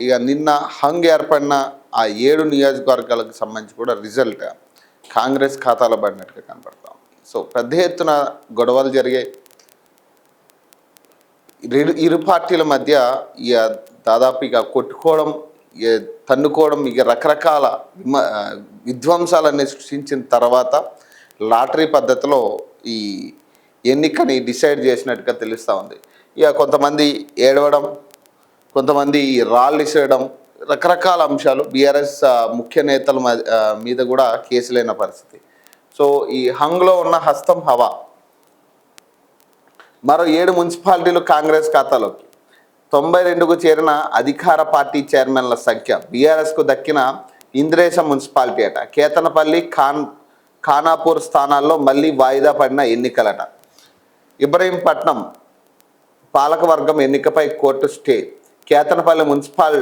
ఇక నిన్న హంగ్ ఏర్పడిన ఆ 7 నియోజకవర్గాలకు సంబంధించి కూడా రిజల్ట్ కాంగ్రెస్ ఖాతాలో పడినట్టుగా కనపడతాం. సో పెద్ద ఎత్తున గొడవలు జరిగాయి. ఇరు పార్టీల మధ్య ఇక దాదాపు ఇక కొట్టుకోవడం, తన్నుకోవడం, ఇక రకరకాల విధ్వంసాలన్నీ సృష్టించిన తర్వాత లాటరీ పద్ధతిలో ఈ ఎన్నికని డిసైడ్ చేసినట్టుగా తెలుస్తూ ఉంది. ఇక కొంతమంది ఏడవడం, కొంతమంది రాళ్ళు ఇసేయడం, రకరకాల అంశాలు బీఆర్ఎస్ ముఖ్య నేతల మీద కూడా కేసులైన పరిస్థితి. సో ఈ హంగ్లో ఉన్న హస్తం హవా. మరో 7 మున్సిపాలిటీలు కాంగ్రెస్ ఖాతాలోకి. 92కు చేరిన అధికార పార్టీ చైర్మన్ల సంఖ్య. బీఆర్ఎస్కు దక్కిన ఇంద్రేశం మున్సిపాలిటీ అట. కేతనపల్లి, ఖానాపూర్ స్థానాల్లో మళ్ళీ వాయిదా పడిన ఎన్నికలట. ఇబ్రహీంపట్నం పాలకవర్గం ఎన్నికపై కోర్టు స్టే. కేతనపల్లి మున్సిపల్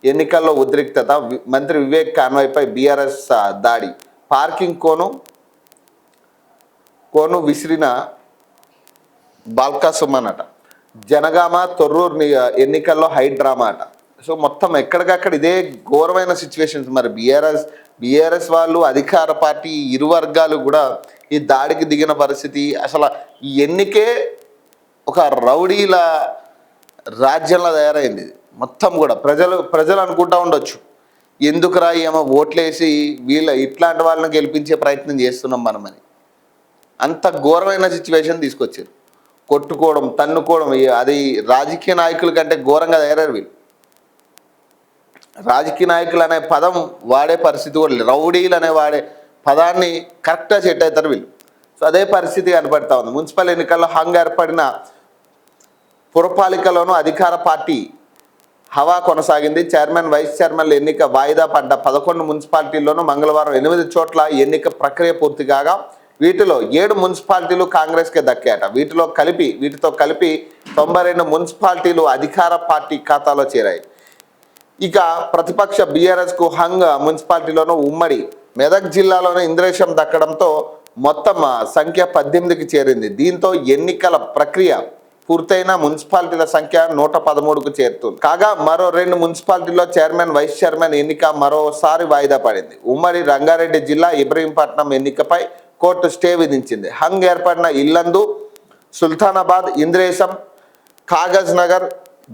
ఎన్నికల్లో ఉద్రిక్తత. మంత్రి వివేక్ కాన్వాయ్పై బీఆర్ఎస్ దాడి. పార్కింగ్ కోను విసిరిన బాల్కా సుమన్ అట. జనగామ, తొర్రూరు ఎన్నికల్లో హై డ్రామా అట. సో మొత్తం ఎక్కడికక్కడ ఇదే ఘోరమైన సిచ్యువేషన్స్. మరి బీఆర్ఎస్ వాళ్ళు, అధికార పార్టీ ఇరు వర్గాలు కూడా ఈ దాడికి దిగిన పరిస్థితి. అసలు ఈ ఎన్నికే ఒక రౌడీల రాజ్యంలో తయారైంది. మొత్తం కూడా ప్రజలు అనుకుంటా ఉండొచ్చు, ఎందుకురా ఏమో ఓట్లేసి ఇట్లాంటి వాళ్ళని గెలిపించే ప్రయత్నం చేస్తున్నాం మనమని. అంత ఘోరమైన సిచ్యువేషన్ తీసుకొచ్చారు. కొట్టుకోవడం, తన్నుకోవడం, అది రాజకీయ నాయకుల కంటే ఘోరంగా తయారయ్యారు వీళ్ళు. రాజకీయ నాయకులు అనే పదం వాడే పరిస్థితి కూడా లేదు. రౌడీలు అనే వాడే పదాన్ని కరెక్ట్గా సెట్ అవుతారు వీళ్ళు. సో అదే పరిస్థితి కనపడతా ఉంది. మున్సిపల్ ఎన్నికల్లో హంగ్ ఏర్పడిన పురపాలికలోనూ అధికార పార్టీ హవా కొనసాగింది. చైర్మన్, వైస్ చైర్మన్ల ఎన్నిక వాయిదా పడ్డ 11 మున్సిపాలిటీల్లోనూ మంగళవారం 8 చోట్ల ఎన్నిక ప్రక్రియ పూర్తి కాగా వీటిలో 7 మున్సిపాలిటీలు కాంగ్రెస్కే దక్కాయట. వీటితో కలిపి 92 మున్సిపాలిటీలు అధికార పార్టీ ఖాతాలో చేరాయి. ఇక ప్రతిపక్ష బీఆర్ఎస్కు హంగ్ మున్సిపాలిటీలోనూ ఉమ్మడి మెదక్ జిల్లాలోనే ఇంద్రేశం దక్కడంతో మొత్తం సంఖ్య 18కి చేరింది. దీంతో ఎన్నికల ప్రక్రియ పూర్తయిన మున్సిపాలిటీల సంఖ్య 113కు చేరుతుంది. కాగా మరో 2 మున్సిపాలిటీల్లో చైర్మన్, వైస్ చైర్మన్ ఎన్నిక మరోసారి వాయిదా పడింది. ఉమ్మడి రంగారెడ్డి జిల్లా ఇబ్రహీంపట్నం ఎన్నికపై కోర్టు స్టే విధించింది. హంగ్ ఏర్పడిన ఇల్లందు, సుల్తానాబాద్, ఇంద్రేశం, కాగజ్ నగర్,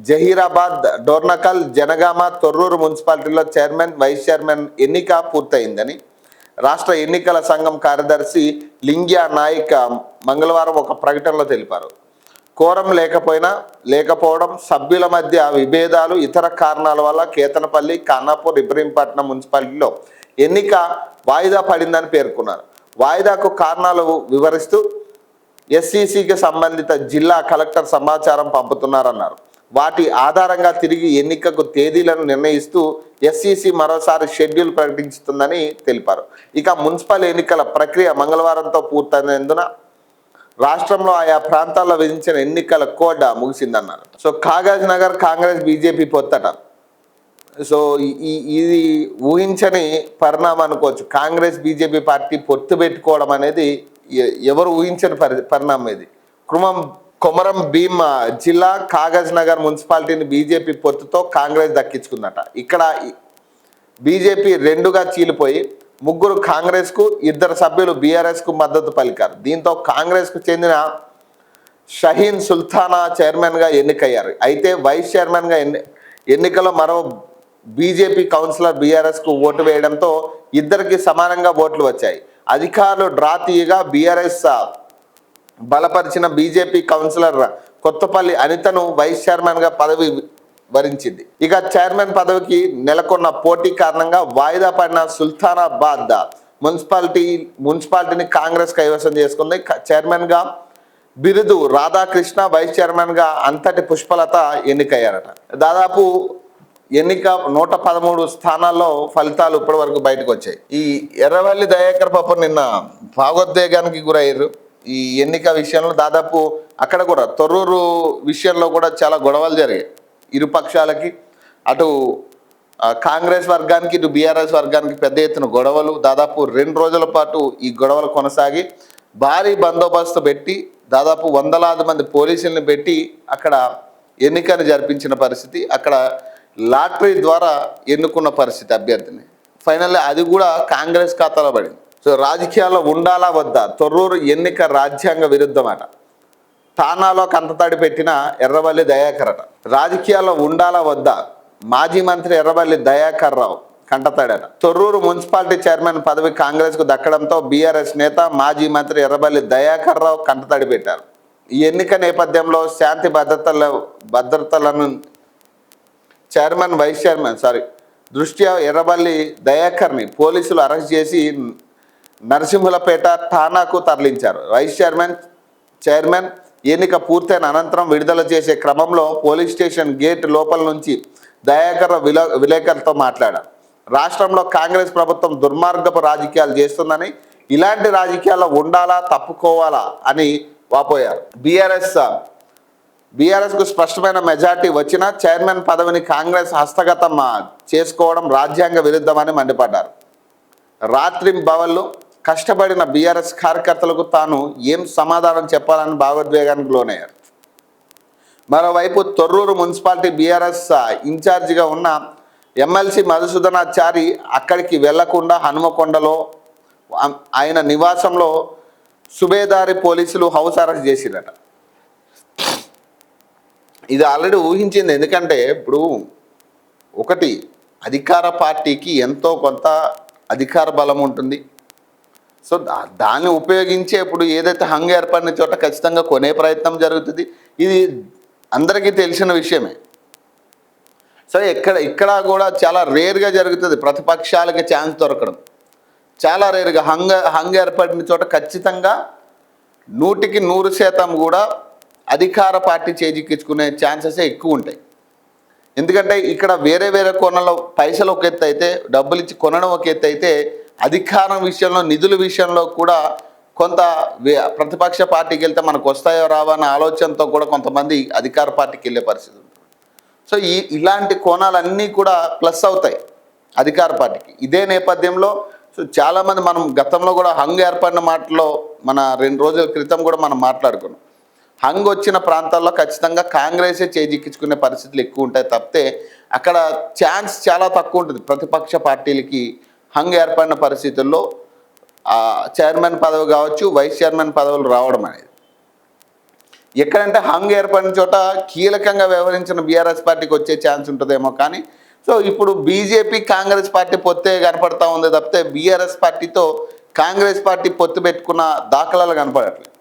జహీరాబాద్, డోర్నకల్, జనగామ, తొర్రూరు మున్సిపాలిటీల్లో చైర్మన్, వైస్ చైర్మన్ ఎన్నిక పూర్తయిందని రాష్ట్ర ఎన్నికల సంఘం కార్యదర్శి లింగ్యా నాయక్ మంగళవారం ఒక ప్రకటనలో తెలిపారు. కోరం లేకపోవడం, సభ్యుల మధ్య విభేదాలు, ఇతర కారణాల వల్ల కేతనపల్లి, ఖానాపూర్, ఇబ్రహీంపట్నం మున్సిపాలిటీలో ఎన్నిక వాయిదా పడిందని పేర్కొన్నారు. వాయిదాకు కారణాలు వివరిస్తూ ఎస్సీసీకి సంబంధిత జిల్లా కలెక్టర్ సమాచారం పంపుతున్నారన్నారు. వాటి ఆధారంగా తిరిగి ఎన్నికకు తేదీలను నిర్ణయిస్తూ ఎస్సీసీ మరోసారి షెడ్యూల్ ప్రకటిస్తుందని తెలిపారు. ఇక మున్సిపల్ ఎన్నికల ప్రక్రియ మంగళవారంతో పూర్తయినందున రాష్ట్రంలో ఆయా ప్రాంతాల్లో విధించిన ఎన్నికల కోడ్ ముగిసిందన్నారు. So Kagaznagar Congress BJP పొత్తట. సో ఇది ఊహించని పరిణామం అనుకోవచ్చు. కాంగ్రెస్ బీజేపీ పార్టీ పొత్తు పెట్టుకోవడం అనేది ఎవరు ఊహించని పరిణామం. ఇది కొమరం భీం జిల్లా కాగజ్ నగర్ మున్సిపాలిటీని బీజేపీ పొత్తుతో కాంగ్రెస్ దక్కించుకుందట. ఇక్కడ బీజేపీ 2గా చీలిపోయి 3 కాంగ్రెస్కు, 2 సభ్యులు బీఆర్ఎస్కు మద్దతు పలికారు. దీంతో కాంగ్రెస్కు చెందిన షహీన్ సుల్తానా చైర్మన్గా ఎన్నికయ్యారు. అయితే వైస్ చైర్మన్గా ఎన్నికలో మరో బీజేపీ కౌన్సిలర్ బీఆర్ఎస్కు ఓటు వేయడంతో ఇద్దరికి సమానంగా ఓట్లు వచ్చాయి. అధికారులు డ్రా తీయగా బీఆర్ఎస్ బలపరిచిన బీజేపీ కౌన్సిలర్ కొత్తపల్లి అనితను వైస్ చైర్మన్గా పదవి వరించింది. ఇక చైర్మన్ పదవికి నెలకొన్న పోటీ కారణంగా వాయిదా పడిన సుల్తానాబాద్ మున్సిపాలిటీని కాంగ్రెస్ కైవసం చేసుకుంది. చైర్మన్గా బిరుదు రాధాకృష్ణ, వైస్ చైర్మన్గా అంతటి పుష్పలత ఎన్నికయ్యారట. దాదాపు ఎన్నిక 113 స్థానాల్లో ఫలితాలు ఇప్పటి వరకు బయటకు వచ్చాయి. ఈ ఎర్రవల్లి దయాకర్ పాప నిన్న భావోద్వేగానికి గురయ్యారు ఈ ఎన్నిక విషయంలో. దాదాపు అక్కడ కూడా తొర్రూరు విషయంలో కూడా చాలా గొడవలు జరిగాయి ఇరు పక్షాలకి. అటు కాంగ్రెస్ వర్గానికి, ఇటు బీఆర్ఎస్ వర్గానికి పెద్ద ఎత్తున గొడవలు. దాదాపు 2 రోజుల పాటు ఈ గొడవలు కొనసాగి భారీ బందోబస్తు పెట్టి దాదాపు వందలాది మంది పోలీసులను పెట్టి అక్కడ ఎన్నికను జరిపించిన పరిస్థితి. అక్కడ లాటరీ ద్వారా ఎన్నుకున్న పరిస్థితి అభ్యర్థిని. ఫైనల్లీ అది కూడా కాంగ్రెస్ ఖాతాలో పడింది. సో రాజకీయాల్లో ఉండాలా వద్దా? తొర్రూరు ఎన్నిక రాజ్యాంగ విరుద్ధమట. తానాలో కంటతడి పెట్టిన ఎర్రబల్లి దయాకర్ అట. రాజకీయాల్లో ఉండాలా వద్దా? మాజీ మంత్రి ఎర్రబల్లి దయాకర్ రావు కంటతడట. తొర్రూరు మున్సిపాలిటీ చైర్మన్ పదవి కాంగ్రెస్కు దక్కడంతో బీఆర్ఎస్ నేత మాజీ మంత్రి ఎర్రబల్లి దయాకర్ రావు కంటతడి పెట్టారు. ఈ ఎన్నిక నేపథ్యంలో శాంతి భద్రతలను చైర్మన్ వైస్ చైర్మన్ దృష్ట్యా ఎర్రబల్లి దయాకర్ని పోలీసులు అరెస్ట్ చేసి నరసింహులపేట ఠాణాకు తరలించారు. వైస్ చైర్మన్ ఎన్నిక పూర్తయిన అనంతరం విడుదల చేసే క్రమంలో పోలీస్ స్టేషన్ గేట్ లోపల నుంచి దయాకర్ విలేకరులతో మాట్లాడారు. రాష్ట్రంలో కాంగ్రెస్ ప్రభుత్వం దుర్మార్గపు రాజకీయాలు చేస్తుందని, ఇలాంటి రాజకీయాల్లో ఉండాలా తప్పుకోవాలా అని వాపోయారు. బీఆర్ఎస్కు స్పష్టమైన మెజార్టీ వచ్చినా చైర్మన్ పదవిని కాంగ్రెస్ హస్తగతం చేసుకోవడం రాజ్యాంగ విరుద్ధమని మండిపడ్డారు. రాత్రి బవళ్ళు కష్టపడిన బీఆర్ఎస్ కార్యకర్తలకు తాను ఏం సమాధానం చెప్పాలని భావోద్వేగానికి లోనయ్యారు. మరోవైపు తొర్రూరు మున్సిపాలిటీ బీఆర్ఎస్ ఇన్ఛార్జిగా ఉన్న ఎమ్మెల్సీ మధుసూదనాచారి అక్కడికి వెళ్లకుండా హనుమకొండలో ఆయన నివాసంలో సుబేదారి పోలీసులు హౌస్ అరెస్ట్ చేసిరట. ఇది ఆల్రెడీ ఊహించింది. ఎందుకంటే ఇప్పుడు ఒకటి, అధికార పార్టీకి ఎంతో కొంత అధికార బలం ఉంటుంది. సో దాన్ని ఉపయోగించే ఇప్పుడు ఏదైతే హంగు ఏర్పడిన చోట ఖచ్చితంగా కొనే ప్రయత్నం జరుగుతుంది. ఇది అందరికీ తెలిసిన విషయమే. సో ఇక్కడ కూడా చాలా రేర్గా జరుగుతుంది ప్రతిపక్షాలకి ఛాన్స్ దొరకడం. చాలా రేరుగా హంగు ఏర్పడిన చోట ఖచ్చితంగా 100% కూడా అధికార పార్టీ చేజిక్కించుకునే ఛాన్సెస్ ఎక్కువ ఉంటాయి. ఎందుకంటే ఇక్కడ వేరే కోణంలో పైసలు ఒక ఎత్తు అయితే, డబ్బులు ఇచ్చి కొనడం ఒక ఎత్తు అయితే, అధికారం విషయంలో నిధుల విషయంలో కూడా కొంత ప్రతిపక్ష పార్టీకి వెళ్తే మనకు వస్తాయో రావా అన్న ఆలోచనతో కూడా కొంతమంది అధికార పార్టీకి వెళ్ళే పరిస్థితి ఉంటుంది. సో ఇలాంటి కోణాలన్నీ కూడా ప్లస్ అవుతాయి అధికార పార్టీకి. ఇదే నేపథ్యంలో సో చాలామంది మనం గతంలో కూడా హంగు ఏర్పడిన మాటలో మన 2 రోజుల క్రితం కూడా మనం మాట్లాడుకున్నాం. హంగు వచ్చిన ప్రాంతాల్లో ఖచ్చితంగా కాంగ్రెసే చేజిక్కించుకునే పరిస్థితులు ఎక్కువ ఉంటాయి తప్పితే అక్కడ ఛాన్స్ చాలా తక్కువ ఉంటుంది ప్రతిపక్ష పార్టీలకి హంగు ఏర్పడిన పరిస్థితుల్లో చైర్మన్ పదవి కావచ్చు, వైస్ చైర్మన్ పదవులు రావడం అనేది. ఎక్కడంటే హంగు ఏర్పడిన చోట కీలకంగా వ్యవహరించిన బీఆర్ఎస్ పార్టీకి వచ్చే ఛాన్స్ ఉంటుందేమో. కానీ సో ఇప్పుడు బీజేపీ కాంగ్రెస్ పార్టీ పొత్తే కనపడతా ఉంది తప్పితే బీఆర్ఎస్ పార్టీతో కాంగ్రెస్ పార్టీ పొత్తు పెట్టుకున్న దాఖలాలు కనపడట్లేదు.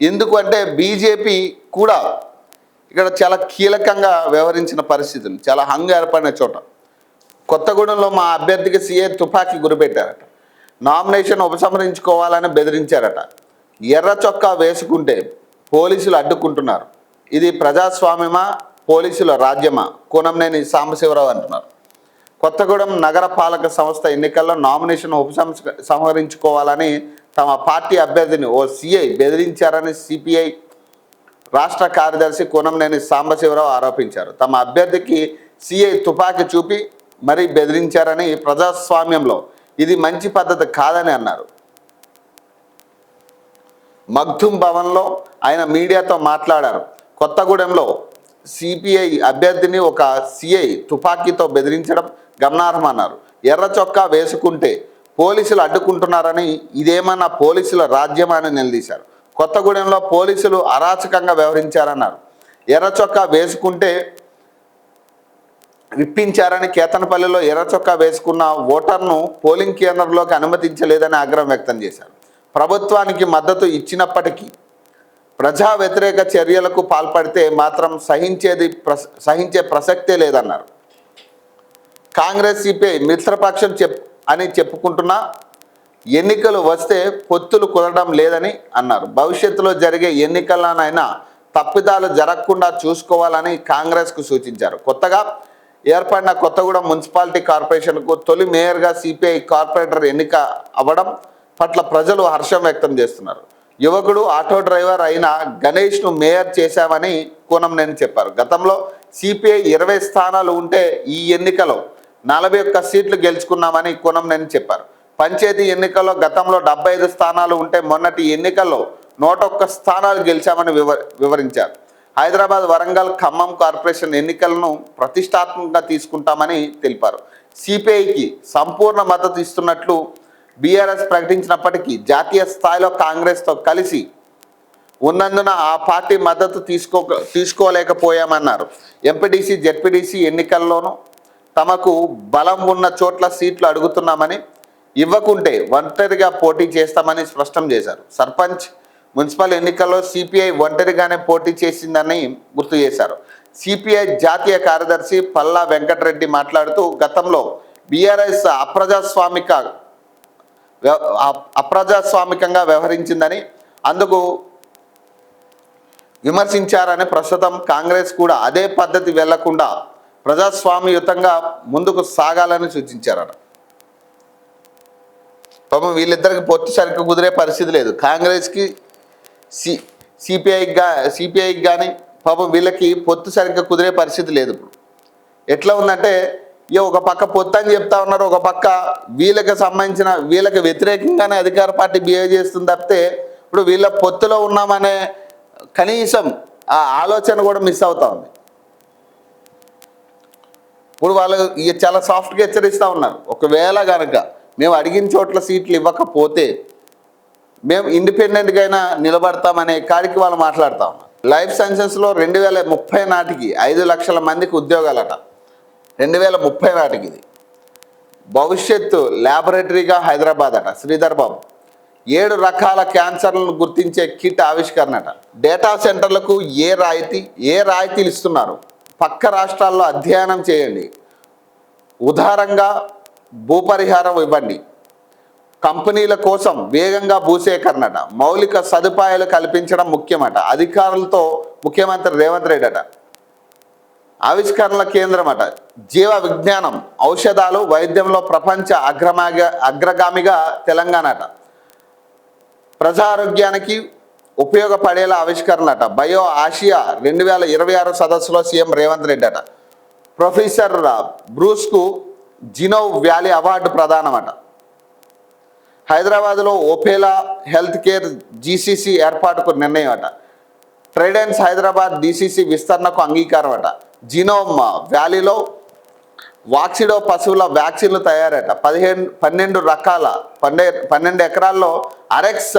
ఎందుకంటే బీజేపీ కూడా ఇక్కడ చాలా కీలకంగా వ్యవహరించిన పరిస్థితులు, చాలా హంగు ఏర్పడిన చోట. కొత్తగూడెంలో మా అభ్యర్థికి సీఏ తుపాకీ గురిపెట్టారట. నామినేషన్ ఉపసంహరించుకోవాలని బెదిరించారట. ఎర్ర చొక్కా వేసుకుంటే పోలీసులు అడ్డుకుంటున్నారు. ఇది ప్రజాస్వామ్యమా, పోలీసుల రాజ్యమా? కూనంనేని సాంబశివరావు అంటున్నారు. కొత్తగూడెం నగర పాలక సంస్థ ఎన్నికల్లో నామినేషన్ ఉపసంహరించుకోవాలని తమ పార్టీ అభ్యర్థిని ఓ సీఐ బెదిరించారని సిపిఐ రాష్ట్ర కార్యదర్శి కూనంనేని సాంబశివరావు ఆరోపించారు. తమ అభ్యర్థికి సీఐ తుపాకీ చూపి మరీ బెదిరించారని, ప్రజాస్వామ్యంలో ఇది మంచి పద్ధతి కాదని అన్నారు. మగ్దుమ్ భవన్లో ఆయన మీడియాతో మాట్లాడారు. కొత్తగూడెంలో సిపిఐ అభ్యర్థిని ఒక సిఐ తుపాకీతో బెదిరించడం గమనార్హమన్నారు. ఎర్ర చొక్కా వేసుకుంటే పోలీసులు అడ్డుకుంటున్నారని, ఇదేమన్నా పోలీసుల రాజ్యమా అని నిలదీశారు. కొత్తగూడెంలో పోలీసులు అరాచకంగా వ్యవహరించారన్నారు. ఎర్ర చొక్కా వేసుకుంటే విప్పించారని, కేతనపల్లిలో ఎర్ర చొక్కా వేసుకున్న ఓటర్ను పోలింగ్ కేంద్రంలోకి అనుమతించలేదని ఆగ్రహం వ్యక్తం చేశారు. ప్రభుత్వానికి మద్దతు ఇచ్చినప్పటికీ ప్రజా వ్యతిరేక చర్యలకు పాల్పడితే మాత్రం సహించే ప్రసక్తే లేదన్నారు. కాంగ్రెస్ సిపిఐ మిత్రపక్షం అని చెప్పుకుంటున్నా ఎన్నికలు వస్తే పొత్తులు కుదరడం లేదని అన్నారు. భవిష్యత్తులో జరిగే ఎన్నికల్లోనైనా తప్పిదాలు జరగకుండా చూసుకోవాలని కాంగ్రెస్కు సూచించారు. కొత్తగా ఏర్పడిన కొత్తగూడెం మున్సిపాలిటీ కార్పొరేషన్కు తొలి మేయర్గా సిపిఐ కార్పొరేటర్ ఎన్నిక అవ్వడం పట్ల ప్రజలు హర్షం వ్యక్తం చేస్తున్నారు. యువకుడు ఆటో డ్రైవర్ అయిన గణేష్ను మేయర్ చేశామని కూనంనేని చెప్పారు. గతంలో సిపిఐ 20 స్థానాలు ఉంటే ఈ ఎన్నికలో 41 సీట్లు గెలుచుకున్నామని కూనంనేని చెప్పారు. పంచాయతీ ఎన్నికల్లో గతంలో 75 స్థానాలు ఉంటే మొన్నటి ఎన్నికల్లో 101 స్థానాలు గెలిచామని వివరించారు. హైదరాబాద్, వరంగల్, ఖమ్మం కార్పొరేషన్ ఎన్నికలను ప్రతిష్టాత్మకంగా తీసుకుంటామని తెలిపారు. సిపిఐకి సంపూర్ణ మద్దతు ఇస్తున్నట్లు బీఆర్ఎస్ ప్రకటించినప్పటికీ జాతీయ స్థాయిలో కాంగ్రెస్తో కలిసి ఉన్నందున ఆ పార్టీ మద్దతు తీసుకోలేకపోయామన్నారు. ఎంపీటీసీ, జెడ్పీటీసీ ఎన్నికల్లోనూ తమకు బలం ఉన్న చోట్ల సీట్లు అడుగుతున్నామని, ఇవ్వకుంటే ఒంటరిగా పోటీ చేస్తామని స్పష్టం చేశారు. సర్పంచ్, మున్సిపల్ ఎన్నికల్లో సిపిఐ ఒంటరిగానే పోటీ చేసిందని గుర్తు చేశారు. సిపిఐ జాతీయ కార్యదర్శి పల్లా వెంకటరెడ్డి మాట్లాడుతూ గతంలో బీఆర్ఎస్ అప్రజాస్వామికంగా వ్యవహరించిందని అందుకు విమర్శించారని, ప్రస్తుతం కాంగ్రెస్ కూడా అదే పద్ధతి వెళ్లకుండా ప్రజాస్వామ్యయుతంగా ముందుకు సాగాలని సూచించారట. పాపం వీళ్ళిద్దరికి పొత్తు సరిగ్గా కుదిరే పరిస్థితి లేదు. కాంగ్రెస్కి సిపిఐకి కానీ పాపం వీళ్ళకి పొత్తు సరిగ్గా కుదిరే పరిస్థితి లేదు. ఇప్పుడు ఎట్లా ఉందంటే ఒక పక్క పొత్తు అని చెప్తా ఉన్నారు, ఒక పక్క వీళ్ళకి వ్యతిరేకంగానే అధికార పార్టీ బిహేవ్ చేస్తుంది తప్పితే ఇప్పుడు వీళ్ళ పొత్తులో ఉన్నామనే కనీసం ఆ ఆలోచన కూడా మిస్ అవుతా ఉంది. ఇప్పుడు వాళ్ళు చాలా సాఫ్ట్గా హెచ్చరిస్తూ ఉన్నారు, ఒకవేళ కనుక మేము అడిగిన చోట్ల సీట్లు ఇవ్వకపోతే మేము ఇండిపెండెంట్గా అయినా నిలబడతామనే కాడికి వాళ్ళు మాట్లాడుతూ ఉన్నారు. లైఫ్ సైన్సెస్లో 2030 నాటికి 5 లక్షల మందికి ఉద్యోగాలట. 2030 నాటికి ఇది భవిష్యత్తు ల్యాబొరేటరీగా హైదరాబాద్ అట. శ్రీధర్ బాబు 7 రకాల క్యాన్సర్లను గుర్తించే కిట్ ఆవిష్కరణట. డేటా సెంటర్లకు ఏ రాయితీలు ఇస్తున్నారు, పక్క రాష్ట్రాల్లో అధ్యయనం చేయండి, ఉదారంగా భూపరిహారం ఇవ్వండి, కంపెనీల కోసం వేగంగా భూసేకరణట, మౌలిక సదుపాయాలు కల్పించడం ముఖ్యమట. అధికారులతో ముఖ్యమంత్రి రేవంత్ రెడ్డి అట. ఆవిష్కరణల కేంద్రం అట. జీవ విజ్ఞానం, ఔషధాలు, వైద్యంలో ప్రపంచ అగ్రగామిగా తెలంగాణ అట. ప్రజారోగ్యానికి ఉపయోగపడేలా ఆవిష్కరణట. బయో ఆసియా 2026 సదస్సులో సీఎం రేవంత్ రెడ్డి అట. ప్రొఫెసర్ బ్రూస్కు జినోవ్ వ్యాలీ అవార్డు ప్రదానమట. హైదరాబాద్లో ఓపెలా హెల్త్ కేర్ జీసీసీ ఏర్పాటుకు నిర్ణయం అట. ట్రైడెన్స్ హైదరాబాద్ డీసీసీ విస్తరణకు అంగీకారం అట. జినోమ్ వ్యాలీలో వాక్సిడో పశువుల వ్యాక్సిన్లు తయారట. 12 ఎకరాల్లో అరెక్స్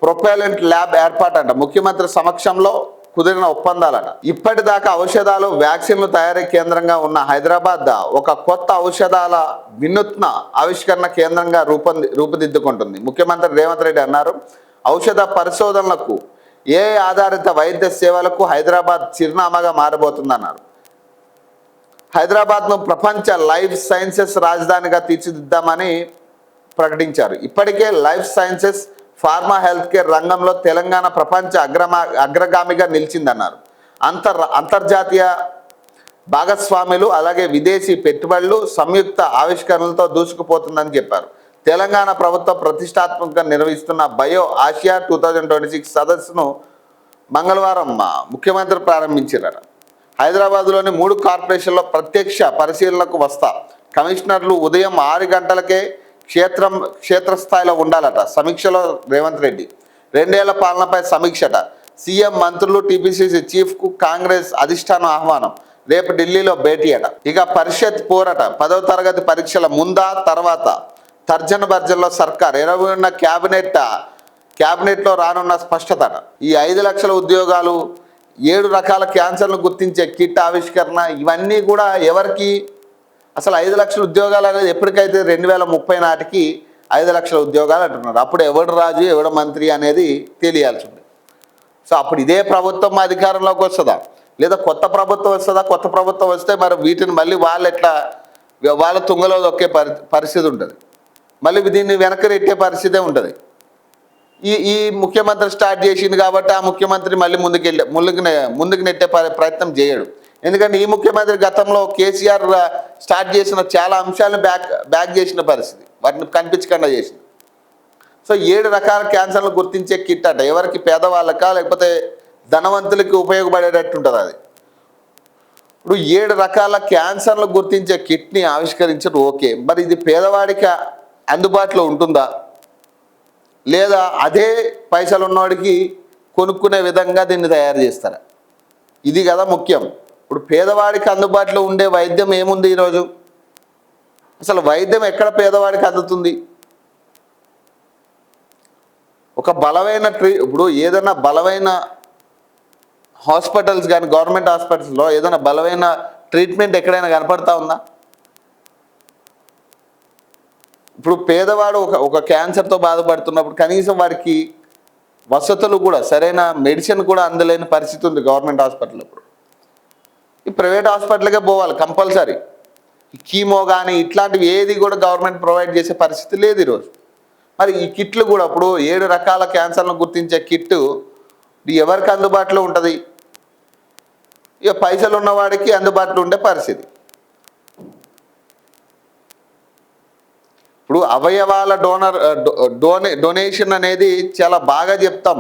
ప్రొపెలెంట్ ల్యాబ్ ఏర్పాటంట. ముఖ్యమంత్రి సమక్షంలో కుదిరిన ఒప్పందాలట. ఇప్పటిదాకా ఔషధాలు, వ్యాక్సిన్లు తయారీ కేంద్రంగా ఉన్న హైదరాబాద్ ఒక కొత్త ఔషధాల వినూత్న ఆవిష్కరణ కేంద్రంగా రూపుదిద్దుకుంటుంది. ముఖ్యమంత్రి రేవంత్ రెడ్డి అన్నారు, ఔషధ పరిశోధనలకు, ఆధారిత వైద్య సేవలకు హైదరాబాద్ చిరునామాగా మారబోతుందన్నారు. హైదరాబాద్ను ప్రపంచ లైఫ్ సైన్సెస్ రాజధానిగా తీర్చిదిద్దామని ప్రకటించారు. ఇప్పటికే life sciences, pharma, health care రంగంలో తెలంగాణ ప్రపంచ అగ్రగామిగా నిలిచిందన్నారు. అంతర్జాతీయ భాగస్వాములు అలాగే విదేశీ పెట్టుబడులు సంయుక్త ఆవిష్కరణలతో దూసుకుపోతుందని చెప్పారు. తెలంగాణ ప్రభుత్వం ప్రతిష్టాత్మకంగా నిర్వహిస్తున్న బయో ఆసియా 2026 సదస్సును మంగళవారం ముఖ్యమంత్రి ప్రారంభించారు. హైదరాబాద్లోని 3 కార్పొరేషన్లో ప్రత్యక్ష పరిశీలనకు వస్తా. కమిషనర్లు ఉదయం 6 గంటలకే క్షేత్రస్థాయిలో ఉండాలట. సమీక్షలో రేవంత్ రెడ్డి 2 ఏళ్ల పాలనపై సమీక్షట. సీఎం, మంత్రులు, టీపీసీసీ చీఫ్కు కాంగ్రెస్ అధిష్టానం ఆహ్వానం. రేపు ఢిల్లీలో భేటీ అట. ఇక పరిషత్ పోరట. 10వ తరగతి పరీక్షల ముందా తర్వాత తర్జన భర్జనలో సర్కార్. 21 క్యాబినెట్లో రానున్న స్పష్టత. ఈ 5 లక్షల ఉద్యోగాలు, 7 రకాల క్యాన్సర్ను గుర్తించే కిట్ ఆవిష్కరణ, ఇవన్నీ కూడా ఎవరికి? అసలు 5 లక్షల ఉద్యోగాలు అనేది ఎప్పటికైతే 2030 నాటికి 5 లక్షల ఉద్యోగాలు అంటున్నారు. అప్పుడు ఎవడు రాజు, ఎవడు మంత్రి అనేది తెలియాల్సి ఉంది. సో అప్పుడు ఇదే ప్రభుత్వం అధికారంలోకి వస్తుందా, లేదా కొత్త ప్రభుత్వం వస్తుందా? కొత్త ప్రభుత్వం వస్తే మరి వీటిని మళ్ళీ వాళ్ళ తుంగలో దొక్కే పరిస్థితి ఉంటుంది. మళ్ళీ దీన్ని వెనక్కి నెట్టే పరిస్థితే ఉంటుంది. ఈ ముఖ్యమంత్రి స్టార్ట్ చేసింది కాబట్టి ఆ ముఖ్యమంత్రి మళ్ళీ ముందుకు నెట్టే ప్రయత్నం చేయడు. ఎందుకంటే ఈ ముఖ్యమంత్రి గతంలో కేసీఆర్ స్టార్ట్ చేసిన చాలా అంశాలను బ్యాక్ చేసిన పరిస్థితి, వాటిని కనిపించకుండా చేసింది. సో 7 రకాల క్యాన్సర్లు గుర్తించే కిట్ అట. ఎవరికి? పేదవాళ్ళకా లేకపోతే ధనవంతులకి ఉపయోగపడేటట్టు ఉంటుంది అది. ఇప్పుడు 7 రకాల క్యాన్సర్లు గుర్తించే కిట్ని ఆవిష్కరించడం ఓకే, మరి ఇది పేదవాడికి అందుబాటులో ఉంటుందా, లేదా అదే పైసలు ఉన్నవాడికి కొనుక్కునే విధంగా దీన్ని తయారు చేస్తారా? ఇది కదా ముఖ్యం. ఇప్పుడు పేదవాడికి అందుబాటులో ఉండే వైద్యం ఏముంది ఈరోజు? అసలు వైద్యం ఎక్కడ పేదవాడికి అందుతుంది? ఒక బలమైన ఇప్పుడు ఏదైనా బలమైన హాస్పిటల్స్ కానీ గవర్నమెంట్ హాస్పిటల్స్లో ఏదైనా బలమైన ట్రీట్మెంట్ ఎక్కడైనా కనపడతా ఉందా? ఇప్పుడు పేదవాడు ఒక క్యాన్సర్తో బాధపడుతున్నప్పుడు కనీసం వారికి వసతులు కూడా సరైన మెడిసిన్ కూడా అందలేని పరిస్థితి ఉంది గవర్నమెంట్ హాస్పిటల్. ఇప్పుడు ఈ ప్రైవేట్ హాస్పిటల్కే పోవాలి కంపల్సరీ. కీమో కానీ ఇట్లాంటివి ఏది కూడా గవర్నమెంట్ ప్రొవైడ్ చేసే పరిస్థితి లేదు ఈరోజు. మరి ఈ కిట్లు కూడా ఇప్పుడు 7 రకాల క్యాన్సర్లను గుర్తించే కిట్టు ఎవరికి అందుబాటులో ఉంటుంది? ఇక పైసలు ఉన్నవాడికి అందుబాటులో ఉండే పరిస్థితి. ఇప్పుడు అవయవాల డొనేషన్ అనేది చాలా బాగా చెప్తాం.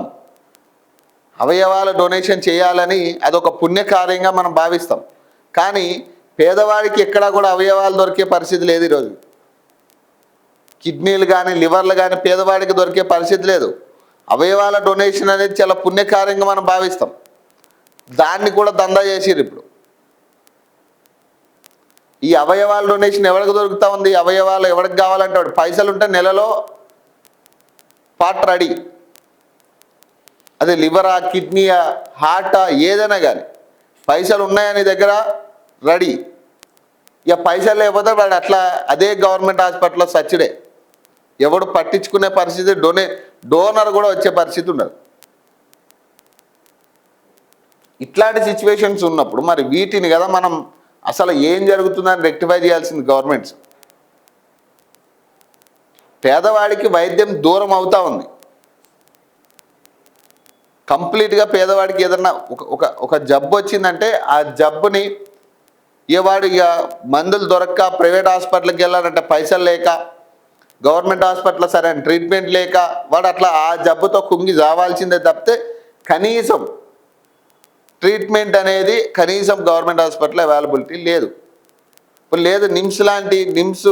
అవయవాల డొనేషన్ చేయాలని అదొక పుణ్యకార్యంగా మనం భావిస్తాం. కానీ పేదవాడికి ఎక్కడా కూడా అవయవాలు దొరికే పరిస్థితి లేదు ఈరోజు. కిడ్నీలు కానీ లివర్లు కానీ పేదవాడికి దొరికే పరిస్థితి లేదు. అవయవాల డొనేషన్ అనేది చాలా పుణ్యకార్యంగా మనం భావిస్తాం. దాన్ని కూడా దందా చేసిరు. ఇప్పుడు ఈ అవయవాల డొనేషన్ ఎవరికి దొరుకుతూ ఉంది? అవయవాలు ఎవరికి కావాలంటే వాడు పైసలు ఉంటే నెలలో పార్ట్ రెడీ. అదే లివరా, కిడ్నీయా, హార్టా ఏదైనా కానీ పైసలు ఉన్నాయని దగ్గర రెడీ. ఇక పైసలు లేకపోతే వాడు అట్లా అదే గవర్నమెంట్ హాస్పిటల్లో సచ్చిడే. ఎవడు పట్టించుకునే పరిస్థితి డోనర్ కూడా వచ్చే పరిస్థితి ఉండదు. ఇట్లాంటి సిచ్యువేషన్స్ ఉన్నప్పుడు మరి వీటిని కదా మనం అసలు ఏం జరుగుతుందని రెక్టిఫై చేయాల్సింది గవర్నమెంట్స్. పేదవాడికి వైద్యం దూరం అవుతా ఉంది కంప్లీట్గా. పేదవాడికి ఏదన్నా ఒక జబ్బు వచ్చిందంటే ఆ జబ్బుని వాడు ఇక మందులు దొరక్క ప్రైవేట్ హాస్పిటల్కి వెళ్ళాలంటే పైసలు లేక, గవర్నమెంట్ హాస్పిటల్లో సరైన ట్రీట్మెంట్ లేక వాడు అట్లా ఆ జబ్బుతో కుంగి జావాల్సిందే తప్పితే కనీసం ట్రీట్మెంట్ అనేది కనీసం గవర్నమెంట్ హాస్పిటల్ అవైలబిలిటీ లేదు. ఇప్పుడు లేదు నిమ్స్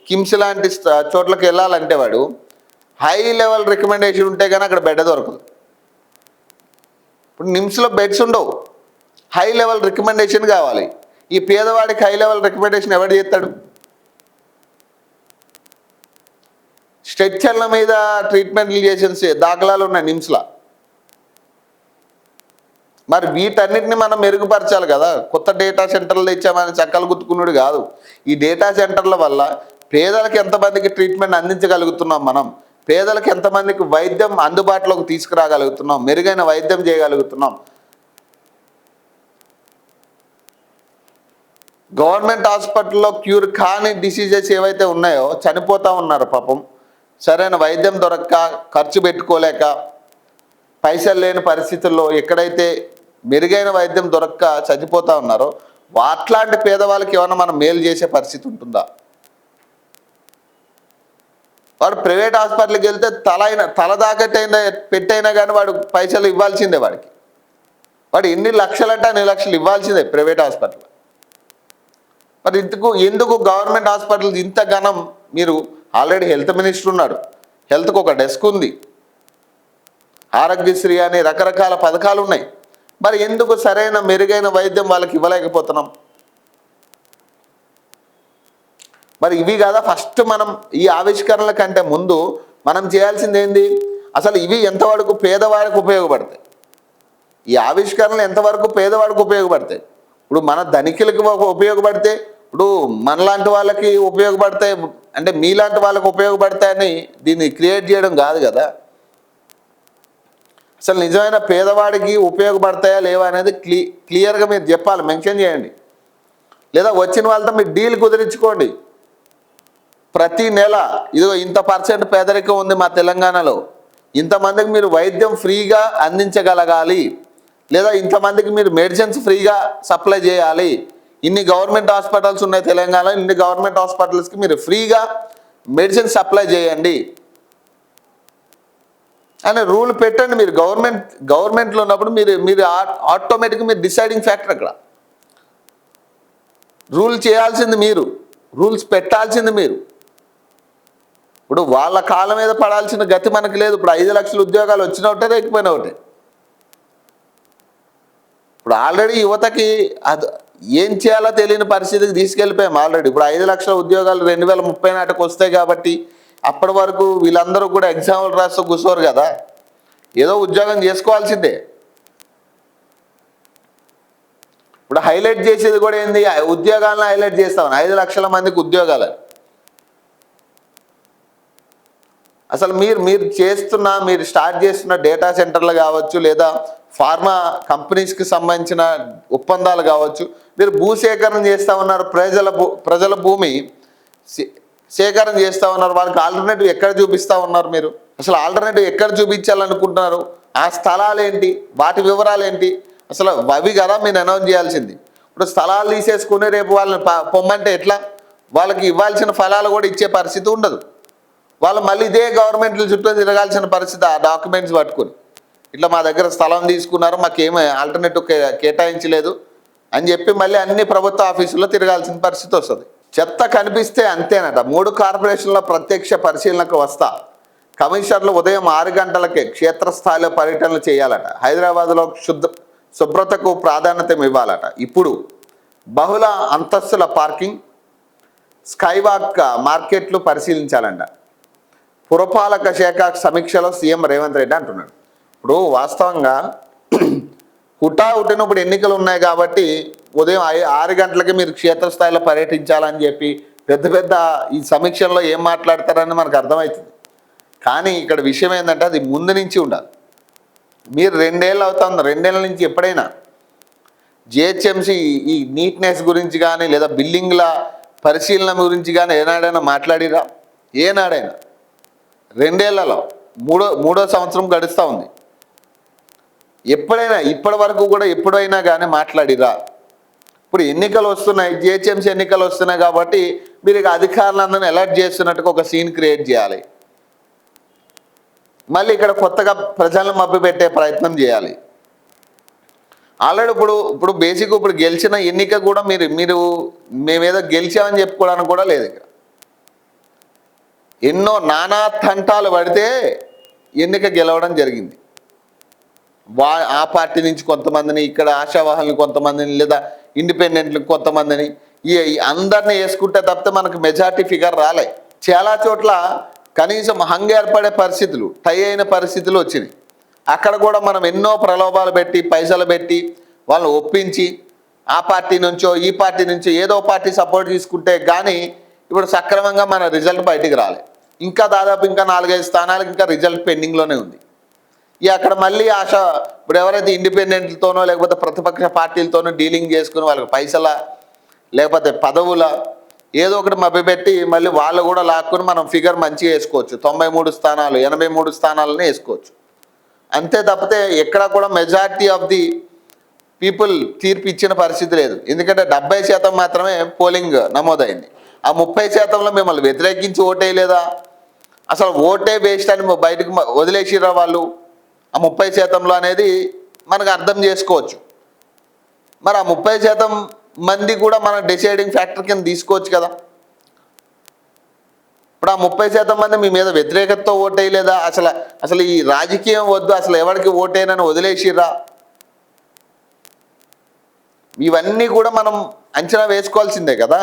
కిమ్స్ లాంటి చోట్లకి వెళ్ళాలంటే వాడు హై లెవెల్ రికమెండేషన్ ఉంటే కానీ అక్కడ బెడ్ దొరకదు. ఇప్పుడు నిమ్స్లో బెడ్స్ ఉండవు, హై లెవెల్ రికమెండేషన్ కావాలి. ఈ పేదవాడికి హై లెవెల్ రికమెండేషన్ ఎవరు చేస్తాడు? స్ట్రెచ్చర్ల మీద ట్రీట్మెంట్లు చేసిన దాఖలాలు ఉన్నాయి నిమ్స్లో. మరి వీటన్నిటిని మనం మెరుగుపరచాలి కదా. కొత్త డేటా సెంటర్లు ఇచ్చామని చక్కలు గుర్తుకున్నాడు కాదు. ఈ డేటా సెంటర్ల వల్ల పేదలకు ఎంతమందికి ట్రీట్మెంట్ అందించగలుగుతున్నాం, మనం పేదలకు ఎంతమందికి వైద్యం అందుబాటులోకి తీసుకురాగలుగుతున్నాం, మెరుగైన వైద్యం చేయగలుగుతున్నాం. గవర్నమెంట్ హాస్పిటల్లో క్యూర్ కాని డిసీజెస్ ఏవైతే ఉన్నాయో చనిపోతూ ఉన్నారు పాపం. సరైన వైద్యం దొరక్క, ఖర్చు పెట్టుకోలేక, పైసలు లేని పరిస్థితుల్లో ఎక్కడైతే మెరుగైన వైద్యం దొరక్క చనిపోతూ ఉన్నారో అట్లాంటి పేదవాళ్ళకి ఏమైనా మనం మేలు చేసే పరిస్థితి ఉంటుందా? వాడు ప్రైవేట్ హాస్పిటల్కి వెళ్తే తల దాకట్టైనా పెట్టైనా కానీ వాడు పైసలు ఇవ్వాల్సిందే. వాడు ఎన్ని లక్షలంటే అన్ని లక్షలు ఇవ్వాల్సిందే ప్రైవేట్ హాస్పిటల్. మరి ఎందుకు గవర్నమెంట్ హాస్పిటల్ ఇంత ఘనం? మీరు ఆల్రెడీ హెల్త్ మినిస్టర్ ఉన్నాడు, హెల్త్కి ఒక డెస్క్ ఉంది, ఆరోగ్యశ్రీ అని రకరకాల పథకాలు ఉన్నాయి. మరి ఎందుకు సరైన మెరుగైన వైద్యం వాళ్ళకి ఇవ్వలేకపోతున్నాం? మరి ఇవి కదా ఫస్ట్ మనం ఈ ఆవిష్కరణల కంటే ముందు మనం చేయాల్సింది ఏంది? అసలు ఇవి ఎంతవరకు పేదవాడికి ఉపయోగపడతాయి? ఈ ఆవిష్కరణలు ఎంతవరకు పేదవాడికి ఉపయోగపడతాయి? ఇప్పుడు మన ధనికులకి ఉపయోగపడితే, ఇప్పుడు మనలాంటి వాళ్ళకి ఉపయోగపడతాయి అంటే మీలాంటి వాళ్ళకి ఉపయోగపడతాయని దీన్ని క్రియేట్ చేయడం కాదు కదా. అసలు నిజమైన పేదవాడికి ఉపయోగపడతాయా లేవా అనేది క్లియర్గా మీరు చెప్పాలి, మెన్షన్ చేయండి. లేదా వచ్చిన వాళ్ళతో మీరు డీల్ కుదిరించుకోండి. ప్రతి నెల ఇదిగో ఇంత % పేదరికం ఉంది మా తెలంగాణలో, ఇంతమందికి మీరు వైద్యం ఫ్రీగా అందించగలగాలి, లేదా ఇంతమందికి మీరు మెడిసిన్స్ ఫ్రీగా సప్లై చేయాలి, ఇన్ని గవర్నమెంట్ హాస్పిటల్స్ ఉన్నాయి తెలంగాణలో, ఇన్ని గవర్నమెంట్ హాస్పిటల్స్కి మీరు ఫ్రీగా మెడిసిన్ సప్లై చేయండి అనే రూల్ పెట్టండి. మీరు గవర్నమెంట్లో ఉన్నప్పుడు మీరు ఆటోమేటిక్గా మీరు డిసైడింగ్ ఫ్యాక్టర్. అక్కడ రూల్ చేయాల్సింది మీరు, రూల్స్ పెట్టాల్సింది మీరు. ఇప్పుడు వాళ్ళ కాళ్ళ మీద పడాల్సిన గతి మనకు లేదు. ఇప్పుడు 5 లక్షల ఉద్యోగాలు వచ్చినా ఒకటే, లేకపోయినా ఒకటే. ఇప్పుడు ఆల్రెడీ యువతకి అది ఏం చేయాలో తెలియని పరిస్థితికి తీసుకెళ్ళిపోయాం ఆల్రెడీ. ఇప్పుడు 5 లక్షల ఉద్యోగాలు 2030 నాటికి వస్తాయి కాబట్టి అప్పటి వరకు వీళ్ళందరూ కూడా ఎగ్జామ్లు రాస్తూ కూర్చోరు కదా, ఏదో ఉద్యోగం చేసుకోవాల్సిందే. ఇప్పుడు హైలైట్ చేసేది కూడా ఏంది, ఉద్యోగాలను హైలైట్ చేస్తామని 5 లక్షల మందికి ఉద్యోగాలు. అసలు మీరు స్టార్ట్ చేస్తున్న డేటా సెంటర్లు కావచ్చు, లేదా ఫార్మా కంపెనీస్కి సంబంధించిన ఒప్పందాలు కావచ్చు, మీరు భూసేకరణ చేస్తూ ఉన్నారు, ప్రజల భూమి సేకరణ చేస్తూ ఉన్నారు. వాళ్ళకి ఆల్టర్నేటివ్ ఎక్కడ చూపిస్తూ ఉన్నారు మీరు? అసలు ఆల్టర్నేటివ్ ఎక్కడ చూపించాలనుకుంటున్నారు? ఆ స్థలాలు ఏంటి, వాటి వివరాలు ఏంటి? అసలు అవి కదా మీరు అనౌన్స్ చేయాల్సింది. ఇప్పుడు స్థలాలు తీసేసుకుని రేపు వాళ్ళని పొమ్మంటే ఎట్లా? వాళ్ళకి ఇవ్వాల్సిన ఫలాలు కూడా ఇచ్చే పరిస్థితి ఉండదు. వాళ్ళు మళ్ళీ ఇదే గవర్నమెంట్ల చుట్టూ తిరగాల్సిన పరిస్థితి ఆ డాక్యుమెంట్స్ పట్టుకుని. ఇట్లా మా దగ్గర స్థలం తీసుకున్నారు, మాకేమీ ఆల్టర్నేటివ్ కేటాయించలేదు అని చెప్పి మళ్ళీ అన్ని ప్రభుత్వ ఆఫీసుల్లో తిరగాల్సిన పరిస్థితి వస్తుంది. చెత్త కనిపిస్తే అంతేనట. 3 కార్పొరేషన్ల ప్రత్యక్ష పరిశీలనకు వస్తా. కమిషనర్లు ఉదయం 6 గంటలకే క్షేత్రస్థాయిలో పర్యటనలు చేయాలట. హైదరాబాద్లో శుభ్రతకు ప్రాధాన్యత ఇవ్వాలట. ఇప్పుడు బహుళ అంతస్తుల పార్కింగ్, స్కైవాక్ మార్కెట్లు పరిశీలించాలంట. పురపాలక శాఖ సమీక్షలో సీఎం రేవంత్ రెడ్డి అంటున్నాడు. ఇప్పుడు వాస్తవంగా హుటాహుటిన ఇప్పుడు ఎన్నికలు ఉన్నాయి కాబట్టి ఉదయం 6 గంటలకి మీరు క్షేత్రస్థాయిలో పర్యటించాలని చెప్పి పెద్ద ఈ సమీక్షల్లో ఏం మాట్లాడతారని మనకు అర్థమవుతుంది. కానీ ఇక్కడ విషయం ఏంటంటే అది ముందు నుంచి ఉండాలి. మీరు 2 ఏళ్ళు అవుతుంది, 2 ఏళ్ళ నుంచి ఎప్పుడైనా జిహెచ్ఎంసీ ఈ నీట్నెస్ గురించి కానీ లేదా బిల్డింగ్ల పరిశీలన గురించి కానీ ఏనాడైనా మాట్లాడిరా? ఏనాడైనా? 2 ఏళ్లలో మూడో సంవత్సరం గడుస్తూ ఉంది. ఎప్పుడైనా ఇప్పటి వరకు కూడా ఎప్పుడైనా కానీ మాట్లాడిరా? ఇప్పుడు ఎన్నికలు వస్తున్నాయి, జిహెచ్ఎంసీ ఎన్నికలు వస్తున్నాయి కాబట్టి మీరు ఇక అధికారులందరినీ అలర్ట్ చేస్తున్నట్టుగా ఒక సీన్ క్రియేట్ చేయాలి. మళ్ళీ ఇక్కడ కొత్తగా ప్రజలను మభ్యపెట్టే ప్రయత్నం చేయాలి. ఆల్రెడీ ఇప్పుడు బేసిక్ ఇప్పుడు గెలిచిన ఎన్నిక కూడా మీరు మేమేదో గెలిచామని చెప్పుకోవడానికి కూడా లేదు. ఇక్కడ ఎన్నో నానా తంటాలు పడితే ఎన్నిక గెలవడం జరిగింది. ఆ పార్టీ నుంచి కొంతమందిని, ఇక్కడ ఆశావాహుల్ని కొంతమందిని, లేదా ఇండిపెండెంట్లకు కొంతమందిని, అందరినీ వేసుకుంటే తప్పితే మనకు మెజార్టీ ఫిగర్ రాలే. చాలా చోట్ల కనీసం హంగ్ ఏర్పడే పరిస్థితులు, టై అయిన పరిస్థితులు వచ్చినాయి. అక్కడ కూడా మనం ఎన్నో ప్రలోభాలు పెట్టి, పైసలు పెట్టి వాళ్ళని ఒప్పించి ఆ పార్టీ నుంచో ఈ పార్టీ నుంచో ఏదో పార్టీ సపోర్ట్ తీసుకుంటే కానీ ఇప్పుడు సక్రమంగా మన రిజల్ట్ బయటికి రాలే. ఇంకా దాదాపు ఇంకా 4-5 స్థానాలకు ఇంకా రిజల్ట్ పెండింగ్లోనే ఉంది. అక్కడ మళ్ళీ ఇప్పుడు ఎవరైతే ఇండిపెండెంట్లతోనో లేకపోతే ప్రతిపక్ష పార్టీలతోనో డీలింగ్ చేసుకుని వాళ్ళకి పైసల లేకపోతే పదవుల ఏదో ఒకటి మభ్యపెట్టి మళ్ళీ వాళ్ళు కూడా లాక్కుని మనం ఫిగర్ మంచిగా వేసుకోవచ్చు. 93 స్థానాలు 83 స్థానాలని వేసుకోవచ్చు. అంతే తప్పితే ఎక్కడ కూడా మెజారిటీ ఆఫ్ ది పీపుల్ తీర్పు ఇచ్చిన పరిస్థితి లేదు. ఎందుకంటే 70% మాత్రమే పోలింగ్ నమోదైంది. ఆ 30%లో మిమ్మల్ని వ్యతిరేకించి ఓటేయలేదా? అసలు ఓటే వేస్ట్ అని బయటకు వదిలేసిరా వాళ్ళు ఆ 30%లో అనేది మనకు అర్థం చేసుకోవచ్చు. మరి ఆ 30% మంది కూడా మనం డిసైడింగ్ ఫ్యాక్టర్ కింద తీసుకోవచ్చు కదా. ఇప్పుడు ఆ 30% మంది మీ మీద వ్యతిరేకతతో ఓటేయలేదా? అసలు ఈ రాజకీయం వద్దు, అసలు ఎవరికి ఓటేనని వదిలేసిర్రా? ఇవన్నీ కూడా మనం అంచనా వేసుకోవాల్సిందే కదా.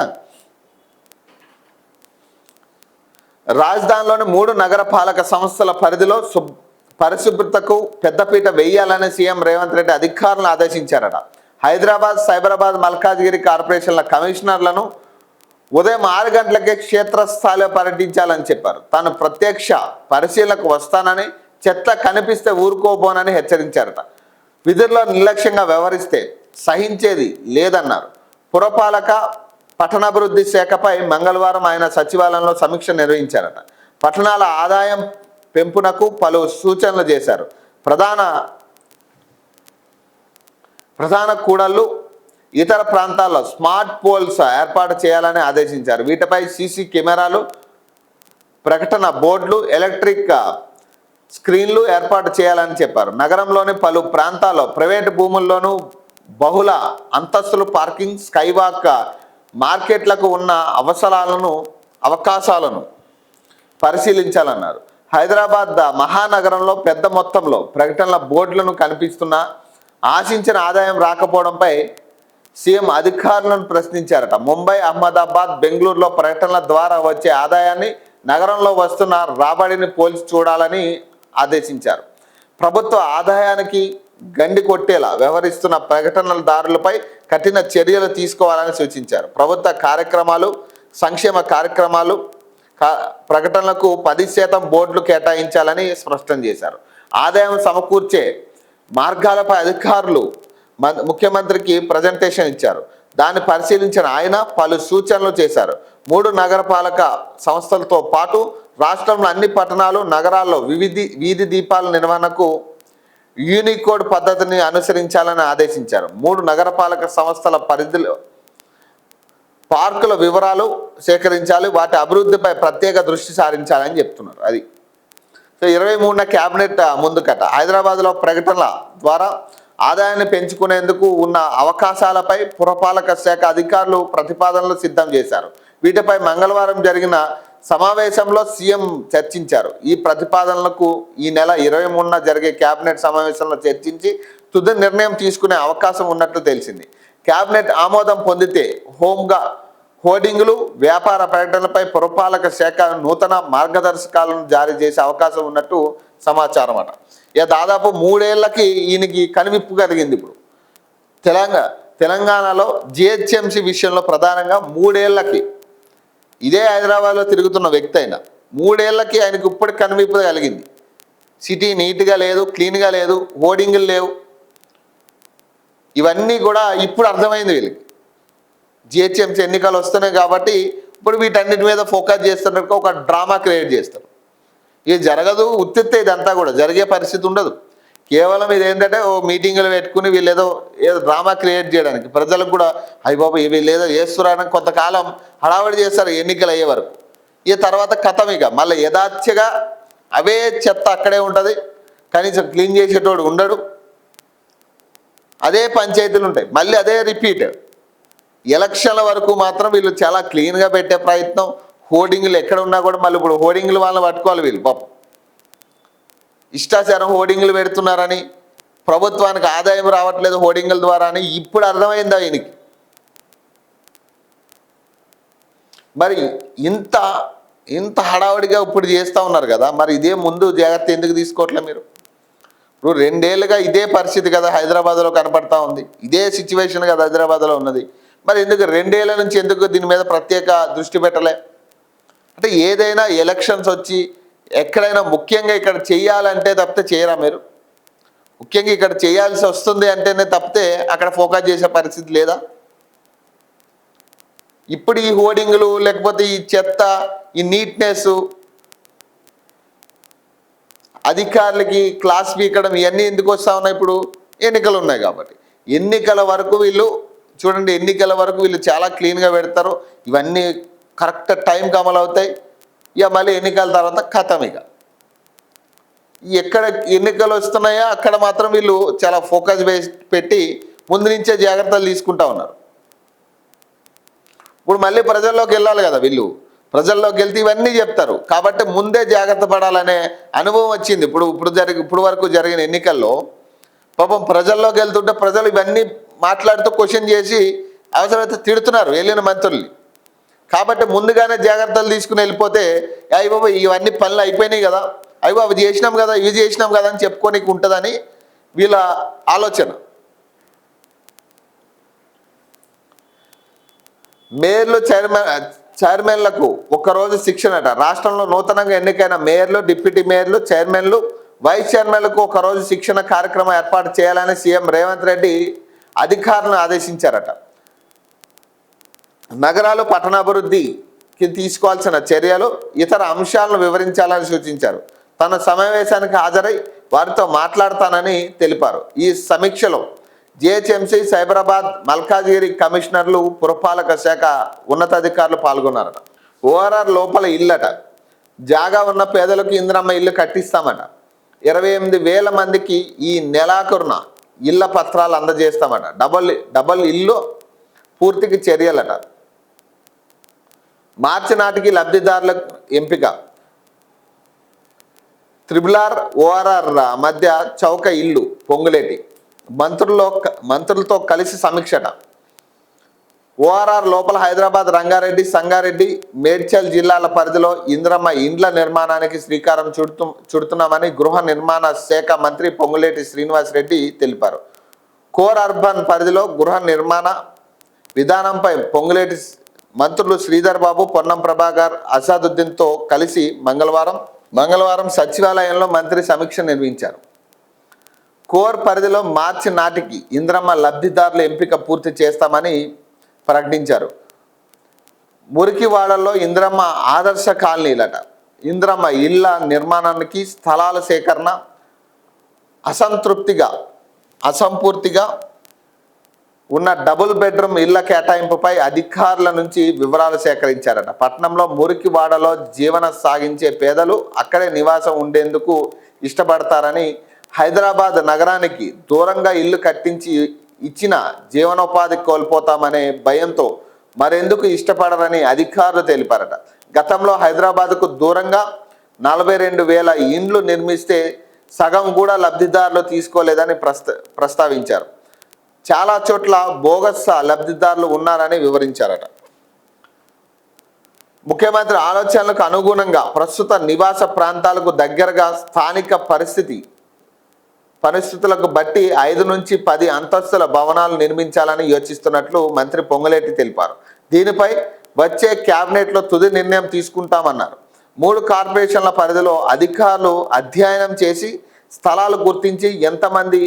రాజధానిలోని 3 నగర పాలక సంస్థల పరిధిలో పరిశుభ్రతకు పెద్దపీట వేయాలని సీఎం రేవంత్ రెడ్డి అధికారులను ఆదేశించారట. హైదరాబాద్, సైబరాబాద్, మల్కాజ్గిరి కార్పొరేషన్ల కమిషనర్లను ఉదయం 6 గంటలకే క్షేత్రస్థాయిలో పర్యటించాలని చెప్పారు. తాను ప్రత్యక్ష పరిశీలనకు వస్తానని, చెత్త కనిపిస్తే ఊరుకోబోనని హెచ్చరించారట. విధుల్లో నిర్లక్ష్యంగా వ్యవహరిస్తే సహించేది లేదన్నారు. పురపాలక పట్టణాభివృద్ధి శాఖపై మంగళవారం ఆయన సచివాలయంలో సమీక్ష నిర్వహించారట. పట్టణాల ఆదాయం పెంపునకు పలు సూచనలు చేశారు. ప్రధాన కూడళ్లు, ఇతర ప్రాంతాల్లో స్మార్ట్ పోల్స్ ఏర్పాటు చేయాలని ఆదేశించారు. వీటిపై సీసీ కెమెరాలు, ప్రకటన బోర్డులు, ఎలక్ట్రిక్ స్క్రీన్లు ఏర్పాటు చేయాలని చెప్పారు. నగరంలోని పలు ప్రాంతాల్లో ప్రైవేటు భూముల్లోనూ బహుళ అంతస్తులు పార్కింగ్, స్కైవాక్ మార్కెట్లకు ఉన్న అవకాశాలను పరిశీలించాలన్నారు. హైదరాబాద్ మహానగరంలో పెద్ద మొత్తంలో ప్రకటనల బోర్డులను కనిపిస్తున్న ఆశించిన ఆదాయం రాకపోవడంపై సీఎం అధికారులను ప్రశ్నించారట. ముంబై, అహ్మదాబాద్, బెంగళూరులో పర్యటనల ద్వారా వచ్చే ఆదాయాన్ని నగరంలో వస్తున్న రాబడిని పోల్చి చూడాలని ఆదేశించారు. ప్రభుత్వ ఆదాయానికి గండి కొట్టేలా వ్యవహరిస్తున్న ప్రకటనదారులపై కఠిన చర్యలు తీసుకోవాలని సూచించారు. ప్రభుత్వ కార్యక్రమాలు, సంక్షేమ కార్యక్రమాలు ప్రకటనలకు 10% బోర్డులు కేటాయించాలని స్పష్టం చేశారు. ఆదాయం సమకూర్చే మార్గాలపై అధికారులు ముఖ్యమంత్రికి ప్రజెంటేషన్ ఇచ్చారు. దాన్ని పరిశీలించిన ఆయన పలు సూచనలు చేశారు. 3 నగరపాలక సంస్థలతో పాటు రాష్ట్రంలో అన్ని పట్టణాలు, నగరాల్లో వీధి దీపాల నిర్వహణకు యూనికోడ్ పద్ధతిని అనుసరించాలని ఆదేశించారు. 3 నగరపాలక సంస్థల పరిధిలో పార్కుల వివరాలు సేకరించాలి, వాటి అభివృద్ధిపై ప్రత్యేక దృష్టి సారించాలని చెప్తున్నారు. అది సో 23న క్యాబినెట్ ముందుకట. హైదరాబాద్లో ప్రకటనల ద్వారా ఆదాయాన్ని పెంచుకునేందుకు ఉన్న అవకాశాలపై పురపాలక శాఖ అధికారులు ప్రతిపాదనలు సిద్ధం చేశారు. వీటిపై మంగళవారం జరిగిన సమావేశంలో సీఎం చర్చించారు. ఈ ప్రతిపాదనలకు ఈ నెల 23న జరిగే క్యాబినెట్ సమావేశంలో చర్చించి తుది నిర్ణయం తీసుకునే అవకాశం ఉన్నట్లు తెలిసింది. క్యాబినెట్ ఆమోదం పొందితే హోర్డింగులు, వ్యాపార ప్రకటనలపై పురపాలక శాఖ నూతన మార్గదర్శకాలను జారీ చేసే అవకాశం ఉన్నట్టు సమాచారం అట. ఇక దాదాపు 3 ఏళ్లకి ఈయనకి కనువిప్పు కలిగింది. ఇప్పుడు తెలంగాణలో జిహెచ్ఎంసీ విషయంలో ప్రధానంగా 3 ఏళ్లకి ఇదే హైదరాబాద్లో తిరుగుతున్న వ్యక్తి అయినా 3 ఏళ్లకి ఆయనకు ఇప్పుడు కనువిప్పు కలిగింది. సిటీ నీట్గా లేదు, క్లీన్గా లేదు, హోర్డింగులు లేవు. ఇవన్నీ కూడా ఇప్పుడు అర్థమైంది వీళ్ళకి. జిహెచ్ఎంసీ ఎన్నికలు వస్తున్నాయి కాబట్టి ఇప్పుడు వీటన్నిటి మీద ఫోకస్ చేస్తున్నట్టు ఒక డ్రామా క్రియేట్ చేస్తారు. ఇది జరగదు, ఉత్తిత్తే ఇదంతా కూడా జరిగే పరిస్థితి ఉండదు. కేవలం ఇదేంటంటే ఓ మీటింగులు పెట్టుకుని వీళ్ళు ఏదో డ్రామా క్రియేట్ చేయడానికి, ప్రజలకు కూడా అయ్యి బాబు వీళ్ళు ఏదో చేస్తున్నారని కొంతకాలం హడావడి చేస్తారు ఎన్నికలు అయ్యే వరకు. ఈ తర్వాత కథం ఇక మళ్ళీ యథాచ్ఛగా అవే చెత్త అక్కడే ఉంటుంది, కనీసం క్లీన్ చేసేటోడు ఉండడు, అదే పంచాయతీలు ఉంటాయి, మళ్ళీ అదే రిపీట్. ఎలక్షన్ల వరకు మాత్రం వీళ్ళు చాలా క్లీన్గా పెట్టే ప్రయత్నం, హోర్డింగులు ఎక్కడ ఉన్నా కూడా మళ్ళీ ఇప్పుడు హోర్డింగులు వాళ్ళని పట్టుకోవాలి వీళ్ళు. పాపం ఇష్టాచారం హోర్డింగులు పెడుతున్నారని, ప్రభుత్వానికి ఆదాయం రావట్లేదు హోర్డింగుల ద్వారా అని ఇప్పుడు అర్థమైందా ఈయనకి. మరి ఇంత హడావుడిగా ఇప్పుడు చేస్తూ ఉన్నారు కదా, మరి ఇదే ముందు జాగ్రత్త ఎందుకు తీసుకోవట్లే మీరు? ఇప్పుడు 2 ఏళ్ళుగా ఇదే పరిస్థితి కదా హైదరాబాద్లో కనపడతా ఉంది, ఇదే సిచ్యువేషన్ కదా హైదరాబాద్లో ఉన్నది. మరి ఎందుకు 2 ఏళ్ల నుంచి ఎందుకు దీని మీద ప్రత్యేక దృష్టి పెట్టలే? అంటే ఏదైనా ఎలక్షన్స్ వచ్చి ఎక్కడైనా ముఖ్యంగా ఇక్కడ చేయాలంటే తప్పితే చేయరా మీరు? ముఖ్యంగా ఇక్కడ చేయాల్సి వస్తుంది అంటేనే తప్పితే అక్కడ ఫోకస్ చేసే పరిస్థితి లేదా? ఇప్పుడు ఈ హోర్డింగులు లేకపోతే ఈ చెత్త, ఈ నీట్నెస్, అధికారులకి క్లాస్ పీకడం ఇవన్నీ ఎందుకు వస్తూ ఉన్నాయి? ఇప్పుడు ఎన్నికలు ఉన్నాయి కాబట్టి. ఎన్నికల వరకు వీళ్ళు చూడండి, ఎన్నికల వరకు వీళ్ళు చాలా క్లీన్గా పెడతారు, ఇవన్నీ కరెక్ట్ టైంకి అమలు అవుతాయి. ఇక మళ్ళీ ఎన్నికల తర్వాత ఖతం. ఇక ఎక్కడ ఎన్నికలు వస్తున్నాయో అక్కడ మాత్రం వీళ్ళు చాలా ఫోకస్ పెట్టి ముందు నుంచే జాగ్రత్తలు తీసుకుంటా ఉన్నారు. ఇప్పుడు మళ్ళీ ప్రజల్లోకి వెళ్ళాలి కదా వీళ్ళు, ప్రజల్లోకి వెళ్తే ఇవన్నీ చెప్తారు కాబట్టి ముందే జాగ్రత్త పడాలనే అనుభవం వచ్చింది. ఇప్పుడు వరకు జరిగిన ఎన్నికల్లో పాపం ప్రజల్లోకి వెళ్తుంటే ప్రజలు ఇవన్నీ మాట్లాడుతూ క్వశ్చన్ చేసి అవసరమైతే తిడుతున్నారు వెళ్ళిన మంత్రుల్ని. కాబట్టి ముందుగానే జాగ్రత్తలు తీసుకుని వెళ్ళిపోతే అయ్యి బాబు ఇవన్నీ పనులు అయిపోయినాయి కదా, అయ్యి అవి చేసినాం కదా, ఇవి చేసినాం కదా అని చెప్పుకోనికి ఉంటుందని వీళ్ళ ఆలోచన. మేయర్లు, చైర్మన్లకు ఒక్కరోజు శిక్షణట. రాష్ట్రంలో నూతనంగా ఎన్నికైన మేయర్లు, డిప్యూటీ మేయర్లు, చైర్మన్లు, వైస్ చైర్మన్లకు ఒకరోజు శిక్షణ కార్యక్రమం ఏర్పాటు చేయాలని సీఎం రేవంత్ రెడ్డి అధికారులను ఆదేశించారట. నగరాలు పట్టణాభివృద్ధికి తీసుకోవాల్సిన చర్యలు, ఇతర అంశాలను వివరించాలని సూచించారు. తన సమావేశానికి హాజరై వారితో మాట్లాడతానని తెలిపారు. ఈ సమీక్షలో జిహెచ్ఎంసీ, సైబరాబాద్, మల్కాజిగిరి కమిషనర్లు, పురపాలక శాఖ ఉన్నతాధికారులు పాల్గొన్నారట. ఓఆర్ఆర్ లోపల ఇల్లట. జాగా ఉన్న పేదలకు ఇందిరమ్మ ఇల్లు కట్టిస్తామట. 28,000 మందికి ఈ నెలాఖరున ఇళ్ల పత్రాలు అందజేస్తామట. డబల్ ఇల్లు పూర్తికి చర్యలట. మార్చి నాటికి లబ్ధిదారుల ఎంపిక. RRR, ORR మధ్య చౌక ఇల్లు పొంగులేటి. మంత్రులతో కలిసి సమీక్షట. ఓఆర్ఆర్ లోపల హైదరాబాద్, రంగారెడ్డి, సంగారెడ్డి, మేడ్చల్ జిల్లాల పరిధిలో ఇందిరమ్మ ఇండ్ల నిర్మాణానికి శ్రీకారం చుడుతున్నామని గృహ నిర్మాణ శాఖ మంత్రి పొంగులేటి శ్రీనివాసరెడ్డి తెలిపారు. కోర్ అర్బన్ పరిధిలో గృహ నిర్మాణ విధానంపై పొంగులేటి మంత్రులు శ్రీధర్ బాబు, పొన్నం ప్రభాకర్, అసాదుద్దీన్తో కలిసి మంగళవారం సచివాలయంలో మంత్రి సమీక్ష నిర్వహించారు. కోర్ పరిధిలో మార్చి నాటికి ఇందిరమ్మ లబ్ధిదారుల ఎంపిక పూర్తి చేస్తామని ప్రకటించారు. మురికివాడల్లో ఇందిరమ్మ ఆదర్శ కాలనీలట. ఇందిరమ్మ ఇళ్ల నిర్మాణానికి స్థలాల సేకరణ అసంపూర్తిగా ఉన్న డబుల్ బెడ్రూమ్ ఇళ్ల కేటాయింపుపై అధికారుల నుంచి వివరాలు సేకరించారట. పట్టణంలో మురికివాడలో జీవనం సాగించే పేదలు అక్కడే నివాసం ఉండేందుకు ఇష్టపడతారని, హైదరాబాద్ నగరానికి దూరంగా ఇల్లు కట్టించి ఇచ్చిన జీవనోపాధి కోల్పోతామనే భయంతో మరెందుకు ఇష్టపడరని అధికారులు తెలిపారట. గతంలో హైదరాబాద్కు దూరంగా 42,000 ఇండ్లు నిర్మిస్తే సగం కూడా లబ్ధిదారులు తీసుకోలేదని ప్రస్తావించారు. చాలా చోట్ల బోగస్ లబ్ధిదారులు ఉన్నారని వివరించారట. ముఖ్యమంత్రి ఆలోచనలకు అనుగుణంగా ప్రస్తుత నివాస ప్రాంతాలకు దగ్గరగా స్థానిక పరిస్థితులకు బట్టి 5 నుంచి 10 అంతస్తుల భవనాలు నిర్మించాలని యోచిస్తున్నట్లు మంత్రి పొంగులేటి తెలిపారు. దీనిపై వచ్చే క్యాబినెట్లో తుది నిర్ణయం తీసుకుంటామన్నారు. 3 కార్పొరేషన్ల పరిధిలో అధికారులు అధ్యయనం చేసి స్థలాలు గుర్తించి ఎంతమంది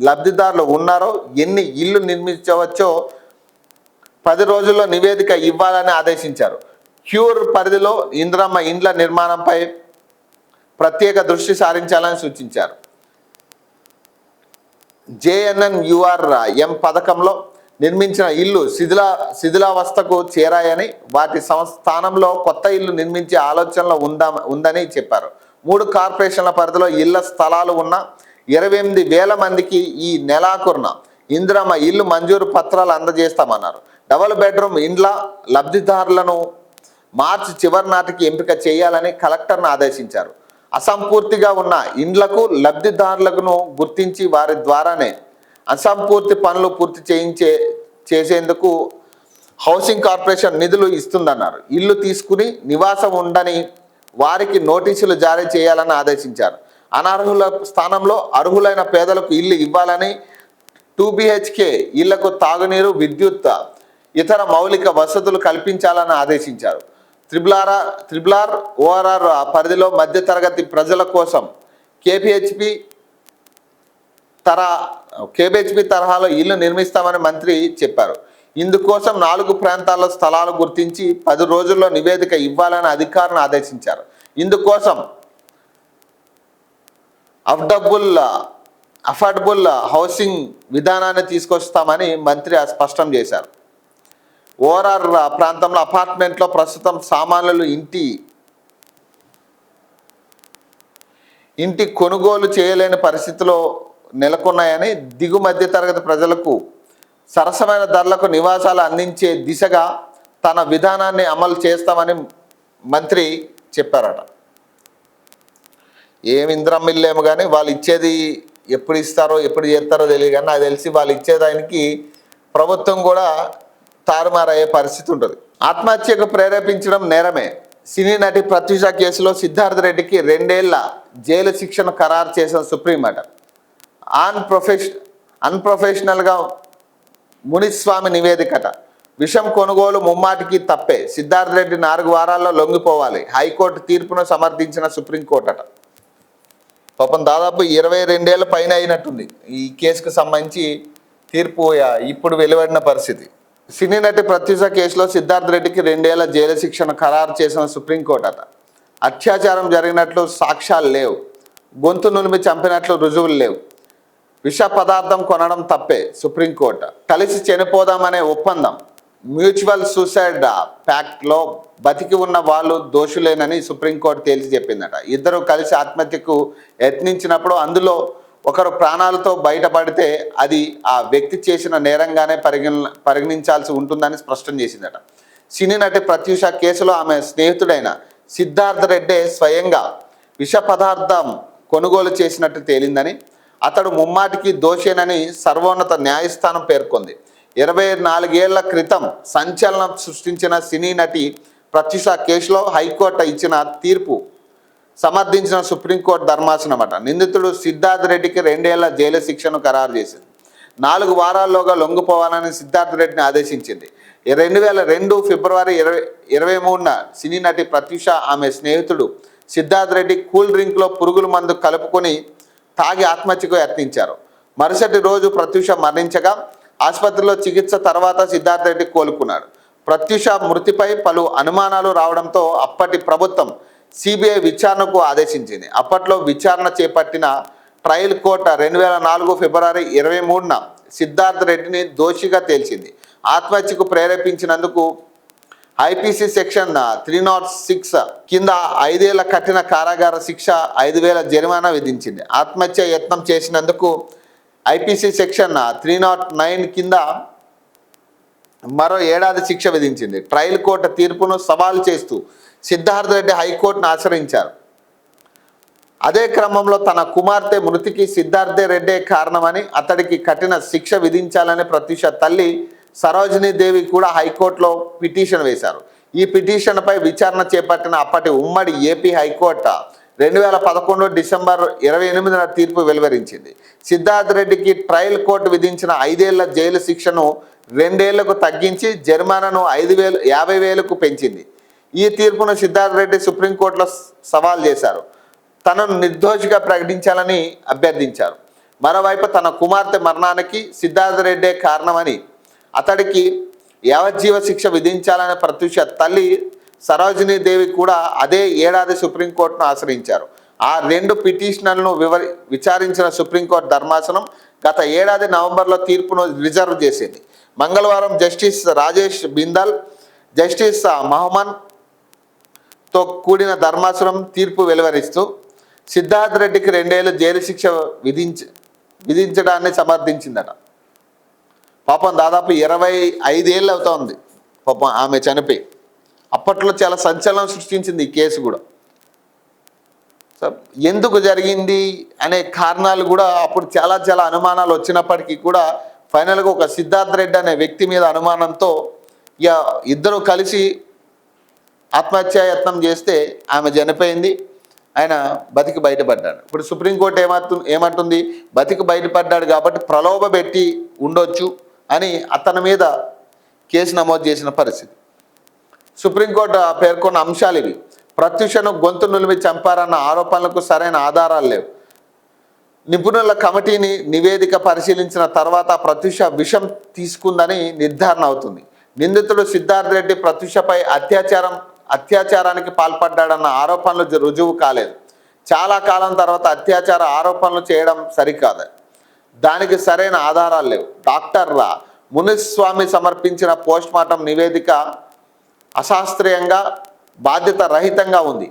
లబ్ధిదారులు ఉన్నారో, ఎన్ని ఇళ్లు నిర్మించవచ్చో 10 రోజుల్లో నివేదిక ఇవ్వాలని ఆదేశించారు. క్యూర్ పరిధిలో ఇందిరమ్మ ఇండ్ల నిర్మాణంపై ప్రత్యేక దృష్టి సారించాలని సూచించారు. JNNURM పథకంలో నిర్మించిన ఇల్లు శిథిలావస్థకు చేరాయని, వాటి స్థానంలో కొత్త ఇల్లు నిర్మించే ఆలోచనలో ఉందని చెప్పారు. 3 కార్పొరేషన్ల పరిధిలో ఇళ్ల స్థలాలు ఉన్న 28,000 మందికి ఈ నెలాఖరున ఇందిరమ్మ ఇల్లు మంజూరు పత్రాలు అందజేస్తామన్నారు. డబుల్ బెడ్రూమ్ ఇండ్ల లబ్ధిదారులను మార్చి చివరి నాటికి ఎంపిక చేయాలని కలెక్టర్ను ఆదేశించారు. అసంపూర్తిగా ఉన్న ఇండ్లకు లబ్ధిదారులను గుర్తించి వారి ద్వారానే అసంపూర్తి పనులు పూర్తి చేసేందుకు హౌసింగ్ కార్పొరేషన్ నిధులు ఇస్తుందన్నారు. ఇల్లు తీసుకుని నివాసం ఉండని వారికి నోటీసులు జారీ చేయాలని ఆదేశించారు. అనర్హుల స్థానంలో అర్హులైన పేదలకు ఇల్లు ఇవ్వాలని, 2 BHK ఇళ్లకు తాగునీరు, విద్యుత్, ఇతర మౌలిక వసతులు కల్పించాలని ఆదేశించారు. త్రిబుల్ ఆర్ ఓఆర్ఆర్ పరిధిలో మధ్యతరగతి ప్రజల కోసం కేబీహెచ్పి తరహాలో ఇల్లు నిర్మిస్తామని మంత్రి చెప్పారు. ఇందుకోసం 4 ప్రాంతాల్లో స్థలాలు గుర్తించి 10 రోజుల్లో నివేదిక ఇవ్వాలని అధికారులను ఆదేశించారు. ఇందుకోసం అఫోర్డబుల్ హౌసింగ్ విధానాన్ని తీసుకొస్తామని మంత్రి స్పష్టం చేశారు. ఓఆర్ఆర్ ప్రాంతంలో అపార్ట్మెంట్లో ప్రస్తుతం సామాన్లు ఇంటి కొనుగోలు చేయలేని పరిస్థితిలో నెలకొన్నాయని, దిగు మధ్య తరగతి ప్రజలకు సరసమైన ధరలకు నివాసాలు అందించే దిశగా తన విధానాన్ని అమలు చేస్తామని మంత్రి చెప్పారట. ఏమి ఇందిరమ్మ ఇల్లేమో కానీ వాళ్ళు ఇచ్చేది ఎప్పుడు ఇస్తారో ఎప్పుడు చేస్తారో తెలియదు. కానీ నాకు తెలిసి వాళ్ళు ఇచ్చేదానికి ప్రభుత్వం కూడా తారుమారయ్యే పరిస్థితి ఉంటుంది. ఆత్మహత్యకు ప్రేరేపించడం నేరమే. సినీ నటి ప్రత్యూష కేసులో సిద్ధార్థ రెడ్డికి 2 ఏళ్ల జైలు శిక్షను ఖరారు చేసిన సుప్రీం కోర్టు. అన్ప్రొఫెషనల్గా మునిస్వామి నివేదికట. విషం కొనుగోలు ముమ్మాటికి తప్పే, సిద్ధార్థ రెడ్డి 4 వారాల్లో లొంగిపోవాలి, హైకోర్టు తీర్పును సమర్థించిన సుప్రీంకోర్టు అట. పాపం దాదాపు 22 ఏళ్ళ పైన అయినట్టుంది ఈ కేసుకు సంబంధించి తీర్పు ఇప్పుడు వెలువడిన పరిస్థితి. సినీ నటి ప్రత్యూష కేసులో సిద్ధార్థ రెడ్డికి 2 ఏళ్ల జైలు శిక్షను ఖరారు చేసిన సుప్రీంకోర్టు అట. అత్యాచారం జరిగినట్లు సాక్ష్యాలు లేవు, గొంతు నులిమి చంపినట్లు రుజువులు లేవు, విష పదార్థం కొనడం తప్పే సుప్రీంకోర్టు. కలిసి చనిపోదామనే ఒప్పందం మ్యూచువల్ సూసైడ్ ప్యాక్ట్లో బతికి ఉన్న వాళ్ళు దోషులేనని సుప్రీంకోర్టు తేల్చి చెప్పిందట. ఇద్దరు కలిసి ఆత్మహత్యకు యత్నించినప్పుడు అందులో ఒకరు ప్రాణాలతో బయటపడితే అది ఆ వ్యక్తి చేసిన నేరంగానే పరిగణించాల్సి ఉంటుందని స్పష్టం చేసిందట. సినీ నటి ప్రత్యూష కేసులో ఆమె స్నేహితుడైన సిద్ధార్థ రెడ్డి స్వయంగా విష పదార్థం కొనుగోలు చేసినట్టు తేలిందని, అతడు ముమ్మాటికి దోషేనని సర్వోన్నత న్యాయస్థానం పేర్కొంది. 24 ఏళ్ల క్రితం సంచలనం సృష్టించిన సినీ నటి ప్రత్యూష కేసులో హైకోర్టు ఇచ్చిన తీర్పు సమర్థించిన సుప్రీంకోర్టు ధర్మాసనం నిందితుడు సిద్ధార్థ్ రెడ్డికి 2 ఏళ్ల జైలు శిక్షను ఖరారు చేసింది. 4 వారాల్లోగా లొంగిపోవాలని సిద్ధార్థ్ రెడ్డిని ఆదేశించింది. 2002 ఫిబ్రవరి 23న సినీ నటి ప్రత్యూష ఆమె స్నేహితుడు సిద్ధార్థ్ రెడ్డి కూల్ డ్రింక్లో పురుగుల మందు కలుపుకొని తాగి ఆత్మహత్యకు యత్నించారు. మరుసటి రోజు ప్రత్యూష మరణించగా ఆసుపత్రిలో చికిత్స తర్వాత సిద్ధార్థ్ రెడ్డి కోలుకున్నాడు. ప్రత్యూష మృతిపై పలు అనుమానాలు రావడంతో అప్పటి ప్రభుత్వం సిబిఐ విచారణకు ఆదేశించింది. అప్పట్లో విచారణ చేపట్టిన ట్రయల్ కోర్టు 2004 ఫిబ్రవరి 23న సిద్ధార్థ్ రెడ్డిని దోషిగా తేల్చింది. ఆత్మహత్యకు ప్రేరేపించినందుకు ఐపీసీ సెక్షన్ 306 కింద 5 ఏళ్ల కఠిన కారాగార శిక్ష, 5,000 జరిమానా విధించింది. ఆత్మహత్య యత్నం చేసినందుకు ఐపీసీ సెక్షన్ 309 కింద మరో 1 ఏడాది శిక్ష విధించింది. ట్రయల్ కోర్టు తీర్పును సవాల్ చేస్తూ సిద్ధార్థ్ రెడ్డి హైకోర్టును ఆశ్రయించారు. అదే క్రమంలో తన కుమార్తె మృతికి సిద్ధార్థ్ రెడ్డే కారణమని, అతడికి కఠిన శిక్ష విధించాలని ప్రత్యూష తల్లి సరోజినీ దేవి కూడా హైకోర్టులో పిటిషన్ వేశారు. ఈ పిటిషన్పై విచారణ చేపట్టిన అప్పటి ఉమ్మడి ఏపీ హైకోర్టు 2011 డిసెంబర్ 28న తీర్పు వెలువరించింది. సిద్ధార్థ్ రెడ్డికి ట్రయల్ కోర్టు విధించిన 5 ఏళ్ల జైలు శిక్షను 2 ఏళ్లకు తగ్గించి జరిమానాను 50,000కు పెంచింది. ఈ తీర్పును సిద్ధార్థ్ రెడ్డి సుప్రీంకోర్టులో సవాల్ చేశారు. తనను నిర్దోషిగా ప్రకటించాలని అభ్యర్థించారు. మరోవైపు తన కుమార్తె మరణానికి సిద్ధార్థ్ రెడ్డే కారణమని, అతడికి యావజ్జీవ శిక్ష విధించాలని ప్రత్యూష తల్లి సరోజినీ దేవి కూడా అదే ఏడాది సుప్రీంకోర్టును ఆశ్రయించారు. ఆ 2 పిటిషన్లను విచారించిన సుప్రీంకోర్టు ధర్మాసనం గత ఏడాది నవంబర్లో తీర్పును రిజర్వ్ చేసింది. మంగళవారం జస్టిస్ రాజేష్ బిందల్, జస్టిస్ మహమ్మన్తో కూడిన ధర్మాసనం తీర్పు వెలువరిస్తూ సిద్ధార్థ్ రెడ్డికి 2 ఏళ్ల జైలు శిక్ష విధించడాన్ని సమర్థించిందట. పాపం దాదాపు 25 ఏళ్ళు అవుతోంది పాపం ఆమె చనిపోయి. అప్పట్లో చాలా సంచలనం సృష్టించింది ఈ కేసు కూడా. ఎందుకు జరిగింది అనే కారణాలు కూడా అప్పుడు చాలా అనుమానాలు వచ్చినప్పటికీ కూడా ఫైనల్గా ఒక సిద్ధార్థ్ రెడ్డి అనే వ్యక్తి మీద అనుమానంతో ఇక ఇద్దరు కలిసి ఆత్మహత్యా యత్నం చేస్తే ఆమె చనిపోయింది, ఆయన బతికి బయటపడ్డాడు. ఇప్పుడు సుప్రీంకోర్టు ఏమంటుంది, బతికి బయటపడ్డాడు కాబట్టి ప్రలోభ పెట్టి ఉండొచ్చు అని అతని మీద కేసు నమోదు చేసిన పరిస్థితి. సుప్రీంకోర్టు పేర్కొన్న అంశాలు ఇవి. ప్రత్యూషను గొంతు నులిమి చంపారన్న ఆరోపణలకు సరైన ఆధారాలు లేవు. నిపుణుల కమిటీని నివేదిక పరిశీలించిన తర్వాత ప్రత్యూష విషం తీసుకుందని నిర్ధారణ అవుతుంది. నిందితుడు సిద్ధార్థ్ రెడ్డి ప్రత్యూషపై అత్యాచారానికి పాల్పడ్డాడన్న ఆరోపణలు రుజువు కాలేదు. చాలా కాలం తర్వాత అత్యాచార ఆరోపణలు చేయడం సరికాదు. దానికి సరైన ఆధారాలు లేవు. డాక్టర్ మునిస్వామి సమర్పించిన పోస్ట్మార్టం నివేదిక అశాస్త్రీయంగా, బాధ్యత రహితంగా ఉంది.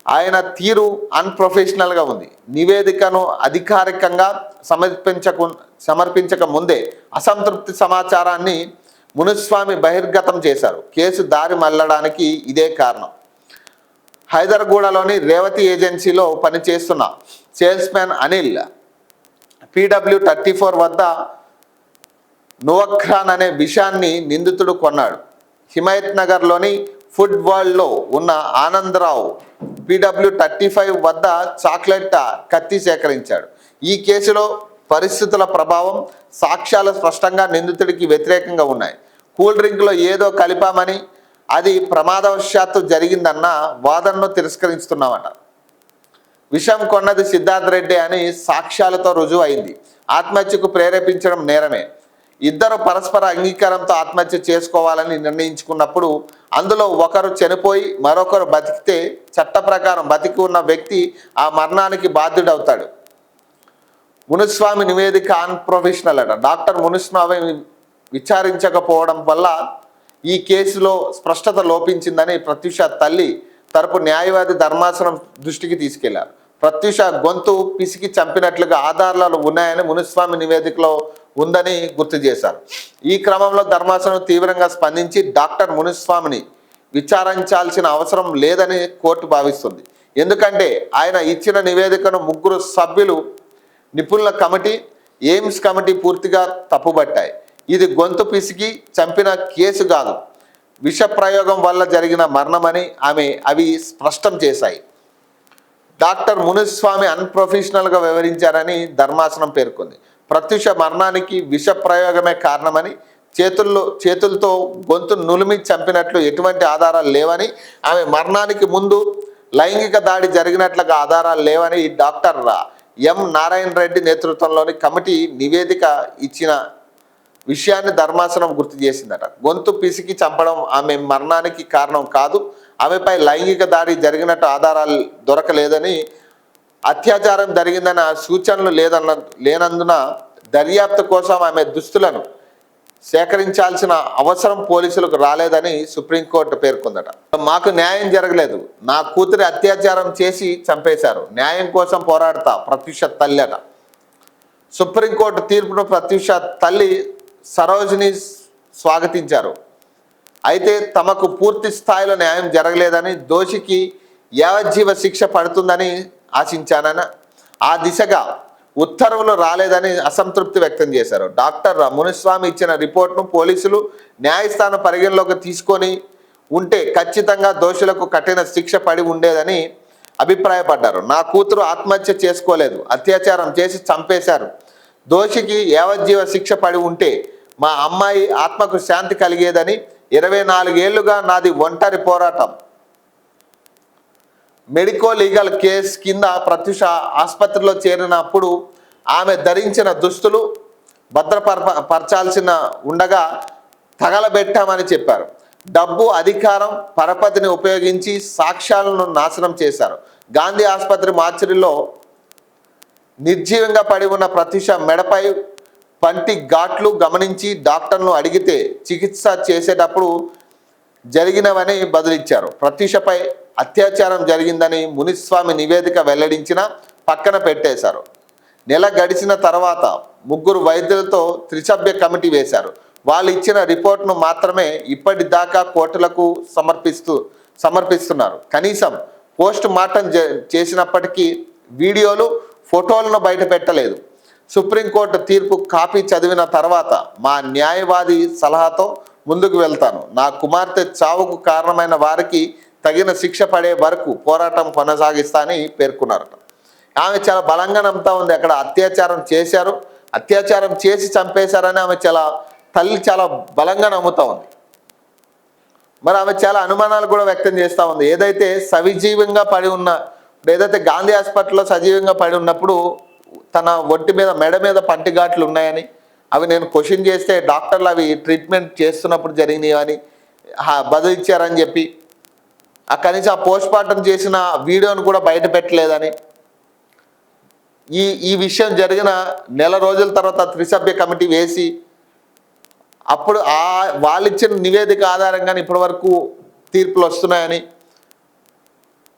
ఆయన తీరు అన్ప్రొఫెషనల్గా ఉంది. నివేదికను అధికారికంగా సమర్పించక ముందే అసంతృప్తి సమాచారాన్ని మునిస్వామి బహిర్గతం చేశారు. కేసు దారి మళ్ళడానికి ఇదే కారణం. హైదర్గూడలోని రేవతి ఏజెన్సీలో పనిచేస్తున్న సేల్స్మెన్ అనిల్ PW34 వద్ద నువఖ్రాన్ అనే విషయాన్ని నిందితుడు కొన్నాడు. హిమాయత్ నగర్లోని ఫుడ్ వరల్డ్లో ఉన్న ఆనందరావు PW35 వద్ద చాక్లెట్ కత్తి సేకరించాడు. ఈ కేసులో పరిస్థితుల ప్రభావం, సాక్ష్యాలు స్పష్టంగా నిందితుడికి వ్యతిరేకంగా ఉన్నాయి. కూల్ డ్రింక్లో ఏదో కలిపామని, అది ప్రమాదవశాత్తు జరిగిందన్న వాదనను తిరస్కరిస్తున్నామట. విషం కొన్నది సిద్ధార్థ్ రెడ్డి అని సాక్ష్యాలతో రుజువు అయింది. ఆత్మహత్యకు ప్రేరేపించడం నేరమే. ఇద్దరు పరస్పర అంగీకారంతో ఆత్మహత్య చేసుకోవాలని నిర్ణయించుకున్నప్పుడు అందులో ఒకరు చనిపోయి మరొకరు బతికితే చట్ట ప్రకారం బతికి ఉన్న వ్యక్తి ఆ మరణానికి బాధ్యుడవుతాడు. మునుస్వామి నివేదిక అన్ప్రొఫెషనల్ అట. డాక్టర్ మునుస్వామి విచారించకపోవడం వల్ల ఈ కేసులో స్పష్టత లోపించిందని ప్రత్యూష తల్లి తరపు న్యాయవాది ధర్మాసనం దృష్టికి తీసుకెళ్లారు. ప్రత్యూష గొంతు పిసికి చంపినట్లుగా ఆధారాలు ఉన్నాయని మునుస్వామి నివేదికలో ఉందని గుర్తు చేశారు. ఈ క్రమంలో ధర్మాసనం తీవ్రంగా స్పందించి డాక్టర్ మునుస్వామిని విచారించాల్సిన అవసరం లేదని కోర్టు భావిస్తుంది. ఎందుకంటే ఆయన ఇచ్చిన నివేదికను 3 సభ్యులు నిపుణుల కమిటీ, ఎయిమ్స్ కమిటీ పూర్తిగా తప్పుబట్టాయి. ఇది గొంతు పిసికి చంపిన కేసు కాదు, విష ప్రయోగం వల్ల జరిగిన మరణమని అవి స్పష్టం చేశాయి. డాక్టర్ మునుస్వామి అన్ప్రొఫెషనల్గా వ్యవహరించారని ధర్మాసనం పేర్కొంది. ప్రత్యూష మరణానికి విష ప్రయోగమే కారణమని, చేతులతో గొంతు నులిమి చంపినట్లు ఎటువంటి ఆధారాలు లేవని, ఆమె మరణానికి ముందు లైంగిక దాడి జరిగినట్లుగా ఆధారాలు లేవని డాక్టర్ ఎం నారాయణ రెడ్డి నేతృత్వంలోని కమిటీ నివేదిక ఇచ్చిన విషయాన్ని ధర్మాసనం గుర్తు చేసిందట. గొంతు పిసికి చంపడం ఆమె మరణానికి కారణం కాదు, ఆమెపై లైంగిక దాడి జరిగినట్టు ఆధారాలు దొరకలేదని, అత్యాచారం జరిగిందన్న సూచనలు లేనందున దర్యాప్తు కోసం ఆమె దుస్తులను సేకరించాల్సిన అవసరం పోలీసులకు రాలేదని సుప్రీంకోర్టు పేర్కొందట. మాకు న్యాయం జరగలేదు, నా కూతురి అత్యాచారం చేసి చంపేశారు, న్యాయం కోసం పోరాడతా ప్రత్యూష తల్లి అట. సుప్రీంకోర్టు తీర్పును ప్రత్యూష తల్లి సరోజిని స్వాగతించారు. అయితే తమకు పూర్తి స్థాయిలో న్యాయం జరగలేదని, దోషికి యావజ్జీవ శిక్ష పడుతుందని ఆశించానని, ఆ దిశగా ఉత్తర్వులు రాలేదని అసంతృప్తి వ్యక్తం చేశారు. డాక్టర్ మునుస్వామి ఇచ్చిన రిపోర్ట్ను పోలీసులు న్యాయస్థానం పరిగణలోకి తీసుకొని ఉంటే ఖచ్చితంగా దోషులకు కఠిన శిక్ష పడి ఉండేదని అభిప్రాయపడ్డారు. నా కూతురు ఆత్మహత్య చేసుకోలేదు, అత్యాచారం చేసి చంపేశారు, దోషికి యావజ్జీవ శిక్ష పడి ఉంటే మా అమ్మాయి ఆత్మకు శాంతి కలిగేదని, 24 ఏళ్లుగా నాది ఒంటరి పోరాటం. మెడికో లీగల్ కేసు కింద ప్రత్యూష ఆసుపత్రిలో చేరినప్పుడు ఆమె ధరించిన దుస్తులు భద్రపరచాల్సిన ఉండగా తగలబెట్టామని చెప్పారు. డబ్బు, అధికారం, పరపతిని ఉపయోగించి సాక్ష్యాలను నాశనం చేశారు. గాంధీ ఆసుపత్రి మార్చిలో నిర్జీవంగా పడి ఉన్న ప్రత్యూష మెడపై పంటి ఘాట్లు గమనించి డాక్టర్ను అడిగితే చికిత్స చేసేటప్పుడు జరిగినవని బదులిచ్చారు. ప్రత్యూషపై అత్యాచారం జరిగిందని మునిస్వామి నివేదిక వెల్లడించిన పక్కన పెట్టేశారు. నెల గడిచిన తర్వాత 3 వైద్యులతో త్రిసభ్య కమిటీ వేశారు. వాళ్ళు ఇచ్చిన రిపోర్ట్ను మాత్రమే ఇప్పటిదాకా కోర్టులకు సమర్పిస్తున్నారు. కనీసం పోస్ట్ మార్టం చేసినప్పటికీ వీడియోలు, ఫోటోలను బయట పెట్టలేదు. సుప్రీంకోర్టు తీర్పు కాపీ చదివిన తర్వాత మా న్యాయవాది సలహాతో ముందుకు వెళ్తాను. నా కుమార్తె చావుకు కారణమైన వారికి తగిన శిక్ష పడే వరకు పోరాటం కొనసాగిస్తా అని పేర్కొన్నారట. ఆమె చాలా బలంగా నమ్ముతా ఉంది. అక్కడ అత్యాచారం చేశారు, అత్యాచారం చేసి చంపేశారని ఆమె తల్లి చాలా బలంగా నమ్ముతా ఉంది. మరి ఆమె చాలా అనుమానాలు కూడా వ్యక్తం చేస్తూ ఉంది. ఏదైతే సజీవంగా పడి ఉన్న, ఏదైతే గాంధీ హాస్పిటల్లో సజీవంగా పడి ఉన్నప్పుడు తన ఒంటి మీద, మెడ మీద పంటిఘాట్లు ఉన్నాయని, అవి నేను క్వశ్చన్ చేస్తే డాక్టర్లు అవి ట్రీట్మెంట్ చేస్తున్నప్పుడు జరిగినాయి అని బదులిచ్చారని చెప్పి, కనీసం ఆ పోస్ట్ మార్టం చేసిన వీడియోను కూడా బయట పెట్టలేదని, ఈ విషయం జరిగిన నెల రోజుల తర్వాత త్రిసభ్య కమిటీ వేసి అప్పుడు వాళ్ళు ఇచ్చిన నివేదిక ఆధారంగానే ఇప్పటి వరకు తీర్పులు వస్తున్నాయని,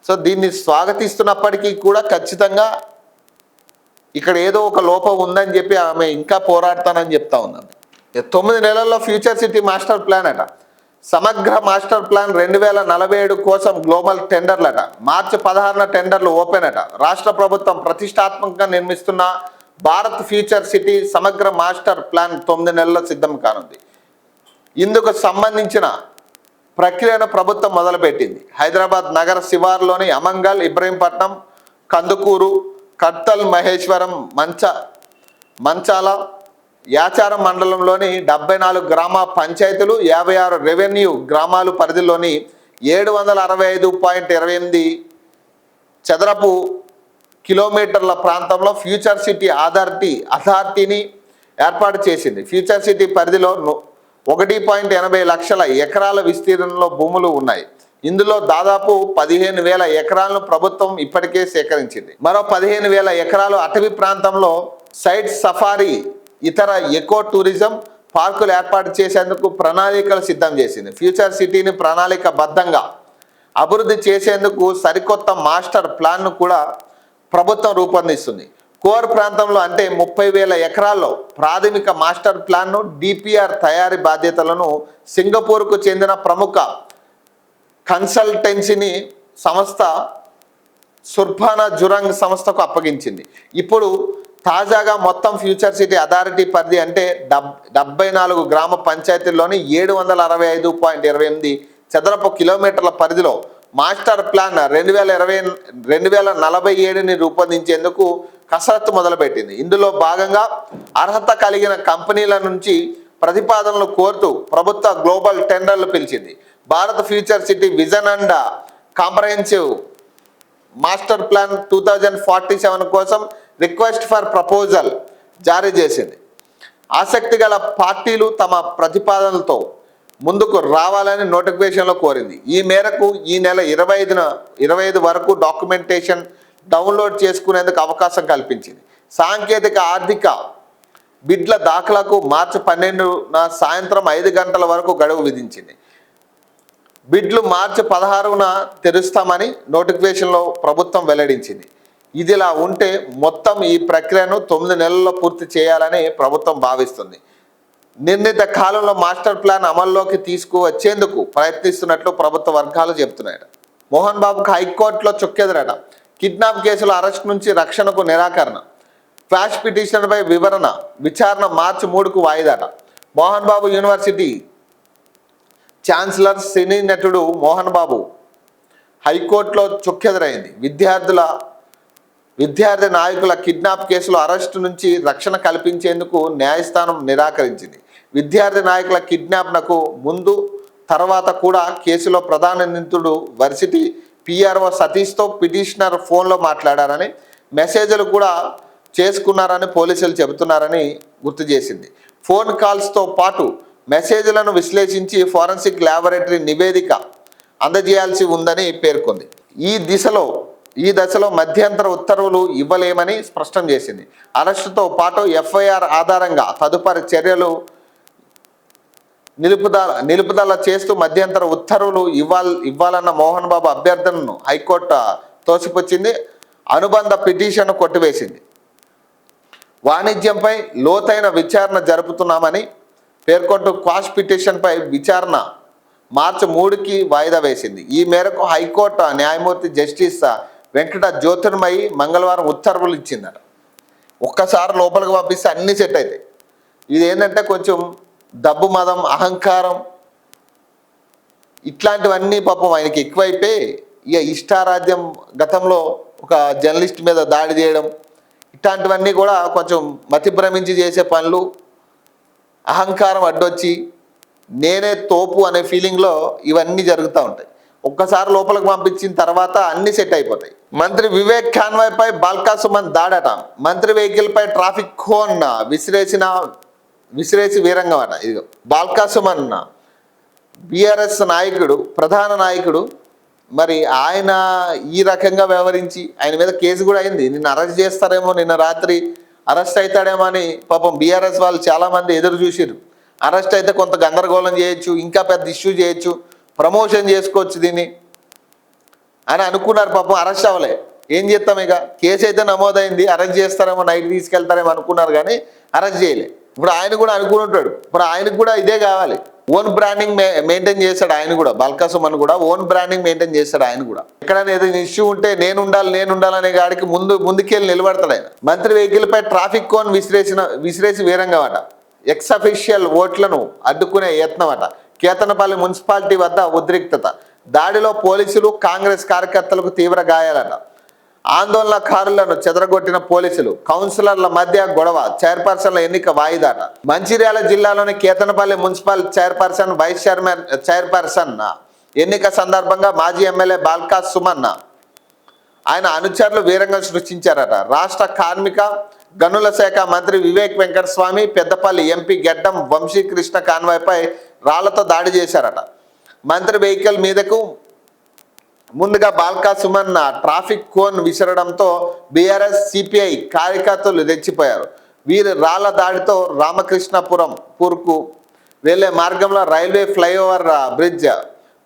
సో దీన్ని స్వాగతిస్తున్నప్పటికీ కూడా ఖచ్చితంగా ఇక్కడ ఏదో ఒక లోపం ఉందని చెప్పి ఆమె ఇంకా పోరాడతానని చెప్తా ఉందండి. 9 నెలల్లో ఫ్యూచర్ సిటీ మాస్టర్ ప్లాన్ అట. సమగ్ర మాస్టర్ ప్లాన్ 2047 కోసం గ్లోబల్ టెండర్లట. మార్చి 16న టెండర్లు ఓపెన్ అట. రాష్ట్ర ప్రభుత్వం ప్రతిష్టాత్మకంగా నిర్మిస్తున్న భారత్ ఫ్యూచర్ సిటీ సమగ్ర మాస్టర్ ప్లాన్ 9 నెలల్లో సిద్ధం కానుంది. ఇందుకు సంబంధించిన ప్రక్రియను ప్రభుత్వం మొదలుపెట్టింది. హైదరాబాద్ నగర శివార్లోని అమంగల్, ఇబ్రహీంపట్నం, కందుకూరు, కట్టల్, మహేశ్వరం, మంచాల, యాచారం మండలంలోని 74 గ్రామ పంచాయతీలు, 56 రెవెన్యూ గ్రామాలు పరిధిలోని 765.28 చదరపు కిలోమీటర్ల ప్రాంతంలో ఫ్యూచర్ సిటీ అథారిటీని ఏర్పాటు చేసింది. ఫ్యూచర్ సిటీ పరిధిలో 1.80 లక్షల ఎకరాల విస్తీర్ణంలో భూములు ఉన్నాయి. ఇందులో దాదాపు 15,000 ఎకరాలను ప్రభుత్వం ఇప్పటికే సేకరించింది. మరో 15,000 ఎకరాలు అటవీ ప్రాంతంలో సైట్ సఫారీ, ఇతర ఎకో టూరిజం పార్కులు ఏర్పాటు చేసేందుకు ప్రణాళికలు సిద్ధం చేసింది. ఫ్యూచర్ సిటీని ప్రణాళికబద్ధంగా అభివృద్ధి చేసేందుకు సరికొత్త మాస్టర్ ప్లాన్ను కూడా ప్రభుత్వం రూపొందిస్తుంది. కోర్ ప్రాంతంలో అంటే 30,000 ఎకరాల్లో ప్రాథమిక మాస్టర్ ప్లాన్ను, డిపిఆర్ తయారీ బాధ్యతలను సింగపూర్కు చెందిన ప్రముఖ కన్సల్టెన్సీని సంస్థ సుర్భానా జురాంగ్ సంస్థకు అప్పగించింది. ఇప్పుడు తాజాగా మొత్తం ఫ్యూచర్ సిటీ అథారిటీ పరిధి అంటే 74 గ్రామ పంచాయతీల్లోని 765.28 చదరపు కిలోమీటర్ల పరిధిలో మాస్టర్ ప్లాన్ 2047ని రూపొందించేందుకు కసరత్తు మొదలుపెట్టింది. ఇందులో భాగంగా అర్హత కలిగిన కంపెనీల నుంచి ప్రతిపాదనలు కోరుతూ ప్రభుత్వ గ్లోబల్ టెండర్లు పిలిచింది. Bharat future city vision and comprehensive master plan 2047 కోసం రిక్వెస్ట్ ఫర్ ప్రపోజల్ జారీ చేసింది. ఆసక్తి గల పార్టీలు తమ ప్రతిపాదనలతో ముందుకు రావాలని నోటిఫికేషన్లో కోరింది. ఈ మేరకు ఈ నెల 25 వరకు డాక్యుమెంటేషన్ డౌన్లోడ్ చేసుకునేందుకు అవకాశం కల్పించింది. సాంకేతిక ఆర్థిక బిడ్ల దాఖలకు మార్చి 12న సాయంత్రం 5 గంటల వరకు గడువు విధించింది. బిడ్లు మార్చి 16న తెరుస్తామని నోటిఫికేషన్లో ప్రభుత్వం వెల్లడించింది. ఇదిలా ఉంటే మొత్తం ఈ ప్రక్రియను 9 నెలల్లో పూర్తి చేయాలని ప్రభుత్వం భావిస్తుంది. నిర్ణీత కాలంలో మాస్టర్ ప్లాన్ అమల్లోకి తీసుకువచ్చేందుకు ప్రయత్నిస్తున్నట్లు ప్రభుత్వ వర్గాలు చెబుతున్నాయట. మోహన్ బాబుకు హైకోర్టులో చుక్కెదురట. కిడ్నాప్ కేసులో అరెస్ట్ నుంచి రక్షణకు నిరాకరణ. క్వాష్ పిటిషన్పై విచారణ మార్చి 3కు వాయిదాట. మోహన్ బాబు యూనివర్సిటీ ఛాన్సలర్ సినీ నటుడు మోహన్ బాబు హైకోర్టులో చుక్కెదురైంది. విద్యార్థి నాయకుల కిడ్నాప్ కేసులో అరెస్టు నుంచి రక్షణ కల్పించేందుకు న్యాయస్థానం నిరాకరించింది. విద్యార్థి నాయకుల కిడ్నాప్నకు ముందు తర్వాత కూడా కేసులో ప్రధాన నిందితుడు వర్సిటీ పిఆర్ఓ సతీష్తో పిటిషనర్ ఫోన్లో మాట్లాడారని, మెసేజ్లు కూడా చేసుకున్నారని పోలీసులు చెబుతున్నారని గుర్తు చేసింది. ఫోన్ కాల్స్తో పాటు మెసేజ్లను విశ్లేషించి ఫోరెన్సిక్ ల్యాబొరేటరీ నివేదిక అందజేయాల్సి ఉందని పేర్కొంది. ఈ దశలో మధ్యంతర ఉత్తర్వులు ఇవ్వలేమని స్పష్టం చేసింది. అరెస్టుతో పాటు ఎఫ్ఐఆర్ ఆధారంగా తదుపరి చర్యలు నిలుపుదల చేస్తూ మధ్యంతర ఉత్తర్వులు ఇవ్వాలన్న మోహన్ బాబు అభ్యర్థనను హైకోర్టు తోసిపుచ్చింది. అనుబంధ పిటిషన్ను కొట్టివేసింది. వాణిజ్యంపై లోతైన విచారణ జరుపుతున్నామని పేర్కొంటూ క్వాష్ పిటిషన్పై విచారణ మార్చి 3కి వాయిదా వేసింది. ఈ మేరకు హైకోర్టు న్యాయమూర్తి జస్టిస్ వెంకట జ్యోతిర్మయి మంగళవారం ఉత్తర్వులు ఇచ్చిందట. ఒక్కసారి లోపలికి పంపిస్తే అన్నీ సెట్ అవుతాయి. ఇది ఏంటంటే కొంచెం డబ్బు మదం, అహంకారం ఇట్లాంటివన్నీ పాపం ఆయనకి ఎక్కువైపోయి ఇక ఇష్టారాజ్యం, గతంలో ఒక జర్నలిస్ట్ మీద దాడి చేయడం, ఇట్లాంటివన్నీ కూడా కొంచెం మతి భ్రమించి చేసే పనులు, అహంకారం అడ్డొచ్చి నేనే తోపు అనే ఫీలింగ్లో ఇవన్నీ జరుగుతూ ఉంటాయి. ఒక్కసారి లోపలికి పంపించిన తర్వాత అన్ని సెట్ అయిపోతాయి. మంత్రి వివేక్ ఖాన్వాయ్పై బాల్కా సుమన్ దాడట. మంత్రి వెహికల్పై ట్రాఫిక్ కోన్ విసిరేసి వీరంగం అట. ఇదిగో బాల్కా సుమన్ బీఆర్ఎస్ నాయకుడు, ప్రధాన నాయకుడు. మరి ఆయన ఈ రకంగా వ్యవహరించి ఆయన మీద కేసు కూడా అయింది. నిన్న అరెస్ట్ చేస్తారేమో, నిన్న రాత్రి అరెస్ట్ అవుతాడేమో అని పాపం బీఆర్ఎస్ వాళ్ళు చాలామంది ఎదురు చూసిరు. అరెస్ట్ అయితే కొంత గందరగోళం చేయొచ్చు, ఇంకా పెద్ద ఇష్యూ చేయొచ్చు, ప్రమోషన్ చేసుకోవచ్చు దీన్ని అని అనుకున్నారు. పాపం అరెస్ట్ అవ్వలే. ఏం చేస్తాం, ఇక కేసు అయితే నమోదైంది, అరెస్ట్ చేస్తారేమో, నైట్ తీసుకెళ్తారేమో అనుకున్నారు కానీ అరెస్ట్ చేయలే. ఇప్పుడు ఆయన కూడా అనుకుని ఉంటాడు, ఇప్పుడు ఆయనకు కూడా ఇదే కావాలి. ఓన్ బ్రాండింగ్ మెయింటైన్ చేస్తాడు ఆయన కూడా. బాల్కా సుమన్ కూడా ఓన్ బ్రాండింగ్ మెయింటైన్ చేస్తాడు ఆయన కూడా. ఎక్కడైనా ఏదైనా ఇష్యూ ఉంటే నేను ఉండాలనే గాడికి ముందుకెళ్ళి నిలబడతాడు ఆయన. మంత్రి వెహికల్పై ట్రాఫిక్ కోన్ విసిరేసి వీరంగం అట. ఎక్స్ అఫీషియల్ ఓట్లను అడ్డుకునే యత్నం అట. కేతనపల్లి మున్సిపాలిటీ వద్ద ఉద్రిక్తత. దాడిలో పోలీసులు, కాంగ్రెస్ కార్యకర్తలకు తీవ్ర గాయాలట. ఆందోళనకారులను చెదరగొట్టిన పోలీసులు, కౌన్సిలర్ల మధ్య గొడవ. చైర్పర్సన్ల ఎన్నిక వాయిదాట. మంచిర్యాల జిల్లాలోని Kethanapalli municipal chairperson, vice chairperson ఎన్నిక సందర్భంగా మాజీ ఎమ్మెల్యే బాల్కా సుమన్ ఆయన అనుచరులు వీరంగం సృష్టించారట. రాష్ట్ర కార్మిక గనుల శాఖ మంత్రి వివేక్ వెంకటస్వామి, పెద్దపల్లి ఎంపీ గెడ్డం వంశీకృష్ణ కాన్వాయ్పై రాళ్లతో దాడి చేశారట. మంత్రి వెహికల్ మీదకు ముందుగా బాల్కా సుమన్ ట్రాఫిక్ కోన్ విసరడంతో బీఆర్ఎస్, సిపిఐ కార్యకర్తలు రెచ్చిపోయారు. వీరి రాళ్ల దాడితో రామకృష్ణపురంకు వెళ్లే మార్గంలో రైల్వే ఫ్లైఓవర్ బ్రిడ్జ్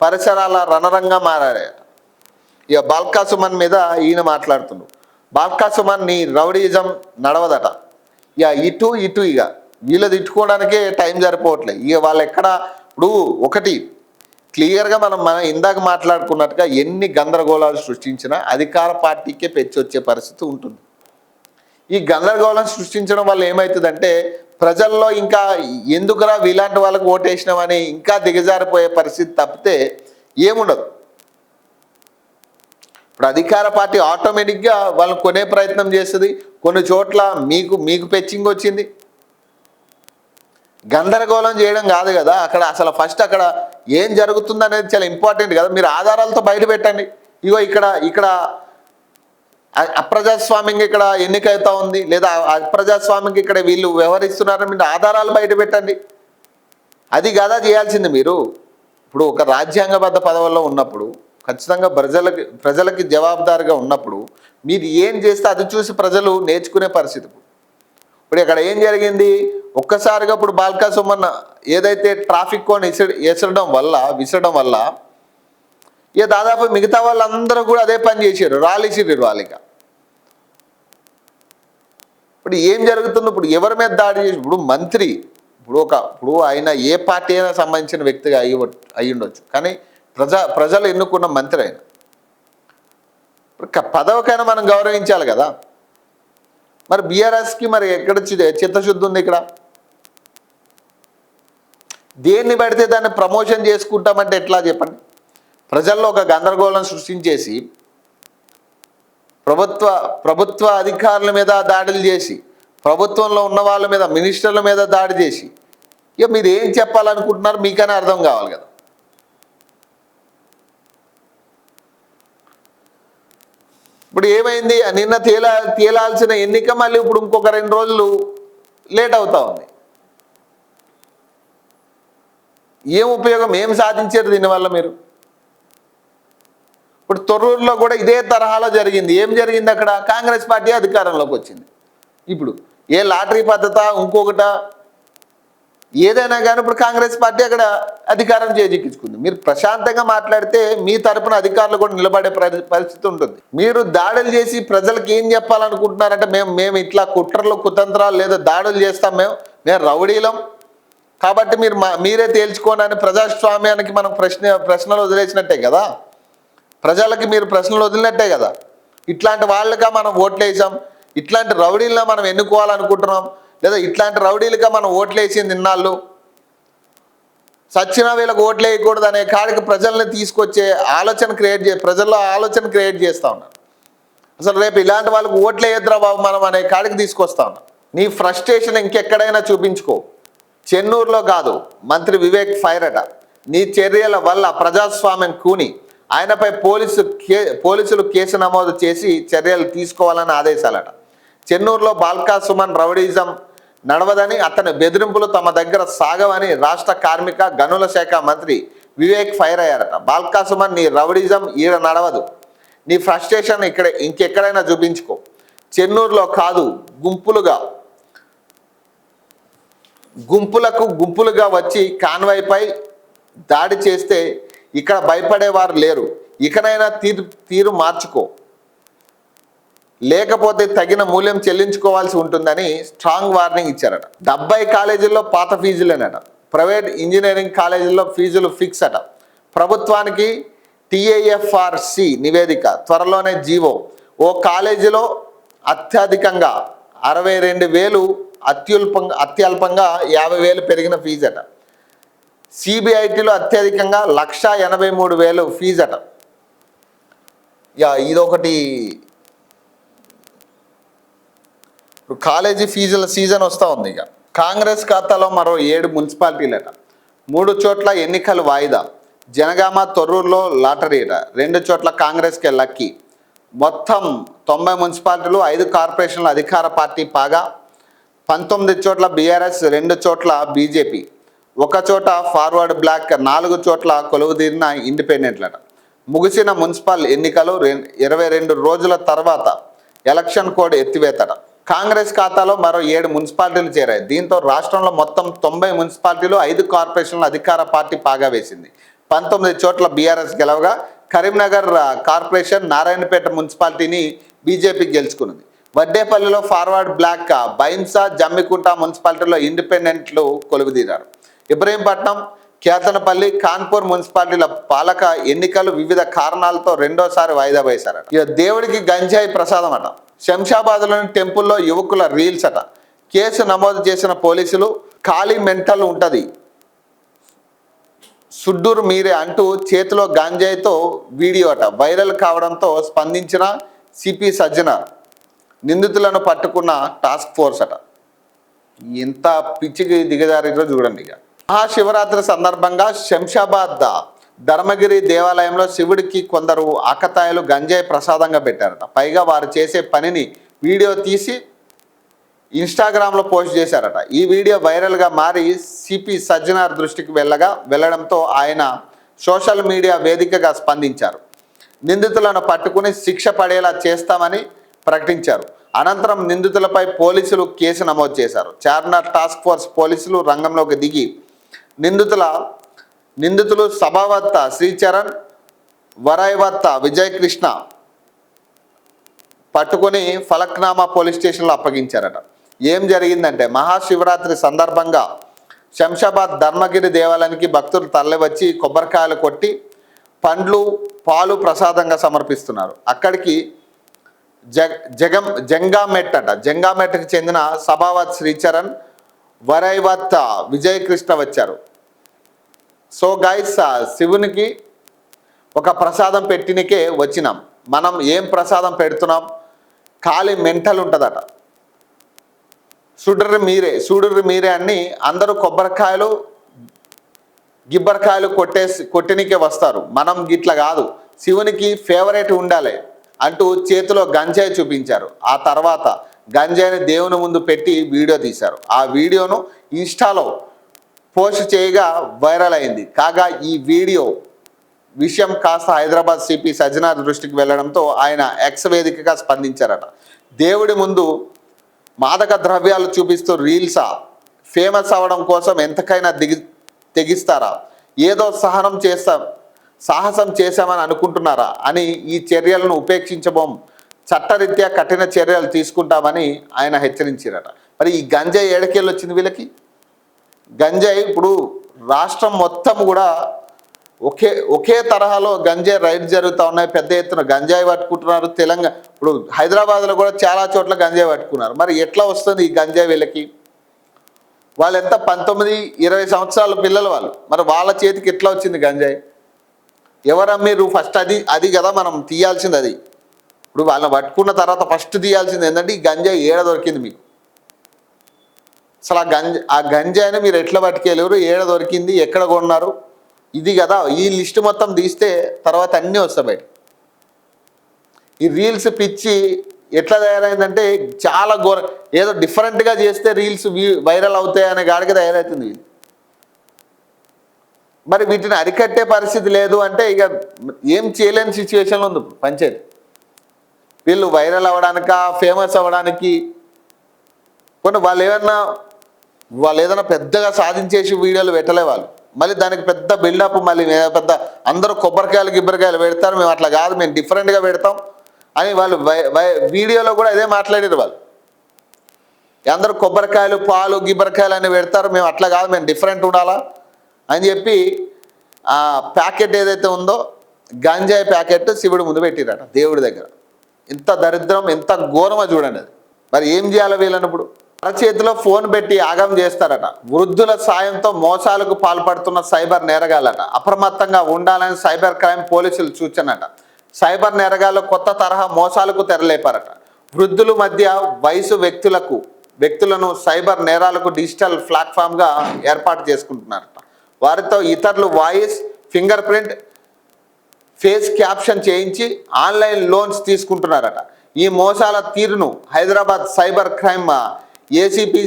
పరిసరాల రణరంగా మారారు. ఇక బాల్కా సుమన్ మీద ఈయన మాట్లాడుతున్నాడు. బాల్కా సుమన్ నీ రౌడీజం నడవదట. ఇక ఇటు ఇక వీళ్ళు తిట్టుకోవడానికే టైం సరిపోవట్లేదు. ఇక వాళ్ళు ఎక్కడ ఇప్పుడు ఒకటి క్లియర్గా మనం ఇందాక మాట్లాడుకున్నట్టుగా ఎన్ని గందరగోళాలు సృష్టించినా అధికార పార్టీకే పెచ్చొచ్చే పరిస్థితి ఉంటుంది. ఈ గందరగోళం సృష్టించడం వల్ల ఏమవుతుందంటే ప్రజల్లో ఇంకా ఎందుకురా వీలాంటి వాళ్ళకు ఓటేసినామని ఇంకా దిగజారిపోయే పరిస్థితి తప్పితే ఏముండదు. ఇప్పుడు అధికార పార్టీ ఆటోమేటిక్గా వాళ్ళని కొనే ప్రయత్నం చేస్తుంది. కొన్ని చోట్ల మీకు పెచ్చింగ్ వచ్చింది. గందరగోళం చేయడం కాదు కదా అక్కడ, అసలు ఫస్ట్ అక్కడ ఏం జరుగుతుంది అనేది చాలా ఇంపార్టెంట్ కదా. మీరు ఆధారాలతో బయట పెట్టండి. ఇగో ఇక్కడ అప్రజాస్వామ్యంగా ఇక్కడ ఎన్నిక అవుతా ఉంది, లేదా అప్రజాస్వామ్యంగా ఇక్కడ వీళ్ళు వ్యవహరిస్తున్నారని మీరు ఆధారాలు బయట పెట్టండి. అది కదా చేయాల్సింది మీరు. ఇప్పుడు ఒక రాజ్యాంగబద్ధ పదవుల్లో ఉన్నప్పుడు ఖచ్చితంగా ప్రజలకి జవాబుదారిగా ఉన్నప్పుడు మీరు ఏం చేస్తే అది చూసి ప్రజలు నేర్చుకునే పరిస్థితి. ఇప్పుడు ఇక్కడ ఏం జరిగింది, ఒక్కసారిగా ఇప్పుడు బాల్కా సుమన్ ఏదైతే ట్రాఫిక్ కోన్ విసరడం వల్ల ఇక దాదాపు మిగతా వాళ్ళందరూ కూడా అదే పని చేశారు, రాలిసిరు వాళ్ళకి. ఇప్పుడు ఏం జరుగుతుంది, ఇప్పుడు ఎవరి మీద దాడి చేసి, ఇప్పుడు మంత్రి ఇప్పుడు ఆయన ఏ పార్టీ అయినా సంబంధించిన వ్యక్తిగా అయి ఉండొచ్చు, కానీ ప్రజలు ఎన్నుకున్న మంత్రి ఆయన. పదవికైనా మనం గౌరవించాలి కదా. మరి బీఆర్ఎస్కి మరి ఎక్కడ చిత్తశుద్ధి ఉంది ఇక్కడ? దేన్ని పడితే దాన్ని ప్రమోషన్ చేసుకుంటామంటే ఎట్లా చెప్పండి? ప్రజల్లో ఒక గందరగోళం సృష్టించేసి ప్రభుత్వ అధికారుల మీద దాడులు చేసి, ప్రభుత్వంలో ఉన్న వాళ్ళ మీద, మినిస్టర్ల మీద దాడి చేసి, ఇక మీరు ఏం చెప్పాలనుకుంటున్నారు మీకనే అర్థం కావాలి కదా. ఇప్పుడు ఏమైంది, నిన్న తేలాల్సిన ఎన్నిక మళ్ళీ ఇప్పుడు ఇంకొక 2 రోజులు లేట్ అవుతా ఉంది. ఏం ఉపయోగం, ఏం సాధించారు దీనివల్ల మీరు? ఇప్పుడు తొర్రూరులో కూడా ఇదే తరహాలో జరిగింది. ఏం జరిగింది అక్కడ? కాంగ్రెస్ పార్టీ అధికారంలోకి వచ్చింది. ఇప్పుడు ఏ లాటరీ పద్ధత ఇంకొకట ఏదైనా కానీ ఇప్పుడు కాంగ్రెస్ పార్టీ అక్కడ అధికారం చేజిక్కించుకుంది. మీరు ప్రశాంతంగా మాట్లాడితే మీ తరపున అధికారులు కూడా నిలబడే పరిస్థితి ఉంటుంది. మీరు దాడులు చేసి ప్రజలకు ఏం చెప్పాలనుకుంటున్నారంటే మేము ఇట్లా కుట్రలు కుతంత్రాలు లేదా దాడులు చేస్తాం, మేము రౌడీలం కాబట్టి మీరే తేల్చుకోనని ప్రజాస్వామ్యానికి మనం ప్రశ్నలు వదిలేసినట్టే కదా. ప్రజలకి మీరు ప్రశ్నలు వదిలినట్టే కదా. ఇట్లాంటి వాళ్ళగా మనం ఓట్లు వేసాం, ఇట్లాంటి రౌడీలను మనం ఎన్నుకోవాలనుకుంటున్నాం, లేదా ఇట్లాంటి రౌడీలుగా మనం ఓట్లు వేసింది ఇన్నాళ్ళు, సచ్చిన వీళ్ళకి ఓట్లు వేయకూడదు అనే కాడికి ప్రజల్ని తీసుకొచ్చే ప్రజల్లో ఆలోచన క్రియేట్ చేస్తూ ఉన్నారు. అసలు రేపు ఇలాంటి వాళ్ళకి ఓట్లు వేయద్దురా బాబు మనం అనే కాడికి తీసుకొస్తా ఉన్నాం. నీ ఫ్రస్ట్రేషన్ ఇంకెక్కడైనా చూపించుకో. చెన్నూరులో కాదు, మంత్రి వివేక్ ఫైర్ అట. నీ చర్యల వల్ల ప్రజాస్వామ్యం కూని ఆయనపై పోలీసులు కేసు నమోదు చేసి చర్యలు తీసుకోవాలని ఆదేశాలట. చెన్నూరులో బాల్కా సుమన్ రౌడీజం నడవదని, అతని బెదిరింపులు తమ దగ్గర సాగవని రాష్ట్ర కార్మిక గనుల శాఖ మంత్రి వివేక్ ఫైర్ అయ్యారట. బాల్కా సుమన్, నీ రౌడీజం ఈడ నడవదు, నీ ఫ్రస్ట్రేషన్ ఇంకెక్కడైనా చూపించుకో. చెన్నూరులో కాదు, గుంపులుగా వచ్చి కాన్వాయ్పై దాడి చేస్తే ఇక్కడ భయపడేవారు లేరు. ఇకనైనా తీరు మార్చుకో, లేకపోతే తగిన మూల్యం చెల్లించుకోవాల్సి ఉంటుందని స్ట్రాంగ్ వార్నింగ్ ఇచ్చారట. 70 కాలేజీల్లో పాత ఫీజులేనట. ప్రైవేట్ ఇంజనీరింగ్ కాలేజీల్లో ఫీజులు ఫిక్స్ అట. ప్రభుత్వానికి TIFRC నివేదిక, త్వరలోనే జీవో. ఓ కాలేజీలో అత్యధికంగా 62,000, అత్యల్పంగా 50,000 పెరిగిన ఫీజు అట. CBITలో అత్యధికంగా 1,83,000 ఫీజు అట. ఇదొకటి. ఇప్పుడు కాలేజీ ఫీజుల సీజన్ వస్తూ ఉంది. ఇక కాంగ్రెస్ ఖాతాలో మరో 7 మున్సిపాలిటీలట. 3 చోట్ల ఎన్నికలు వాయిదా. జనగామ, తొర్రూరులో లాటరీ అట. 2 చోట్ల కాంగ్రెస్కే లక్కీ. మొత్తం 90 మున్సిపాలిటీలు, 5 కార్పొరేషన్ల అధికార పార్టీ పాగా. 19 చోట్ల BRS, 2 చోట్ల BJP, 1 చోట ఫార్వర్డ్ బ్లాక్, 4 చోట్ల కొలువుదీరిన ఇండిపెండెంట్లట. ముగిసిన మున్సిపల్ ఎన్నికలు 22 రోజుల తర్వాత ఎలక్షన్ కోడ్ ఎత్తివేతట. కాంగ్రెస్ ఖాతాలో మరో 7 మున్సిపాలిటీలు చేరాయి. దీంతో రాష్ట్రంలో మొత్తం 90 మున్సిపాలిటీలు, 5 కార్పొరేషన్ల అధికార పార్టీ పాగా వేసింది. 19 చోట్ల BRS గెలవగా కరీంనగర్ కార్పొరేషన్, నారాయణపేట మున్సిపాలిటీని BJP గెలుచుకున్నది. వడ్డేపల్లిలో ఫార్వర్డ్ బ్లాక్, బైంసా, జమ్మికుంట మున్సిపాలిటీలో ఇండిపెండెంట్లు కొలువుదీరారు. ఇబ్రహీంపట్నం, కేతనపల్లి, కాన్పూర్ మున్సిపాలిటీల పాలక ఎన్నికలు వివిధ కారణాలతో 2వ సారి వాయిదా వేశారట. ఇక దేవుడికి గంజాయి ప్రసాదం అట. శంషాబాద్లోని టెంపుల్లో యువకుల రీల్స్ అట. కేసు నమోదు చేసిన పోలీసులు ఖాళీ మెంటల్ ఉంటుంది సుడ్డూరు మీరే అంటూ చేతిలో గాంజాయితో వీడియో అట వైరల్ కావడంతో స్పందించిన సిపి సజ్జనార్. నిందితులను పట్టుకున్న టాస్క్ ఫోర్స్ అట. ఎంత పిచ్చికి దిగజారిలో చూడండి. ఇక మహాశివరాత్రి సందర్భంగా శంషాబాద్ ధర్మగిరి దేవాలయంలో శివుడికి కొందరు ఆకతాయిలు గంజాయి ప్రసాదంగా పెట్టారట. పైగా వారు చేసే పనిని వీడియో తీసి ఇన్స్టాగ్రామ్లో పోస్ట్ చేశారట. ఈ వీడియో వైరల్గా మారి సిపి సజ్జనార్ దృష్టికి వెళ్ళడంతో ఆయన సోషల్ మీడియా వేదికగా స్పందించారు. నిందితులను పట్టుకుని శిక్ష పడేలా చేస్తామని ప్రకటించారు. అనంతరం నిందితులపై పోలీసులు కేసు నమోదు చేశారు. చార్మినార్ టాస్క్ ఫోర్స్ పోలీసులు రంగంలోకి దిగి నిందితులు సభావత్త శ్రీచరణ్, వరైవత్త విజయకృష్ణ పట్టుకొని ఫలక్నామా పోలీస్ స్టేషన్లో అప్పగించారట. ఏం జరిగిందంటే మహాశివరాత్రి సందర్భంగా శంషాబాద్ ధర్మగిరి దేవాలయానికి భక్తులు తరలివచ్చి కొబ్బరికాయలు కొట్టి పండ్లు పాలు ప్రసాదంగా సమర్పిస్తున్నారు. అక్కడికి జంగామెట్కి చెందిన సభావత్ శ్రీచరణ్, వరైవత్ విజయకృష్ణ వచ్చారు. సో గైస్, శివునికి ఒక ప్రసాదం పెట్టినకే వచ్చినాం. మనం ఏం ప్రసాదం పెడుతున్నాం? ఖాళీ మెంటల్ ఉంటుందట. సూడుర్రి మీరే అని అందరూ కొబ్బరికాయలు గిబ్బరికాయలు కొట్టినికే వస్తారు. మనం గిట్ల కాదు, శివునికి ఫేవరెట్ ఉండాలి అంటూ చేతిలో గంజాయి చూపించారు. ఆ తర్వాత గంజాయిని దేవుని ముందు పెట్టి వీడియో తీశారు. ఆ వీడియోను ఇన్స్టాలో పోస్ట్ చేయగా వైరల్ అయింది. కాగా ఈ వీడియో విషయం కాస్త హైదరాబాద్ సిపి సజ్జనార్ దృష్టికి వెళ్లడంతో ఆయన ఎక్స్ వేదికగా స్పందించారట. దేవుడి ముందు మాదక ద్రవ్యాలు చూపిస్తూ రీల్సా? ఫేమస్ అవ్వడం కోసం ఎంతకైనా తెగిస్తారా? ఏదో సాహసం చేశామని అనుకుంటున్నారా అని ఈ చర్యలను ఉపేక్షించబోం, చట్టరీత్యా కఠిన చర్యలు తీసుకుంటామని ఆయన హెచ్చరించారట. మరి ఈ గంజాయి ఏడకేళ్ళు వచ్చింది వీళ్ళకి? గంజాయి ఇప్పుడు రాష్ట్రం మొత్తం కూడా ఒకే తరహాలో గంజాయి రైడ్ జరుగుతూ ఉన్నాయి. పెద్ద ఎత్తున గంజాయి పట్టుకుంటున్నారు. తెలంగాణ ఇప్పుడు హైదరాబాద్లో కూడా చాలా చోట్ల గంజాయి పట్టుకున్నారు. మరి ఎట్లా వస్తుంది ఈ గంజాయి వీళ్ళకి? వాళ్ళు ఎంత 19-20 సంవత్సరాల పిల్లలు వాళ్ళు. మరి వాళ్ళ చేతికి ఎట్లా వచ్చింది గంజాయి? ఎవరమ్మిరు? ఫస్ట్ అది కదా మనం తీయాల్సింది. అది ఇప్పుడు వాళ్ళని పట్టుకున్న తర్వాత ఫస్ట్ తీయాల్సింది ఏంటంటే ఈ గంజాయి ఏడ దొరికింది మీకు. అసలు ఆ గంజాయిని మీరు ఎట్లా పట్టుకెళ్ళారు? ఏడ దొరికింది? ఎక్కడ కొన్నారు? ఇది కదా. ఈ లిస్ట్ మొత్తం తీస్తే తర్వాత అన్నీ వస్తాయి బయట. ఈ రీల్స్ పిచ్చి ఎట్లా తయారైందంటే చాలా ఏదో డిఫరెంట్గా చేస్తే రీల్స్ వైరల్ అవుతాయి అనే గాడికి తయారవుతుంది. మరి వీటిని అరికట్టే పరిస్థితి లేదు అంటే ఇక ఏం చేయలేని సిచ్యువేషన్లో ఉంది పంచాయతీ. వీళ్ళు వైరల్ అవ్వడానిక, ఫేమస్ అవ్వడానికి, కొన్ని వాళ్ళు ఏదైనా పెద్దగా సాధించేసి వీడియోలు పెట్టలే వాళ్ళు. మళ్ళీ దానికి పెద్ద బిల్డప్, మళ్ళీ పెద్ద అందరూ గిబ్బరికాయలు పెడతారు. మేము అట్లా కాదు, మేము డిఫరెంట్గా పెడతాం అని వాళ్ళు వీడియోలో కూడా ఇదే మాట్లాడారు. వాళ్ళు అందరూ కొబ్బరికాయలు పాలు గిబ్బరికాయలు అని పెడతారు. మేము అట్లా కాదు, మేము డిఫరెంట్ ఉండాలా అని చెప్పి ఆ ప్యాకెట్ ఏదైతే ఉందో గంజాయి ప్యాకెట్ శివుడి ముందు పెట్టిరట దేవుడి దగ్గర. ఎంత దరిద్రం, ఎంత ఘోరమో చూడండి అది. మరి ఏం చేయాలి వీళ్ళని? ఇప్పుడు అరచేతిలో ఫోన్ పెట్టి ఆగం చేస్తారట. వృద్ధుల సాయంతో మోసాలకు పాల్పడుతున్న సైబర్ నేరగాలట. అప్రమత్తంగా ఉండాలని సైబర్ క్రైమ్ పోలీసులు సూచనట. సైబర్ నేరగాళ్ళు కొత్త తరహా మోసాలకు తెరలేపారట. వృద్ధుల మధ్య వయసు వ్యక్తులను సైబర్ నేరాలకు డిజిటల్ ప్లాట్ఫామ్గా ఏర్పాటు చేసుకుంటున్నారట. వారితో ఇతరులు voice, fingerprint, face caption చేయించి ఆన్లైన్ లోన్స్ తీసుకుంటున్నారట. ఈ మోసాల తీరును Hyderabad cyber crime ACP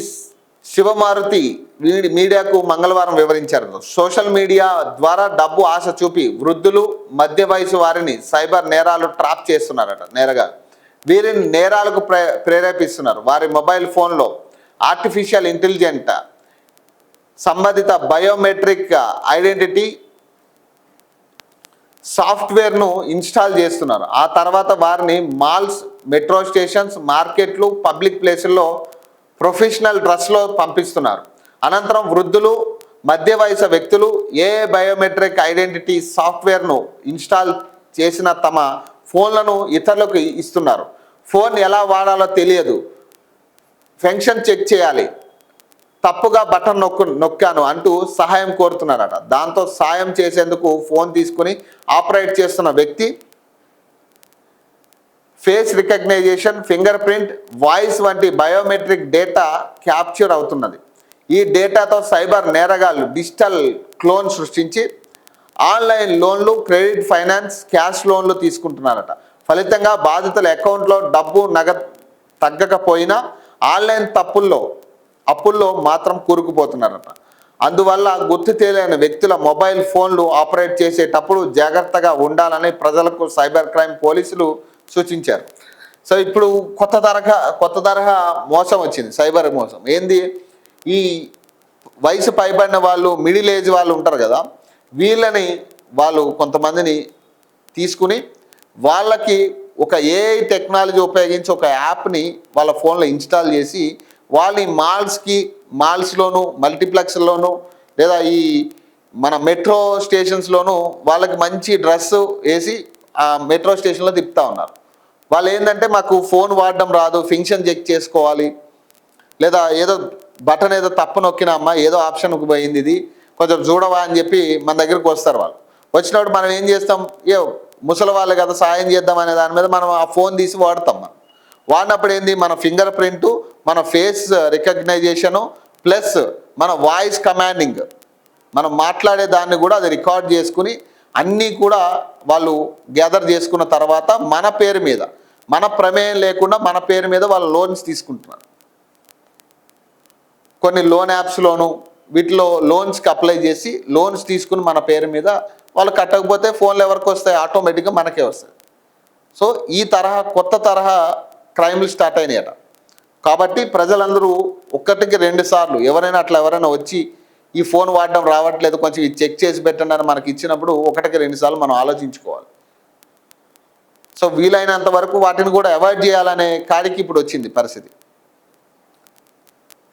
Shivamaruthi మీడియాకు మంగళవారం వివరించారు. సోషల్ మీడియా ద్వారా డబ్బు ఆశ చూపి వృద్ధులు, మధ్య వయసు వారిని సైబర్ నేరాలు ట్రాప్ చేస్తున్నారట. వీరిని నేరాలకు ప్రేరేపిస్తున్నారు. వారి మొబైల్ ఫోన్లో ఆర్టిఫిషియల్ ఇంటెలిజెంట్ సంబంధిత బయోమెట్రిక్ ఐడెంటిటీ సాఫ్ట్వేర్ను ఇన్స్టాల్ చేస్తున్నారు. ఆ తర్వాత వారిని మాల్స్, మెట్రో స్టేషన్స్, మార్కెట్లు, పబ్లిక్ ప్లేసుల్లో ప్రొఫెషనల్ డ్రెస్లో పంపిస్తున్నారు. అనంతరం వృద్ధులు, మధ్య వయసు వ్యక్తులు బయోమెట్రిక్ ఐడెంటిటీ సాఫ్ట్వేర్ను ఇన్స్టాల్ చేసిన తమ ఫోన్లను ఇతరులకు ఇస్తున్నారు. ఫోన్ ఎలా వాడాలో తెలియదు, ఫంక్షన్ చెక్ చేయాలి, తప్పుగా బటన్ నొక్కాను అంటూ సహాయం కోరుతున్నారట. దాంతో సాయం చేసేందుకు ఫోన్ తీసుకుని ఆపరేట్ చేస్తున్న వ్యక్తి face recognition, finger print, voice వంటి బయోమెట్రిక్ డేటా క్యాప్చర్ అవుతున్నది. ఈ డేటాతో సైబర్ నేరగాళ్లు డిజిటల్ క్లోన్ సృష్టించి ఆన్లైన్ లోన్లు, క్రెడిట్, ఫైనాన్స్, క్యాష్ లోన్లు తీసుకుంటున్నారట. ఫలితంగా బాధితుల అకౌంట్లో డబ్బు నగదు తగ్గకపోయినా ఆన్లైన్ అప్పుల్లో మాత్రం కూరుకుపోతున్నారట. అందువల్ల గుర్తు తెలియని వ్యక్తుల మొబైల్ ఫోన్లు ఆపరేట్ చేసేటప్పుడు జాగ్రత్తగా ఉండాలని ప్రజలకు సైబర్ క్రైమ్ పోలీసులు సూచించారు. సో ఇప్పుడు కొత్త తరహా మోసం వచ్చింది, సైబర్ మోసం. ఏంది, ఈ వయసు పైబడిన వాళ్ళు, మిడిల్ ఏజ్ వాళ్ళు ఉంటారు కదా, వీళ్ళని వాళ్ళు కొంతమందిని తీసుకుని వాళ్ళకి ఒక ఏఐ టెక్నాలజీ ఉపయోగించి ఒక యాప్ని వాళ్ళ ఫోన్లో ఇన్స్టాల్ చేసి వాళ్ళని మాల్స్లోను, మల్టీప్లెక్స్లోను, లేదా ఈ మన మెట్రో స్టేషన్స్లోను వాళ్ళకి మంచి డ్రెస్సు వేసి ఆ మెట్రో స్టేషన్లో తిప్పుతూ ఉన్నారు. వాళ్ళు ఏంటంటే, మాకు ఫోన్ వాడడం రాదు, ఫంక్షన్ చెక్ చేసుకోవాలి, లేదా ఏదో బటన్ ఏదో తప్పు నొక్కినమ్మా, ఏదో ఆప్షన్కి పోయింది, ఇది కొంచెం చూడవా అని చెప్పి మన దగ్గరికి వస్తారు. వాళ్ళు వచ్చినప్పుడు మనం ఏం చేస్తాం, ముసలి వాళ్ళు కదా సాయం చేద్దాం అనే దాని మీద మనం ఆ ఫోన్ తీసి వాడతాం. మనం వాడినప్పుడు ఏంది, మన ఫింగర్ ప్రింట్, మన ఫేస్ రికగ్నైజేషను, ప్లస్ మన వాయిస్ కమాండింగ్, మనం మాట్లాడే దాన్ని కూడా అది రికార్డ్ చేసుకుని అన్నీ కూడా వాళ్ళు గ్యాదర్ చేసుకున్న తర్వాత మన పేరు మీద, మన ప్రమేయం లేకుండా మన పేరు మీద వాళ్ళు లోన్స్ తీసుకుంటున్నారు. కొన్ని లోన్ యాప్స్లోను వీటిలో లోన్స్కి అప్లై చేసి లోన్స్ తీసుకుని మన పేరు మీద వాళ్ళు కట్టకపోతే ఫోన్లు ఎవరికి వస్తాయి, ఆటోమేటిక్గా మనకే వస్తాయి. సో ఈ కొత్త తరహా క్రైమ్లు స్టార్ట్ అయినాయట. కాబట్టి ప్రజలందరూ ఒకటికి 2 సార్లు ఎవరైనా వచ్చి ఈ ఫోన్ వాడడం రావట్లేదు, కొంచెం ఇది చెక్ చేసి పెట్టండి అని మనకి ఇచ్చినప్పుడు 1-2 సార్లు మనం ఆలోచించుకోవాలి. సో వీలైనంత వరకు వాటిని కూడా అవాయిడ్ చేయాలనే కాడికి ఇప్పుడు వచ్చింది పరిస్థితి.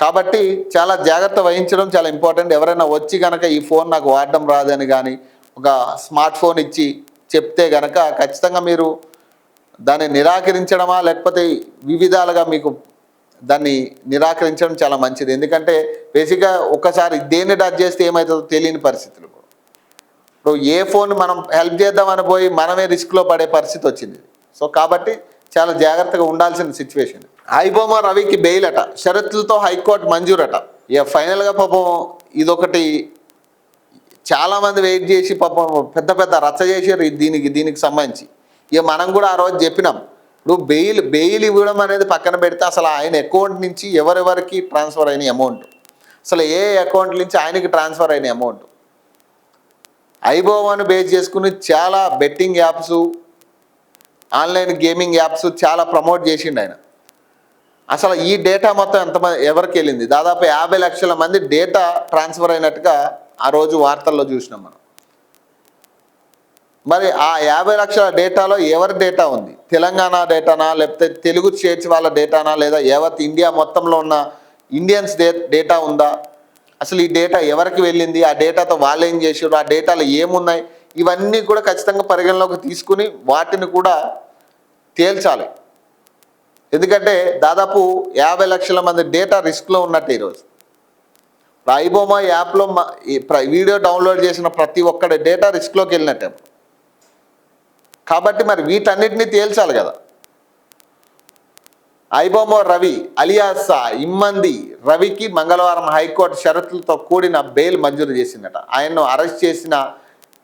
కాబట్టి చాలా జాగ్రత్త వహించడం చాలా ఇంపార్టెంట్. ఎవరైనా వచ్చి కనుక ఈ ఫోన్ నాకు వాడడం రాదని కానీ ఒక స్మార్ట్ ఫోన్ ఇచ్చి చెప్తే కనుక ఖచ్చితంగా మీరు దాన్ని నిరాకరించడమా, లేకపోతే వివిధాలుగా మీకు దాన్ని నిరాకరించడం చాలా మంచిది. ఎందుకంటే బేసిక్గా ఒకసారి దేన్ని టచ్ చేస్తే ఏమవుతుందో తెలియని పరిస్థితులు. ఇప్పుడు ఏ ఫోన్ మనం హెల్ప్ చేద్దామని పోయి మనమే రిస్క్లో పడే పరిస్థితి వచ్చింది. సో కాబట్టి చాలా జాగ్రత్తగా ఉండాల్సిన సిచ్యువేషన్. ఐబొమ్మ రవికి బెయిల్ అట, షరతులతో హైకోర్టు మంజూరట. ఇక ఫైనల్గా పాపం ఇదొకటి చాలామంది వెయిట్ చేసి పాపం పెద్ద రచ్చ చేశారు దీనికి సంబంధించి. ఇక మనం కూడా ఆ రోజు చెప్పినాం, ఇప్పుడు బెయిల్ ఇవ్వడం అనేది పక్కన పెడితే అసలు ఆయన అకౌంట్ నుంచి ఎవరెవరికి ట్రాన్స్ఫర్ అయిన అమౌంట్, అసలు ఏ అకౌంట్ నుంచి ఆయనకి ట్రాన్స్ఫర్ అయిన అమౌంట్, ఐబొమ్మను బేస్ చేసుకుని చాలా betting apps, online gaming apps చాలా ప్రమోట్ చేసిండు ఆయన. అసలు ఈ డేటా మొత్తం ఎవరికి వెళ్ళింది, దాదాపు 50 లక్షల మంది డేటా ట్రాన్స్ఫర్ అయినట్టుగా ఆ రోజు వార్తల్లో చూసినాం మనం. మరి ఆ 50 లక్షల డేటాలో ఎవరి డేటా ఉంది, తెలంగాణ డేటానా, లేకపోతే తెలుగు స్టేట్స్ వాళ్ళ డేటానా, లేదా యావత్ ఇండియా మొత్తంలో ఉన్న ఇండియన్స్ డేటా ఉందా, అసలు ఈ డేటా ఎవరికి వెళ్ళింది, ఆ డేటాతో వాళ్ళు ఏం చేసారు, ఆ డేటాలో ఏమున్నాయి, ఇవన్నీ కూడా ఖచ్చితంగా పరిగణలోకి తీసుకుని వాటిని కూడా తేల్చాలి. ఎందుకంటే దాదాపు 50 లక్షల మంది డేటా రిస్క్లో ఉన్నట్టు ఈరోజు. ఐబొమ్మ యాప్లో వీడియో డౌన్లోడ్ చేసిన ప్రతి ఒక్కడి డేటా రిస్క్లోకి వెళ్ళినట్టే. కాబట్టి మరి వీటన్నిటిని తేల్చాలి కదా. ఐబొమ్మ రవి అలియాస్ ఇమ్మంది రవికి మంగళవారం హైకోర్టు షరతులతో కూడిన బెయిల్ మంజూరు చేసిందట. ఆయన్ను అరెస్ట్ చేసిన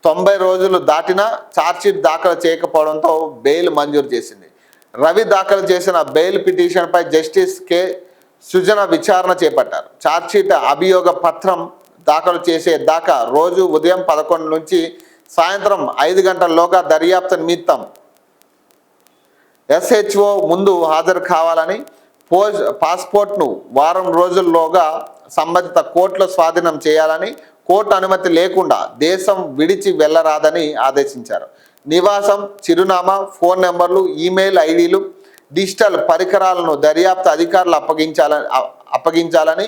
90 రోజులు దాటినా ఛార్జ్షీట్ దాఖలు చేయకపోవడంతో బెయిల్ మంజూరు చేసింది. రవి దాఖలు చేసిన బెయిల్ పిటిషన్పై జస్టిస్ కె సుజన విచారణ చేపట్టారు. ఛార్జ్షీట్ అభియోగ పత్రం దాఖలు చేసే దాకా రోజు ఉదయం 11 నుంచి సాయంత్రం 5 గంటల్లోగా దర్యాప్తు నిమిత్తం SHO ముందు హాజరు కావాలని, పాస్పోర్ట్ను వారం రోజుల్లోగా సంబంధిత కోర్టులో స్వాధీనం చేయాలని, కోర్టు అనుమతి లేకుండా దేశం విడిచి వెళ్ళరాదని ఆదేశించారు. నివాసం, చిరునామా, ఫోన్ నెంబర్లు, ఈమెయిల్ ఐడీలు, డిజిటల్ పరికరాలను దర్యాప్తు అధికారులు అప్పగించాలని,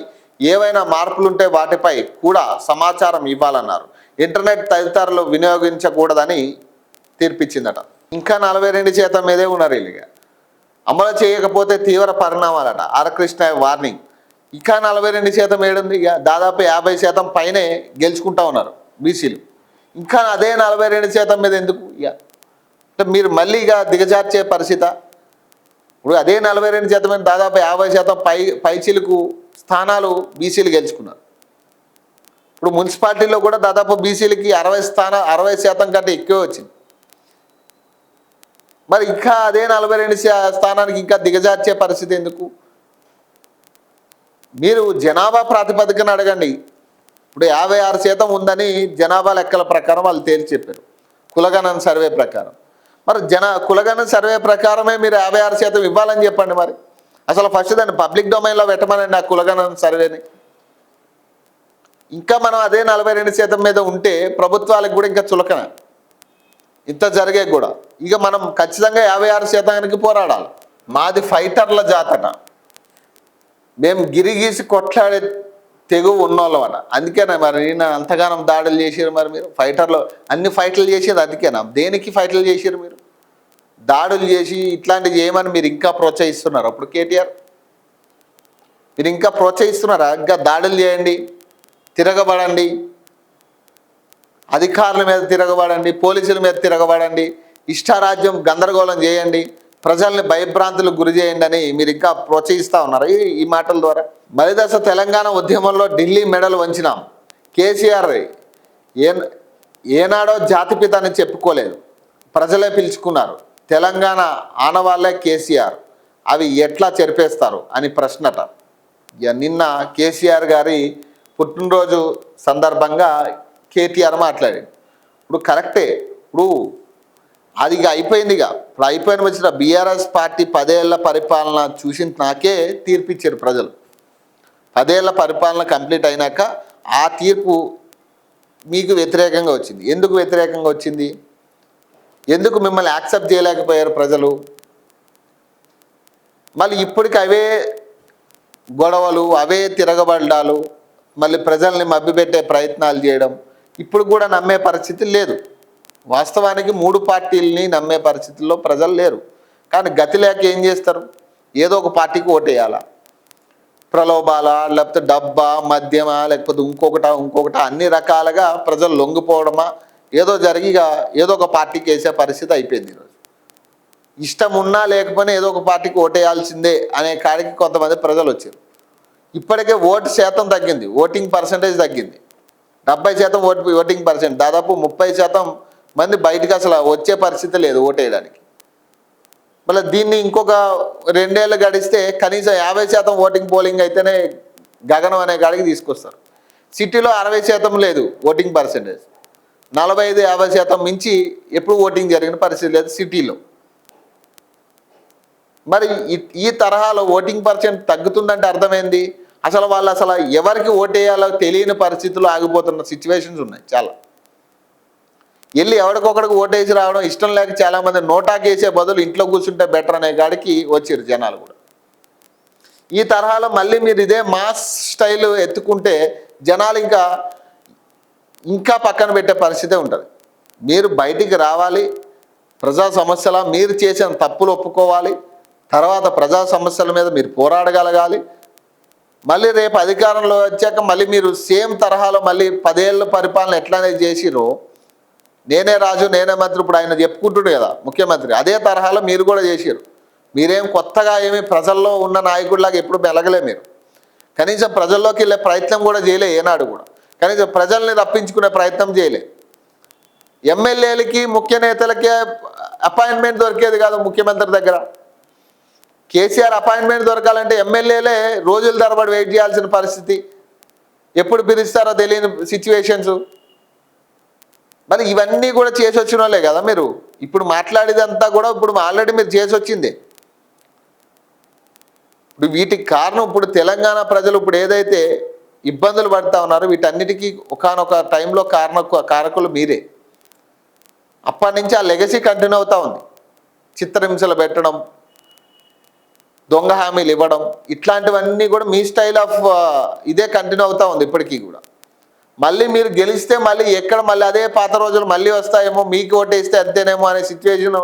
ఏవైనా మార్పులుంటే వాటిపై కూడా సమాచారం ఇవ్వాలన్నారు. ఇంటర్నెట్ తదితరులు వినియోగించకూడదని తీర్పిచ్చిందట. ఇంకా 42% మీదే ఉన్నారు వీళ్ళుగా. అమలు చేయకపోతే తీవ్ర పరిణామాలట. Are Krishna warning. ఇంకా 42% ఏడుంది, ఇక దాదాపు 50% పైనే గెలుచుకుంటా ఉన్నారు బీసీలు. ఇంకా అదే 42% మీద ఎందుకు? ఇక అంటే మీరు మళ్ళీ ఇక దిగజార్చే పరిస్థితి. ఇప్పుడు అదే 42% మీద దాదాపు 50% పైచీలకు స్థానాలు బీసీలు గెలుచుకున్నారు. ఇప్పుడు మున్సిపాలిటీలో కూడా దాదాపు బీసీలకి 60% కంటే ఎక్కువ వచ్చింది. మరి ఇంకా అదే 42 స్థానానికి ఇంకా దిగజార్చే పరిస్థితి ఎందుకు? మీరు జనాభా ప్రాతిపదికన అడగండి. ఇప్పుడు 56% ఉందని జనాభా లెక్కల ప్రకారం వాళ్ళు తేల్చి చెప్పారు, కులగణన సర్వే ప్రకారం. మరి కులగణన సర్వే ప్రకారమే మీరు 56% ఇవ్వాలని చెప్పండి. మరి అసలు ఫస్ట్ దాన్ని పబ్లిక్ డొమైన్లో పెట్టమనండి ఆ కులగణన సర్వేని. ఇంకా మనం అదే 42% మీద ఉంటే ప్రభుత్వాలకు కూడా ఇంకా చులకన ఇంత జరిగే కూడా. ఇక మనం ఖచ్చితంగా 56%కి పోరాడాలి. మాది ఫైటర్ల జాతట, మేము గిరిగీసి కొట్లాడే తెగువ ఉన్నోళ్ళం అట. అందుకేనా మరి నేను అంతగానం దాడులు చేసారు? మరి మీరు ఫైటర్లు అన్ని ఫైట్లు చేసేది అందుకేనా? దేనికి ఫైట్లు చేసారు మీరు? దాడులు చేసి ఇట్లాంటివి చేయమని మీరు ఇంకా ప్రోత్సహిస్తున్నారు. అప్పుడు కేటీఆర్ మీరు ఇంకా ప్రోత్సహిస్తున్నారా? ఇంకా దాడులు చేయండి, తిరగబడండి, అధికారుల మీద తిరగబడండి, పోలీసుల మీద తిరగబడండి, ఇష్టారాజ్యం గందరగోళం చేయండి, ప్రజల్ని భయభ్రాంతులకు గురి చేయండి అని మీరు ఇంకా ప్రోత్సహిస్తూ ఉన్నారు ఈ మాటల ద్వారా. మలిదశ తెలంగాణ ఉద్యమంలో ఢిల్లీ మెడలు వంచినాం. కేసీఆర్ ఏనాడో జాతిపిత అని చెప్పుకోలేదు, ప్రజలే పిలుచుకున్నారు. తెలంగాణ ఆనవాళ్లే కేసీఆర్, అవి ఎట్లా చెరిపేస్తారు అని ప్రశ్నట. నిన్న కేసీఆర్ గారి పుట్టినరోజు సందర్భంగా కేటీఆర్ మాట్లాడాడు. ఇప్పుడు కరెక్టే, ఇప్పుడు అది ఇక అయిపోయింది. ఇప్పుడు అయిపోయిన వచ్చిన బీఆర్ఎస్ పార్టీ 10 ఏళ్ల పరిపాలన చూసిన నాకే తీర్పిచ్చారు ప్రజలు. 10 ఏళ్ల పరిపాలన కంప్లీట్ అయినాక ఆ తీర్పు మీకు వ్యతిరేకంగా వచ్చింది. ఎందుకు వ్యతిరేకంగా వచ్చింది? ఎందుకు మిమ్మల్ని యాక్సెప్ట్ చేయలేకపోయారు ప్రజలు? మళ్ళీ ఇప్పటికి అవే గొడవలు, అవే తిరగబడ్డాలు, మళ్ళీ ప్రజల్ని మభ్యపెట్టే ప్రయత్నాలు చేయడం ఇప్పుడు కూడా నమ్మే పరిస్థితి లేదు. వాస్తవానికి 3 పార్టీలని నమ్మే పరిస్థితుల్లో ప్రజలు లేరు. కానీ గతి లేక ఏం చేస్తారు? ఏదో ఒక పార్టీకి ఓటేయాలా, ప్రలోభాల, లేకపోతే డబ్బా, మద్యమా, లేకపోతే ఇంకొకట అన్ని రకాలుగా ప్రజలు లొంగిపోవడమా ఏదో జరిగిగా ఏదో ఒక పార్టీకి వేసే పరిస్థితి అయిపోయింది. ఈరోజు ఇష్టం ఉన్నా లేకపోయినా ఏదో ఒక పార్టీకి ఓటేయాల్సిందే అనే కాడికి కొంతమంది ప్రజలు వచ్చారు. ఇప్పటికే ఓటు శాతం తగ్గింది, ఓటింగ్ పర్సంటేజ్ తగ్గింది. 70% ఓటింగ్ పర్సెంట్, దాదాపు 30% మంది బయటకు అసలు వచ్చే పరిస్థితి లేదు ఓటేయడానికి. మళ్ళీ దీన్ని ఇంకొక 2 ఏళ్ళు గడిస్తే కనీసం 50% ఓటింగ్ పోలింగ్ అయితేనే గగనం అనే కాడికి తీసుకొస్తారు. సిటీలో 60% లేదు ఓటింగ్ పర్సెంటేజ్, 45-50% మించి ఎప్పుడు ఓటింగ్ జరిగిన పరిస్థితి లేదు సిటీలో. మరి ఈ తరహాలో ఓటింగ్ పర్సెంట్ తగ్గుతుందంటే అర్థమైంది. వాళ్ళు అసలు ఎవరికి ఓటేయాలో తెలియని పరిస్థితుల్లో ఆగిపోతున్న సిచ్యువేషన్స్ ఉన్నాయి చాలా. వెళ్ళి ఎవరికొకడికి ఓటేసి రావడం ఇష్టం లేక చాలామంది నోటాకేసే బదులు ఇంట్లో కూర్చుంటే బెటర్ అనే కాడికి వచ్చారు జనాలు కూడా. ఈ తరహాలో మళ్ళీ మీరు ఇదే మాస్ స్టైల్ ఎత్తుకుంటే జనాలు ఇంకా పక్కన పెట్టే పరిస్థితే ఉంటుంది. మీరు బయటికి రావాలి, ప్రజా సమస్యల మీరు చేసిన తప్పులు ఒప్పుకోవాలి, తర్వాత ప్రజా సమస్యల మీద మీరు పోరాడగలగాలి. మళ్ళీ రేపు అధికారంలో వచ్చాక మళ్ళీ మీరు సేమ్ తరహాలో మళ్ళీ 10 ఏళ్ళ పరిపాలన ఎట్లానే చేసిరో, నేనే రాజు నేనే మంత్రి, ఇప్పుడు ఆయన చెప్పుకుంటుండే కదా ముఖ్యమంత్రి, అదే తరహాలో మీరు కూడా చేసారు. మీరేం కొత్తగా ఏమి ప్రజల్లో ఉన్న నాయకుడిలాగా ఎప్పుడు మెలగలే. మీరు కనీసం ప్రజల్లోకి వెళ్ళే ప్రయత్నం కూడా చేయలే ఏనాడు కూడా. కనీసం ప్రజల్ని రప్పించుకునే ప్రయత్నం చేయలే. ఎమ్మెల్యేలకి ముఖ్య నేతలకి అపాయింట్మెంట్ దొరికేది కాదు ముఖ్యమంత్రి దగ్గర. కేసీఆర్ అపాయింట్మెంట్ దొరకాలంటే ఎమ్మెల్యేలే రోజుల తరబడి వెయిట్ చేయాల్సిన పరిస్థితి, ఎప్పుడు పిలుస్తారో తెలియని సిచ్యువేషన్స్. మరి ఇవన్నీ కూడా చేసి వచ్చిన వాళ్ళే కదా మీరు. ఇప్పుడు మాట్లాడేదంతా కూడా ఇప్పుడు ఆల్రెడీ మీరు చేసి వచ్చిందే. ఇప్పుడు వీటికి కారణం ఇప్పుడు తెలంగాణ ప్రజలు ఇప్పుడు ఏదైతే ఇబ్బందులు పడుతూ ఉన్నారో వీటన్నిటికీ ఒకానొక టైంలో కారకులు మీరే. అప్పటి నుంచి ఆ లెగసీ కంటిన్యూ అవుతూ ఉంది. చిత్రహింసలు పెట్టడం, దొంగ హామీలు ఇవ్వడం, ఇట్లాంటివన్నీ కూడా మీ స్టైల్ ఆఫ్ ఇదే కంటిన్యూ అవుతూ ఉంది ఇప్పటికీ కూడా. మళ్ళీ మీరు గెలిస్తే మళ్ళీ ఎక్కడ మళ్ళీ అదే పాత రోజులు మళ్ళీ వస్తాయేమో, మీకు ఓటేస్తే అంతేనేమో అనే సిచ్యువేషన్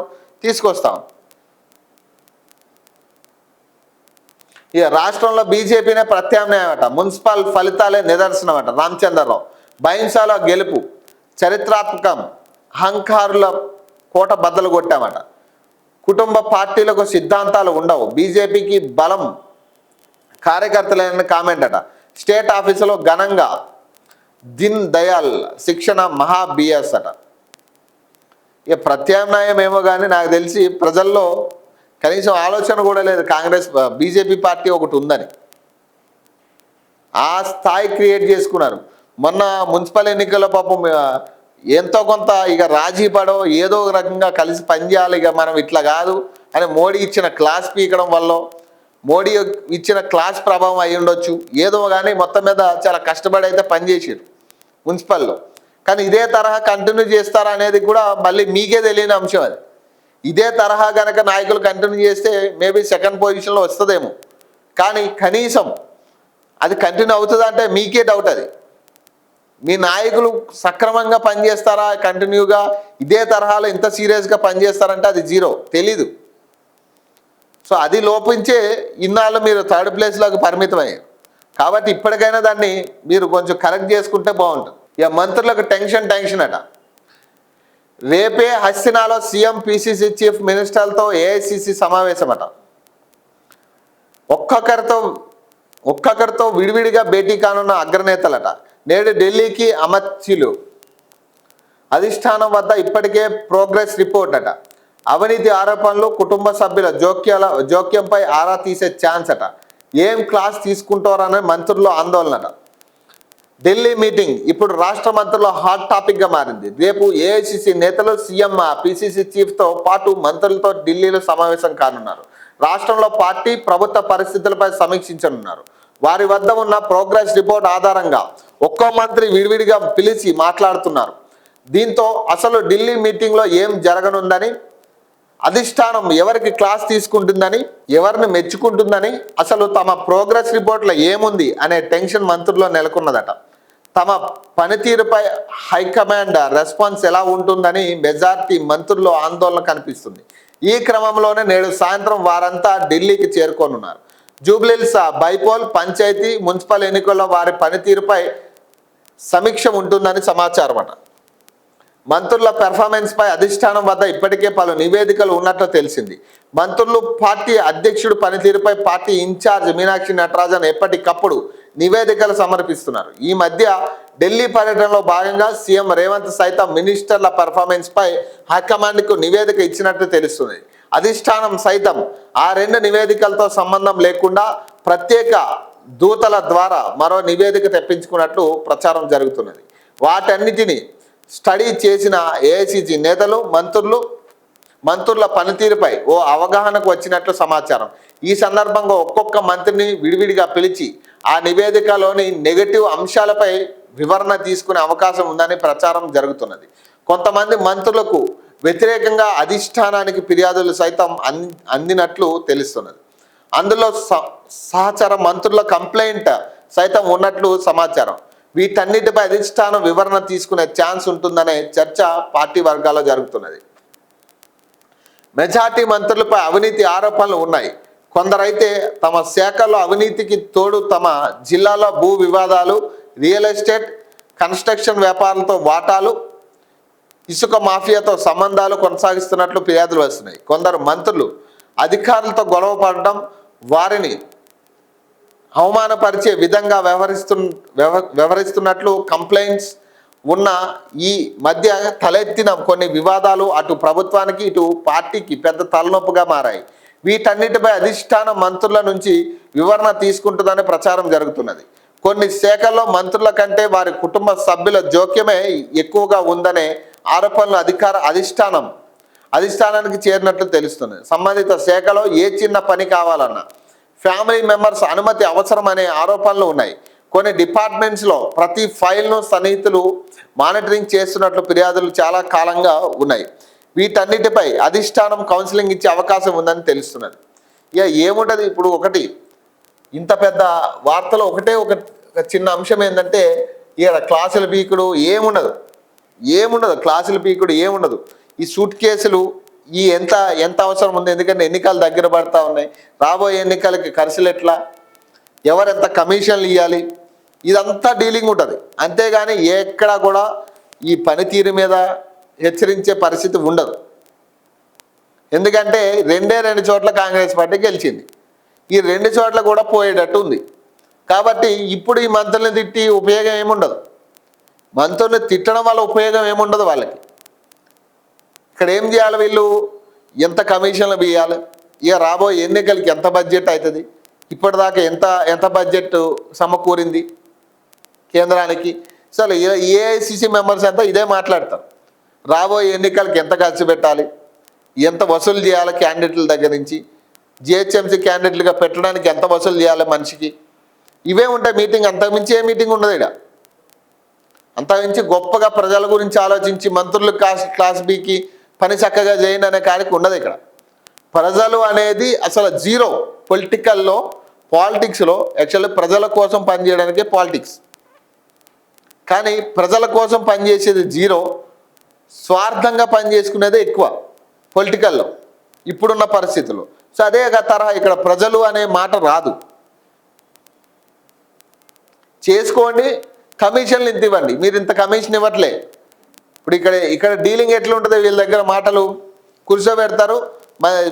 తీసుకొస్తాం. ఇక రాష్ట్రంలో బీజేపీనే ప్రత్యామ్నాయం అట, మున్సిపల్ ఫలితాలే నిదర్శనం అట. రామచంద్రరావు బైన్సాలో గెలుపు చరిత్రాత్మకం, అహంకారుల కోట బద్దలు కొట్టామట. కుటుంబ పార్టీలకు సిద్ధాంతాలు ఉండవు, బీజేపీకి బలం కార్యకర్తలైన కామెంట్ అట. స్టేట్ ఆఫీసులో ఘనంగా దీన్ దయాల్ శిక్షణ మహా బిఎస్ అట. ఇక ప్రత్యామ్నాయం ఏమో కానీ నాకు తెలిసి ప్రజల్లో కనీసం ఆలోచన కూడా లేదు కాంగ్రెస్ బీజేపీ పార్టీ ఒకటి ఉందని. ఆ స్థాయి క్రియేట్ చేసుకున్నారు. మొన్న మున్సిపల్ ఎన్నికల్లో పాపం ఎంతో కొంత ఇక రాజీ పడో ఏదో ఒక రకంగా కలిసి పనిచేయాలి, ఇక మనం ఇట్లా కాదు అని మోడీ ఇచ్చిన క్లాస్ పీకడం వల్ల, మోడీ ఇచ్చిన క్లాస్ ప్రభావం అయి ఉండొచ్చు ఏదో, కానీ మొత్తం మీద చాలా కష్టపడి అయితే పనిచేసారు మున్సిపల్లో. కానీ ఇదే తరహా కంటిన్యూ చేస్తారా అనేది కూడా మళ్ళీ మీకే తెలియని అంశం అది. ఇదే తరహా కనుక నాయకులు కంటిన్యూ చేస్తే మేబీ సెకండ్ పొజిషన్లో వస్తుందేమో, కానీ కనీసం అది కంటిన్యూ అవుతుందంటే మీకే డౌట్. అది మీ నాయకులు సక్రమంగా పనిచేస్తారా, కంటిన్యూగా ఇదే తరహాలో ఇంత సీరియస్గా పనిచేస్తారంటే అది జీరో, తెలీదు. సో అది లోపించే ఇన్నాళ్ళు మీరు థర్డ్ ప్లేస్లోకి పరిమితమయ్యారు. కాబట్టి ఇప్పటికైనా దాన్ని మీరు కొంచెం కరెక్ట్ చేసుకుంటే బాగుంటుంది. ఇక మంత్రులకు టెన్షన్ అట. రేపే హస్తినాలో సీఎం పిసిసి చీఫ్ మినిస్టర్లతో ఏఐసిసి సమావేశం అట. ఒక్కొక్కరితో విడివిడిగా భేటీ కానున్న అగ్రనేతలట. నేడు ఢిల్లీకి అమర్చిలు అధిష్టానం వద్ద ఇప్పటికే ప్రోగ్రెస్ రిపోర్ట్ అట. అవినీతి ఆరోపణలు, కుటుంబ సభ్యుల జోక్యంపై ఆరా తీసే ఛాన్స్ అట. ఏం క్లాస్ తీసుకుంటారనే మంత్రుల్లో ఆందోళన అట. ఢిల్లీ మీటింగ్ ఇప్పుడు రాష్ట్ర మంత్రుల్లో హాట్ టాపిక్గా మారింది. రేపు ఏఐసిసి నేతలు సీఎం పిసిసి చీఫ్తో పాటు మంత్రులతో ఢిల్లీలో సమావేశం కానున్నారు. రాష్ట్రంలో పార్టీ ప్రభుత్వ పరిస్థితులపై సమీక్షించనున్నారు. వారి వద్ద ఉన్న ప్రోగ్రెస్ రిపోర్ట్ ఆధారంగా ఒక్కో మంత్రి విడివిడిగా పిలిచి మాట్లాడుతున్నారు. దీంతో అసలు ఢిల్లీ మీటింగ్లో ఏం జరగనుందని, అధిష్టానం ఎవరికి క్లాస్ తీసుకుంటుందని, ఎవరిని మెచ్చుకుంటుందని, అసలు తమ ప్రోగ్రెస్ రిపోర్ట్లో ఏముంది అనే టెన్షన్ మంత్రుల్లో నెలకొన్నదట. తమ పనితీరుపై హైకమాండ్ రెస్పాన్స్ ఎలా ఉంటుందని మెజార్టీ మంత్రుల్లో ఆందోళన కనిపిస్తుంది. ఈ క్రమంలోనే నేడు సాయంత్రం వారంతా ఢిల్లీకి చేరుకోనున్నారు. జూబ్లీహిల్స్ బైపోల్, పంచాయతీ, మున్సిపల్ ఎన్నికల్లో వారి పనితీరుపై సమీక్ష ఉంటుందని సమాచారం అట. మంత్రుల పెర్ఫార్మెన్స్ పై అధిష్టానం వద్ద ఇప్పటికే పలు నివేదికలు ఉన్నట్లు తెలిసింది. మంత్రులు, పార్టీ అధ్యక్షుడు పనితీరుపై పార్టీ ఇన్ఛార్జ్ మీనాక్షి నటరాజన్ ఎప్పటికప్పుడు నివేదికలు సమర్పిస్తున్నారు. ఈ మధ్య ఢిల్లీ పర్యటనలో భాగంగా సీఎం రేవంత్ సైతం మినిస్టర్ల పెర్ఫార్మెన్స్ పై హైకమాండ్కు నివేదిక ఇచ్చినట్లు తెలుస్తుంది. అధిష్టానం సైతం ఆ రెండు నివేదికలతో సంబంధం లేకుండా ప్రత్యేక దూతల ద్వారా మరో నివేదిక తెప్పించుకున్నట్లు ప్రచారం జరుగుతున్నది. వాటన్నిటిని స్టడీ చేసిన ఏఐసిసి నేతలు మంత్రుల పనితీరుపై ఓ అవగాహనకు వచ్చినట్లు సమాచారం. ఈ సందర్భంగా ఒక్కొక్క మంత్రిని విడివిడిగా పిలిచి ఆ నివేదికలోని నెగటివ్ అంశాలపై వివరణ తీసుకునే అవకాశం ఉందని ప్రచారం జరుగుతున్నది. కొంతమంది మంత్రులకు వ్యతిరేకంగా అధిష్టానానికి ఫిర్యాదులు సైతం అందినట్లు తెలుస్తున్నది. అందులో సహచర మంత్రుల కంప్లైంట్ సైతం ఉన్నట్లు సమాచారం. వీటన్నిటిపై అధిష్టానం వివరణ తీసుకునే ఛాన్స్ ఉంటుందనే చర్చ పార్టీ వర్గాల్లో జరుగుతున్నది. మెజార్టీ మంత్రులపై అవినీతి ఆరోపణలు ఉన్నాయి. కొందరైతే తమ శాఖలో అవినీతికి తోడు తమ జిల్లాలో భూ వివాదాలు, రియల్ ఎస్టేట్, కన్స్ట్రక్షన్ వ్యాపారాలతో వాటాలు, ఇసుక మాఫియాతో సంబంధాలు కొనసాగిస్తున్నట్లు ఫిర్యాదులు వస్తున్నాయి. కొందరు మంత్రులు అధికారులతో గొడవ పడడం, వారిని అవమానపరిచే విధంగా వ్యవహరిస్తున్నట్లు కంప్లైంట్స్ ఉన్న ఈ మధ్య తలెత్తిన కొన్ని వివాదాలు అటు ప్రభుత్వానికి ఇటు పార్టీకి పెద్ద తలనొప్పుగా మారాయి. వీటన్నిటిపై అధిష్టానం మంత్రుల నుంచి వివరణ తీసుకుంటుందని ప్రచారం జరుగుతున్నది. కొన్ని శాఖల్లో మంత్రుల కంటే వారి కుటుంబ సభ్యుల జోక్యమే ఎక్కువగా ఉందనే ఆరోపణలు అధిష్టానానికి చేరినట్లు తెలుస్తుంది. సంబంధిత శాఖలో ఏ చిన్న పని కావాలన్నా ఫ్యామిలీ మెంబర్స్ అనుమతి అవసరమనే ఆరోపణలు ఉన్నాయి. కొన్ని డిపార్ట్మెంట్స్లో ప్రతి ఫైల్ను సన్నిహితులు మానిటరింగ్ చేస్తున్నట్లు ఫిర్యాదులు చాలా కాలంగా ఉన్నాయి. వీటన్నిటిపై అధిష్టానం కౌన్సిలింగ్ ఇచ్చే అవకాశం ఉందని తెలుస్తున్నది. ఇక ఏముంటుంది ఇప్పుడు, ఒకటి ఇంత పెద్ద వార్తలో ఒక చిన్న అంశం ఏంటంటే ఇక క్లాసుల పీకుడు ఏముండదు, క్లాసుల పీకుడు ఏముండదు. ఈ సూట్ కేసులు, ఈ ఎంత ఎంత అవసరం ఉంది, ఎందుకంటే ఎన్నికలు దగ్గర పడతా ఉన్నాయి. రాబోయే ఎన్నికలకి ఖర్చులు ఎట్లా, ఎవరెంత కమిషన్లు ఇవ్వాలి, ఇదంతా డీలింగ్ ఉంటుంది. అంతేగాని ఎక్కడా కూడా ఈ పనితీరు మీద హెచ్చరించే పరిస్థితి ఉండదు. ఎందుకంటే రెండు చోట్ల కాంగ్రెస్ పార్టీ గెలిచింది, ఈ 2 చోట్ల కూడా పోయేటట్టు ఉంది. కాబట్టి ఇప్పుడు ఈ మంత్రులను తిట్టి ఉపయోగం ఏముండదు, మంత్రులను తిట్టడం వల్ల ఉపయోగం ఏముండదు వాళ్ళకి. ఇక్కడ ఏం చేయాలి, వీళ్ళు ఎంత కమిషన్లు వేయాలి, ఇక రాబోయే ఎన్నికలకి ఎంత బడ్జెట్ అవుతుంది, ఇప్పటిదాకా ఎంత బడ్జెట్ సమకూరింది కేంద్రానికి. అసలు ఏఐసిసి మెంబర్స్ అంతా ఇదే మాట్లాడతారు. రాబోయే ఎన్నికలకి ఎంత ఖర్చు పెట్టాలి, ఎంత వసూలు చేయాలి క్యాండిడేట్ల దగ్గర నుంచి, జిహెచ్ఎంసీ క్యాండిడేట్లుగా పెట్టడానికి ఎంత వసూలు చేయాలి మనిషికి, ఇవే ఉంటాయి మీటింగ్. అంతకుమించి ఏ మీటింగ్ ఉండదు ఇక్కడ. అంతకుమించి గొప్పగా ప్రజల గురించి ఆలోచించి మంత్రులు క్లాస్ బికి పని చక్కగా చేయండి అనే కాడికి ఉండదు ఇక్కడ. ప్రజలు అనేది అసలు జీరో. పాలిటిక్స్లో యాక్చువల్లీ ప్రజల కోసం పనిచేయడానికే పాలిటిక్స్, కానీ ప్రజల కోసం పనిచేసేది జీరో, స్వార్థంగా పనిచేసుకునేదే ఎక్కువ పొలిటికల్లో ఇప్పుడున్న పరిస్థితుల్లో. సో అదే తరహా ఇక్కడ ప్రజలు అనే మాట రాదు. చేసుకోండి, కమిషన్లు ఇంత ఇవ్వండి, మీరు ఇంత కమిషన్ ఇవ్వట్లే. ఇప్పుడు ఇక్కడ డీలింగ్ ఎట్లా ఉంటుంది, వీళ్ళ దగ్గర మాటలు కూర్చోబెడతారు,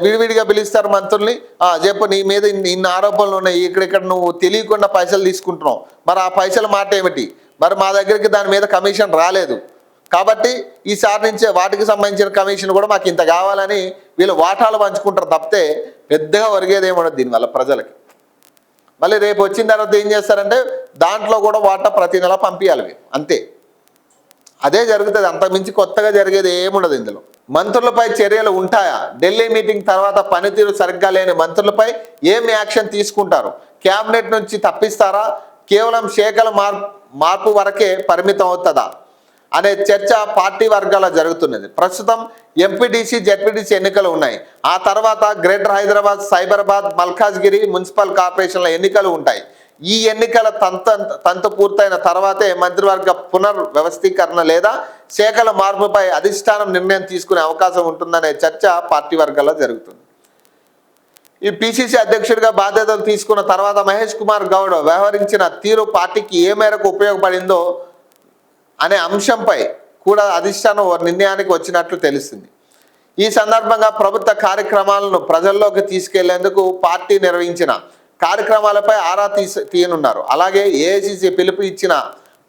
విడివిడిగా పిలుస్తారు మంత్రుల్ని. చెప్పు, నీ మీద ఇన్ని ఆరోపణలు ఉన్నాయి, ఇక్కడ నువ్వు తెలియకుండా పైసలు తీసుకుంటున్నావు, మరి ఆ పైసల మాట ఏమిటి, మరి మా దగ్గరికి దాని మీద కమిషన్ రాలేదు కాబట్టి ఈసారి నుంచే వాటికి సంబంధించిన కమిషన్ కూడా మాకు ఇంత కావాలని వీళ్ళు వాటాలు పంచుకుంటారు తప్పితే పెద్దగా ఒరిగేది ఏముండదు దీనివల్ల ప్రజలకి. మళ్ళీ రేపు వచ్చిన తర్వాత ఏం చేస్తారంటే దాంట్లో కూడా వాటా ప్రతి నెల పంపించాలి, అంతే. అదే జరుగుతుంది, అంతకుమించి కొత్తగా జరిగేది ఏముండదు ఇందులో. మంత్రులపై చర్యలు ఉంటాయా? ఢిల్లీ మీటింగ్ తర్వాత పనితీరు సరిగ్గా లేని మంత్రులపై ఏం యాక్షన్ తీసుకుంటారు? క్యాబినెట్ నుంచి తప్పిస్తారా? కేవలం శాఖల మార్పు వరకే పరిమితం అవుతుందా అనే చర్చ పార్టీ వర్గాల్లో జరుగుతున్నది. ప్రస్తుతం ఎంపీటీసీ జెడ్పీటీసీ ఎన్నికలు ఉన్నాయి. ఆ తర్వాత గ్రేటర్ హైదరాబాద్, సైబరాబాద్, మల్కాజ్గిరి మున్సిపల్ కార్పొరేషన్ల ఎన్నికలు ఉంటాయి. ఈ ఎన్నికల తంతు పూర్తయిన తర్వాతే మంత్రివర్గ పునర్వ్యవస్థీకరణ లేదా శాఖల మార్పుపై అధిష్టానం నిర్ణయం తీసుకునే అవకాశం ఉంటుందనే చర్చ పార్టీ వర్గాల్లో జరుగుతుంది. ఈ పిసిసి అధ్యక్షుడిగా బాధ్యతలు తీసుకున్న తర్వాత మహేష్ కుమార్ గౌడ్ వ్యవహరించిన తీరు పార్టీకి ఏ మేరకు ఉపయోగపడిందో అనే అంశంపై కూడా అధిష్టానం నిర్ణయానికి వచ్చినట్లు తెలుస్తుంది. ఈ సందర్భంగా ప్రభుత్వ కార్యక్రమాలను ప్రజల్లోకి తీసుకెళ్లేందుకు పార్టీ నిర్వహించిన కార్యక్రమాలపై ఆరా తీయనున్నారు. అలాగే ఏఐసిసి పిలుపు ఇచ్చిన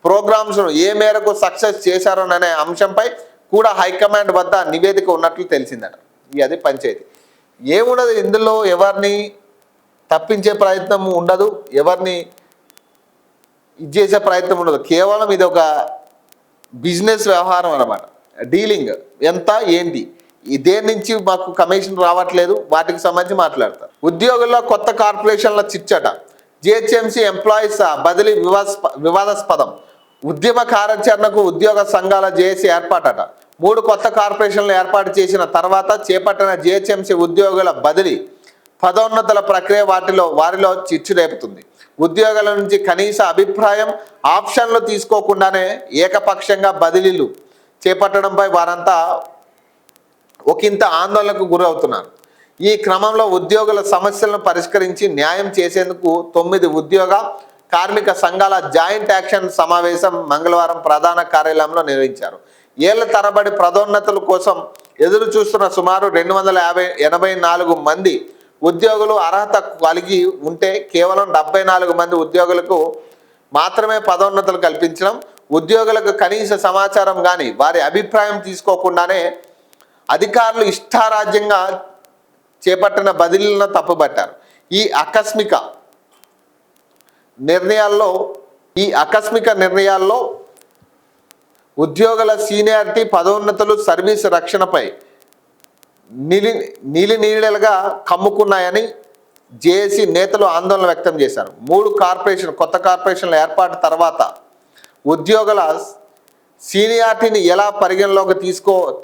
ప్రోగ్రామ్స్ను ఏ మేరకు సక్సెస్ చేశారోననే అంశంపై కూడా హైకమాండ్ వద్ద నివేదిక ఉన్నట్లు తెలిసిందట. అది పంచాయతీ ఏముండదు ఇందులో, ఎవరిని తప్పించే ప్రయత్నం ఉండదు, ఎవరిని ఇది చేసే ప్రయత్నం ఉండదు. కేవలం ఇది ఒక బిజినెస్ వ్యవహారం అన్నమాట. డీలింగ్ ఎంత ఏంటి, దేని నుంచి మాకు కమిషన్ రావట్లేదు, వాటికి సంబంధించి మాట్లాడతారు. ఉద్యోగుల్లో కొత్త కార్పొరేషన్ల చిచ్చట, జిహెచ్ఎంసీ ఎంప్లాయీస్ బదిలీ వివాదాస్పదం, ఉద్యమ కార్యాచరణకు ఉద్యోగ సంఘాల జేఏసీ ఏర్పాటట. 3 కొత్త కార్పొరేషన్లు ఏర్పాటు చేసిన తర్వాత చేపట్టిన జిహెచ్ఎంసీ ఉద్యోగుల బదిలీ పదోన్నతుల ప్రక్రియ వారిలో చిచ్చు రేపుతుంది. ఉద్యోగుల నుంచి కనీస అభిప్రాయం, ఆప్షన్లు తీసుకోకుండానే ఏకపక్షంగా బదిలీలు చేపట్టడంపై వారంతా ఒకంత ఆందోళనకు గురవుతున్నారు. ఈ క్రమంలో ఉద్యోగుల సమస్యలను పరిష్కరించి న్యాయం చేసేందుకు 9 ఉద్యోగ కార్మిక సంఘాల జాయింట్ యాక్షన్ సమావేశం మంగళవారం ప్రధాన కార్యాలయంలో నిర్వహించారు. ఏళ్ల తరబడి పదోన్నతుల కోసం ఎదురు చూస్తున్న సుమారు 284 మంది ఉద్యోగులు అర్హత కలిగి ఉంటే కేవలం 74 మంది ఉద్యోగులకు మాత్రమే పదోన్నతులు కల్పించడం, ఉద్యోగులకు కనీస సమాచారం కానీ వారి అభిప్రాయం తీసుకోకుండానే అధికారులు ఇష్టారాజ్యంగా చేపట్టిన బదిలీలను తప్పుబట్టారు. ఈ ఆకస్మిక నిర్ణయాల్లో ఉద్యోగుల సీనియారిటీ, పదోన్నతులు, సర్వీసు రక్షణపై నీలినీడలుగా కమ్ముకున్నాయని జేఏసీ నేతలు ఆందోళన వ్యక్తం చేశారు. 3 కొత్త కార్పొరేషన్ల ఏర్పాటు తర్వాత ఉద్యోగుల సీనియారిటీని ఎలా పరిగణలోకి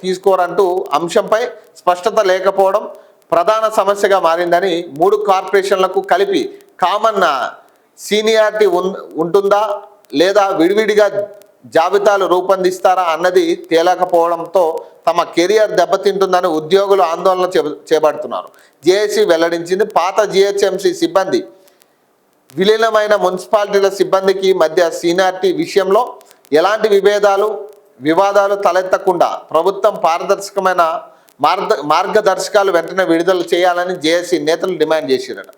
తీసుకోరంటూ అంశంపై స్పష్టత లేకపోవడం ప్రధాన సమస్యగా మారిందని, 3 కార్పొరేషన్లకు కలిపి కామన్ సీనియారిటీ ఉంటుందా లేదా విడివిడిగా జాబితాలు రూపొందిస్తారా అన్నది తేలకపోవడంతో తమ కెరియర్ దెబ్బతింటుందని ఉద్యోగులు ఆందోళన చేపడుతున్నారు. జేఏసీ వెల్లడించింది. పాత జిహెచ్ఎంసీ సిబ్బంది విలీనమైన మున్సిపాలిటీల సిబ్బందికి మధ్య సీనియారిటీ విషయంలో ఎలాంటి వివాదాలు తలెత్తకుండా ప్రభుత్వం పారదర్శకమైన మార్గదర్శకాలు వెంటనే విడుదల చేయాలని జేఏసీ నేతలు డిమాండ్ చేశారట.